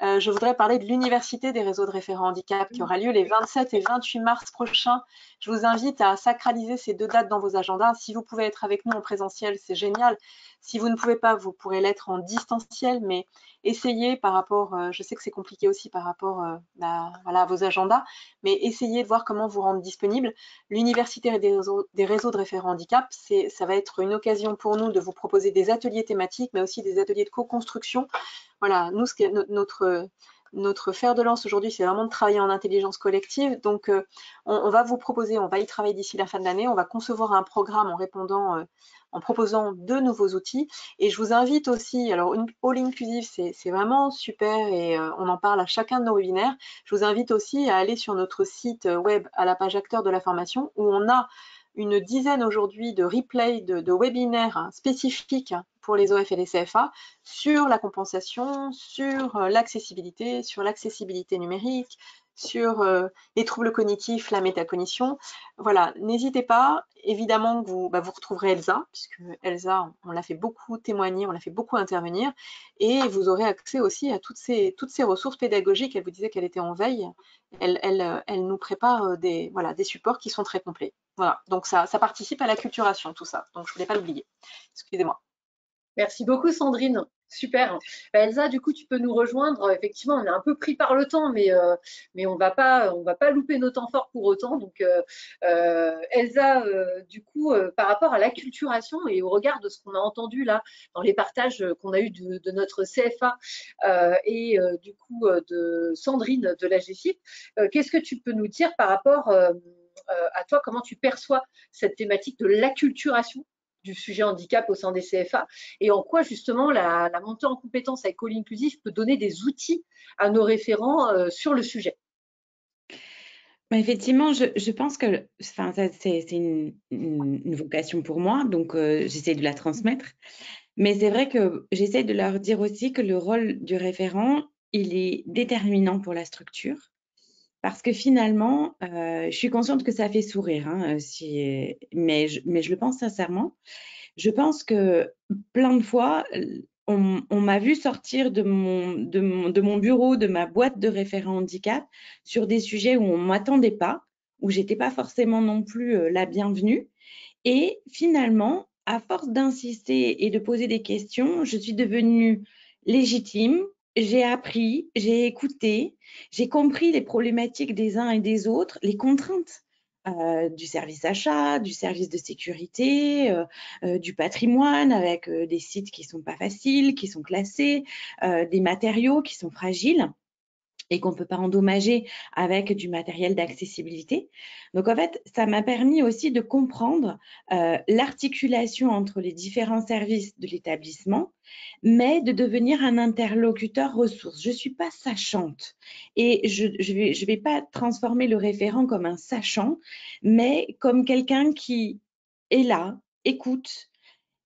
Je voudrais parler de l'Université des réseaux de référents handicap qui aura lieu les 27 et 28 mars prochains. Je vous invite à sacraliser ces deux dates dans vos agendas. Si vous pouvez être avec nous en présentiel, c'est génial. Si vous ne pouvez pas, vous pourrez l'être en distanciel, mais essayez par rapport, je sais que c'est compliqué aussi par rapport voilà, à vos agendas, mais essayez de voir comment vous rendre disponible. L'Université des réseaux de référents handicap, ça va être une occasion pour nous de vous proposer des ateliers thématiques, mais aussi des ateliers de co-construction. Voilà, nous, notre fer de lance aujourd'hui, c'est vraiment de travailler en intelligence collective. Donc, on va vous proposer, on va y travailler d'ici la fin de l'année, on va concevoir un programme en proposant de nouveaux outils. Et je vous invite aussi, alors All Inclusive, c'est vraiment super et on en parle à chacun de nos webinaires. Je vous invite aussi à aller sur notre site web à la page acteurs de la formation où on a une dizaine aujourd'hui de replays de webinaires spécifiques pour les OF et les CFA sur la compensation, sur l'accessibilité numérique, sur les troubles cognitifs, la métacognition. Voilà, n'hésitez pas. Évidemment que vous retrouverez Elsa, puisque Elsa, on l'a fait beaucoup témoigner, on l'a fait beaucoup intervenir, et vous aurez accès aussi à toutes ces ressources pédagogiques. Elle vous disait qu'elle était en veille. Elle nous prépare des supports qui sont très complets. Voilà, donc ça participe à la culturation, tout ça. Donc je ne voulais pas l'oublier. Excusez-moi. Merci beaucoup Sandrine, super. Elsa, du coup, tu peux nous rejoindre. Effectivement, on est un peu pris par le temps, mais on va pas louper nos temps forts pour autant. Donc, Elsa, du coup, par rapport à l'acculturation et au regard de ce qu'on a entendu là dans les partages qu'on a eu de notre CFA et du coup de Sandrine de la GFIP, qu'est-ce que tu peux nous dire par rapport à toi, comment tu perçois cette thématique de l'acculturation du sujet handicap au sein des CFA et en quoi justement la montée en compétences avec All Inclusive peut donner des outils à nos référents sur le sujet. Effectivement, je pense que c'est une vocation pour moi, donc j'essaie de la transmettre. Mais c'est vrai que j'essaie de leur dire aussi que le rôle du référent, il est déterminant pour la structure. Parce que finalement, je suis consciente que ça fait sourire, hein, mais je le pense sincèrement. Je pense que plein de fois, on m'a vu sortir de mon bureau, de ma boîte de référent handicap, sur des sujets où on ne m'attendait pas, où j'étais pas forcément non plus la bienvenue. Et finalement, à force d'insister et de poser des questions, je suis devenue légitime. J'ai appris, j'ai écouté, j'ai compris les problématiques des uns et des autres, les contraintes du service achat, du service de sécurité, du patrimoine avec des sites qui sont pas faciles, qui sont classés, des matériaux qui sont fragiles et qu'on ne peut pas endommager avec du matériel d'accessibilité. Donc, en fait, ça m'a permis aussi de comprendre l'articulation entre les différents services de l'établissement, mais de devenir un interlocuteur ressource. Je ne suis pas sachante et je vais pas transformer le référent comme un sachant, mais comme quelqu'un qui est là, écoute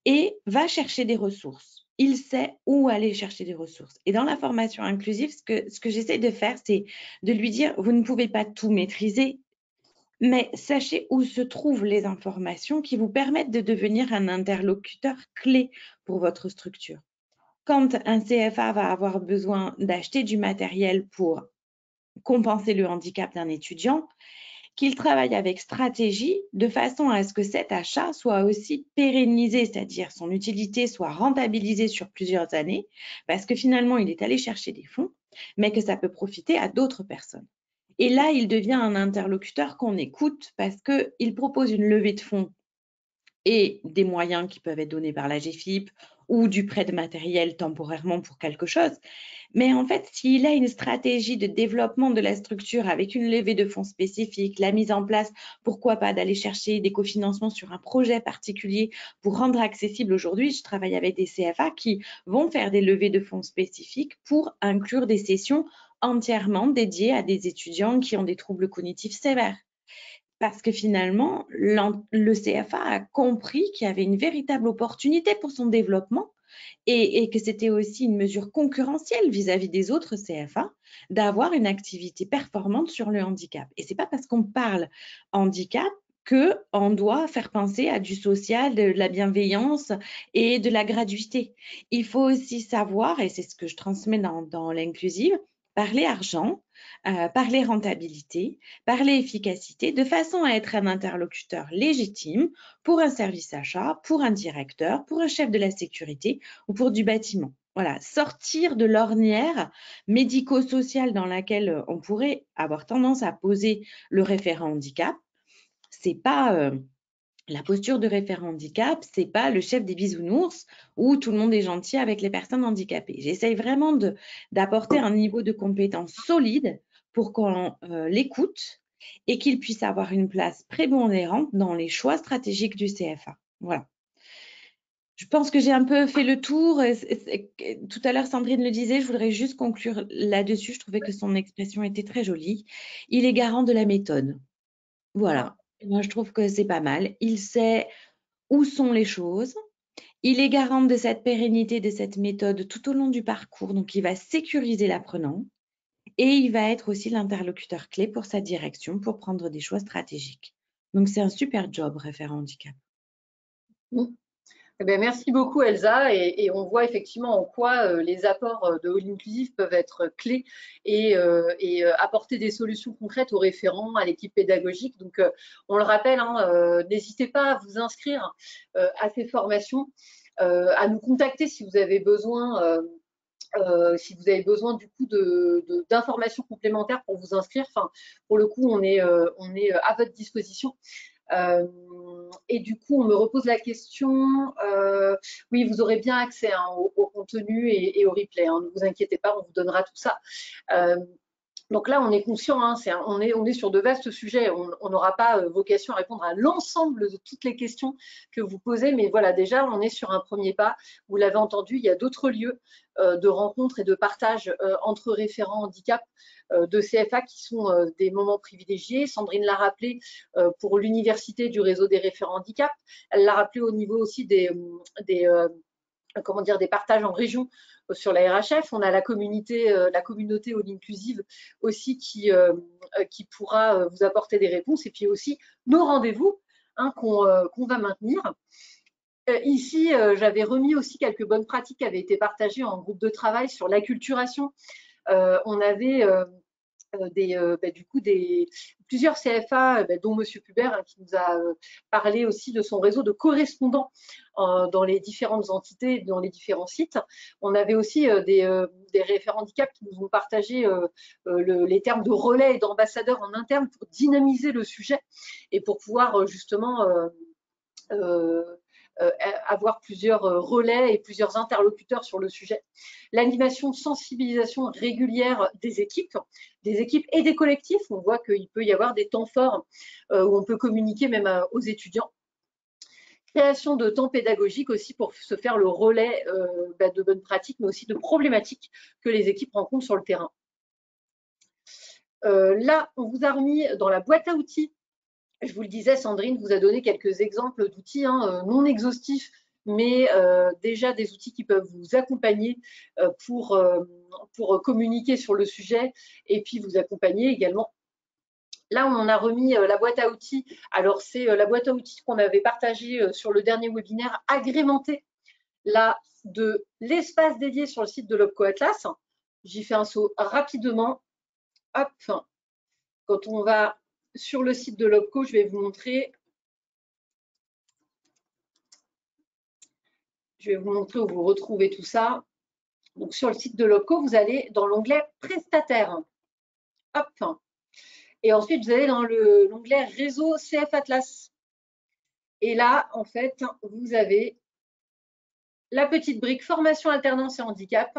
et va chercher des ressources. Il sait où aller chercher des ressources. Et dans la formation inclusive, ce que j'essaie de faire, c'est de lui dire, vous ne pouvez pas tout maîtriser, mais sachez où se trouvent les informations qui vous permettent de devenir un interlocuteur clé pour votre structure. Quand un CFA va avoir besoin d'acheter du matériel pour compenser le handicap d'un étudiant, qu'il travaille avec stratégie de façon à ce que cet achat soit aussi pérennisé, c'est-à-dire son utilité soit rentabilisée sur plusieurs années, parce que finalement, il est allé chercher des fonds, mais que ça peut profiter à d'autres personnes. Et là, il devient un interlocuteur qu'on écoute parce qu'il propose une levée de fonds et des moyens qui peuvent être donnés par la GFIP ou du prêt de matériel temporairement pour quelque chose. Mais en fait, s'il a une stratégie de développement de la structure avec une levée de fonds spécifique, la mise en place, pourquoi pas d'aller chercher des cofinancements sur un projet particulier pour rendre accessible aujourd'hui, je travaille avec des CFA qui vont faire des levées de fonds spécifiques pour inclure des sessions entièrement dédiées à des étudiants qui ont des troubles cognitifs sévères. Parce que finalement, le CFA a compris qu'il y avait une véritable opportunité pour son développement et que c'était aussi une mesure concurrentielle vis-à-vis des autres CFA d'avoir une activité performante sur le handicap. Et ce n'est pas parce qu'on parle handicap qu'on doit faire penser à du social, de la bienveillance et de la gratuité. Il faut aussi savoir, et c'est ce que je transmets dans l'inclusive, parler argent, parler rentabilité, parler efficacité, de façon à être un interlocuteur légitime pour un service achat, pour un directeur, pour un chef de la sécurité ou pour du bâtiment. Voilà, sortir de l'ornière médico-sociale dans laquelle on pourrait avoir tendance à poser le référent handicap. C'est pas la posture de référent handicap, c'est pas le chef des bisounours où tout le monde est gentil avec les personnes handicapées. J'essaye vraiment d'apporter un niveau de compétence solide pour qu'on l'écoute et qu'il puisse avoir une place prépondérante dans les choix stratégiques du CFA. Voilà. Je pense que j'ai un peu fait le tour. Tout à l'heure, Sandrine le disait, je voudrais juste conclure là-dessus. Je trouvais que son expression était très jolie. Il est garant de la méthode. Voilà. Moi, je trouve que c'est pas mal. Il sait où sont les choses. Il est garant de cette pérennité, de cette méthode tout au long du parcours. Donc, il va sécuriser l'apprenant et il va être aussi l'interlocuteur clé pour sa direction pour prendre des choix stratégiques. Donc, c'est un super job, référent handicap. Eh bien, merci beaucoup Elsa et on voit effectivement en quoi les apports de All Inclusive peuvent être clés et apporter des solutions concrètes aux référents, à l'équipe pédagogique. Donc on le rappelle, hein, n'hésitez pas à vous inscrire à ces formations. à nous contacter si vous avez besoin. Du coup d'informations complémentaires pour vous inscrire. Enfin, pour le coup, on est à votre disposition. Et du coup, on me repose la question. Oui, vous aurez bien accès au contenu et au replay. Hein, ne vous inquiétez pas, on vous donnera tout ça. Donc là, on est conscient, hein, on est sur de vastes sujets. On n'aura pas vocation à répondre à l'ensemble de toutes les questions que vous posez, mais voilà, déjà, on est sur un premier pas. Vous l'avez entendu, il y a d'autres lieux de rencontres et de partage entre référents handicap de CFA qui sont des moments privilégiés. Sandrine l'a rappelé pour l'université du réseau des référents handicap. Elle l'a rappelé au niveau aussi des partages en région sur la RHF. On a la communauté All Inclusive aussi qui pourra vous apporter des réponses. Et puis aussi nos rendez-vous hein, qu'on va maintenir. Ici, j'avais remis aussi quelques bonnes pratiques qui avaient été partagées en groupe de travail sur l'acculturation. On avait plusieurs CFA, dont M. Pubert, hein, qui nous a parlé aussi de son réseau de correspondants dans les différentes entités, dans les différents sites. On avait aussi des référents handicap qui nous ont partagé les termes de relais et d'ambassadeurs en interne pour dynamiser le sujet et pour pouvoir justement avoir plusieurs relais et plusieurs interlocuteurs sur le sujet. L'animation, sensibilisation régulière des équipes et des collectifs. On voit qu'il peut y avoir des temps forts où on peut communiquer même aux étudiants. Création de temps pédagogique aussi pour se faire le relais de bonnes pratiques, mais aussi de problématiques que les équipes rencontrent sur le terrain. Là, on vous a remis dans la boîte à outils. Je vous le disais, Sandrine vous a donné quelques exemples d'outils hein, non exhaustifs, mais déjà des outils qui peuvent vous accompagner pour communiquer sur le sujet et puis vous accompagner également. Là, on a remis la boîte à outils. Alors, c'est la boîte à outils qu'on avait partagée sur le dernier webinaire, agrémentée là de l'espace dédié sur le site de l'OPCO Atlas. J'y fais un saut rapidement. Hop, quand on va sur le site de l'OPCO, je vais vous montrer. Je vais vous montrer où vous retrouvez tout ça. Donc, sur le site de l'OPCO, vous allez dans l'onglet prestataire. Hop. Et ensuite, vous allez dans l'onglet réseau CF Atlas. Et là, en fait, vous avez la petite brique formation, alternance et handicap.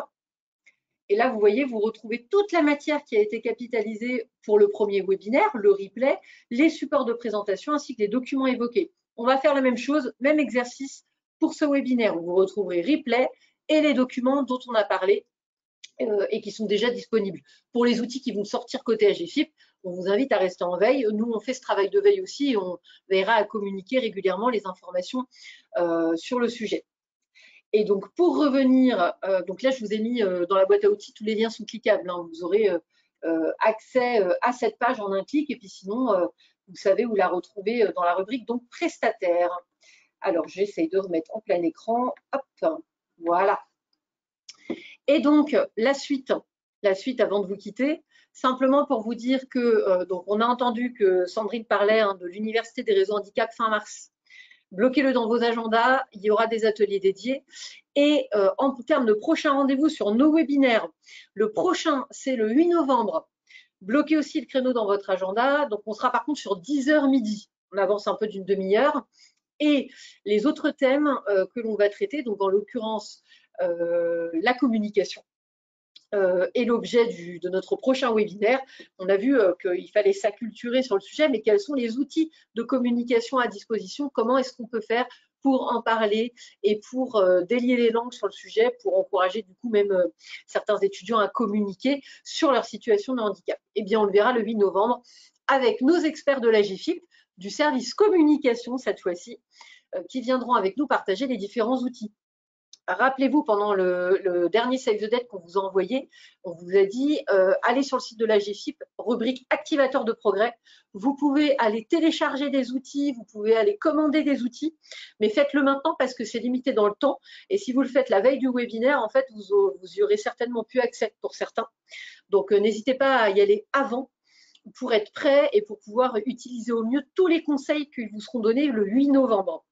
Et là, vous voyez, vous retrouvez toute la matière qui a été capitalisée pour le premier webinaire, le replay, les supports de présentation ainsi que les documents évoqués. On va faire la même chose, même exercice pour ce webinaire où vous retrouverez replay et les documents dont on a parlé et qui sont déjà disponibles. Pour les outils qui vont sortir côté AGFIP, on vous invite à rester en veille. Nous, on fait ce travail de veille aussi et on veillera à communiquer régulièrement les informations sur le sujet. Et donc, pour revenir, donc là, je vous ai mis dans la boîte à outils, tous les liens sont cliquables. Hein, vous aurez accès à cette page en un clic. Et puis sinon, vous savez où la retrouver dans la rubrique donc prestataire. Alors, j'essaye de remettre en plein écran. Hop, voilà. Et donc, la suite avant de vous quitter, simplement pour vous dire que, donc on a entendu que Sandrine parlait hein, de l'Université des réseaux handicap fin mars. Bloquez-le dans vos agendas, il y aura des ateliers dédiés. Et en termes de prochains rendez-vous sur nos webinaires, le prochain, c'est le 8 novembre. Bloquez aussi le créneau dans votre agenda. Donc, on sera par contre sur 10h midi. On avance un peu d'une demi-heure. Et les autres thèmes que l'on va traiter, donc en l'occurrence, la communication est l'objet de notre prochain webinaire. On a vu qu'il fallait s'acculturer sur le sujet, mais quels sont les outils de communication à disposition? Comment est-ce qu'on peut faire pour en parler et pour délier les langues sur le sujet, pour encourager du coup même certains étudiants à communiquer sur leur situation de handicap? Eh bien, on le verra le 8 novembre avec nos experts de l'AGFIP, du service communication cette fois-ci, qui viendront avec nous partager les différents outils. Rappelez-vous, pendant le dernier Save the Date qu'on vous a envoyé, on vous a dit allez sur le site de l'AGFIP, rubrique activateur de progrès. Vous pouvez aller télécharger des outils, vous pouvez aller commander des outils, mais faites-le maintenant parce que c'est limité dans le temps. Et si vous le faites la veille du webinaire, en fait, vous y aurez certainement plus accès pour certains. Donc, n'hésitez pas à y aller avant pour être prêt et pour pouvoir utiliser au mieux tous les conseils qui vous seront donnés le 8 novembre.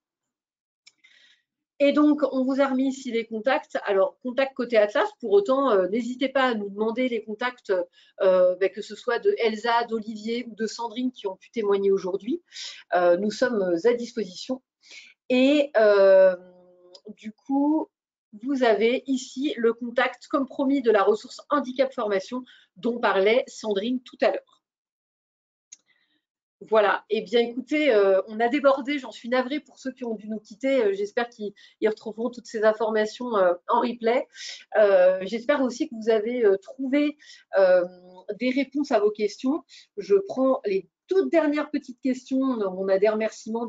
Et donc, on vous a remis ici les contacts. Alors, contact côté Atlas, pour autant, n'hésitez pas à nous demander les contacts, que ce soit de Elsa, d'Olivier ou de Sandrine qui ont pu témoigner aujourd'hui. Nous sommes à disposition. Et du coup, vous avez ici le contact, comme promis, de la ressource handicap formation dont parlait Sandrine tout à l'heure. Voilà, eh bien écoutez, on a débordé, j'en suis navrée pour ceux qui ont dû nous quitter. J'espère qu'ils retrouveront toutes ces informations en replay. J'espère aussi que vous avez trouvé des réponses à vos questions. Je prends les toutes dernières petites questions. On a des remerciements.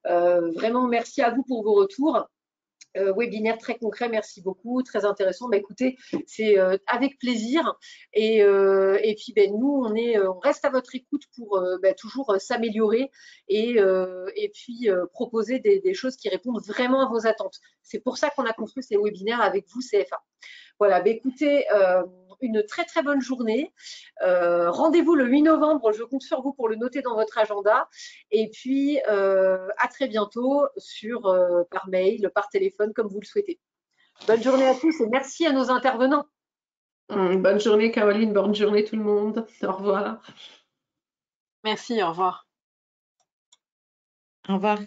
Vraiment, merci à vous pour vos retours. Webinaire très concret, merci beaucoup, très intéressant. Écoutez, c'est avec plaisir et puis nous on reste à votre écoute pour toujours s'améliorer et puis proposer des choses qui répondent vraiment à vos attentes. C'est pour ça qu'on a construit ces webinaires avec vous CFA. Voilà, écoutez, une très très bonne journée. Rendez-vous le 8 novembre, je compte sur vous pour le noter dans votre agenda. Et puis, à très bientôt par mail, par téléphone, comme vous le souhaitez. Bonne journée à tous et merci à nos intervenants. Bonne journée Caroline, bonne journée tout le monde. Au revoir. Merci, au revoir. Au revoir.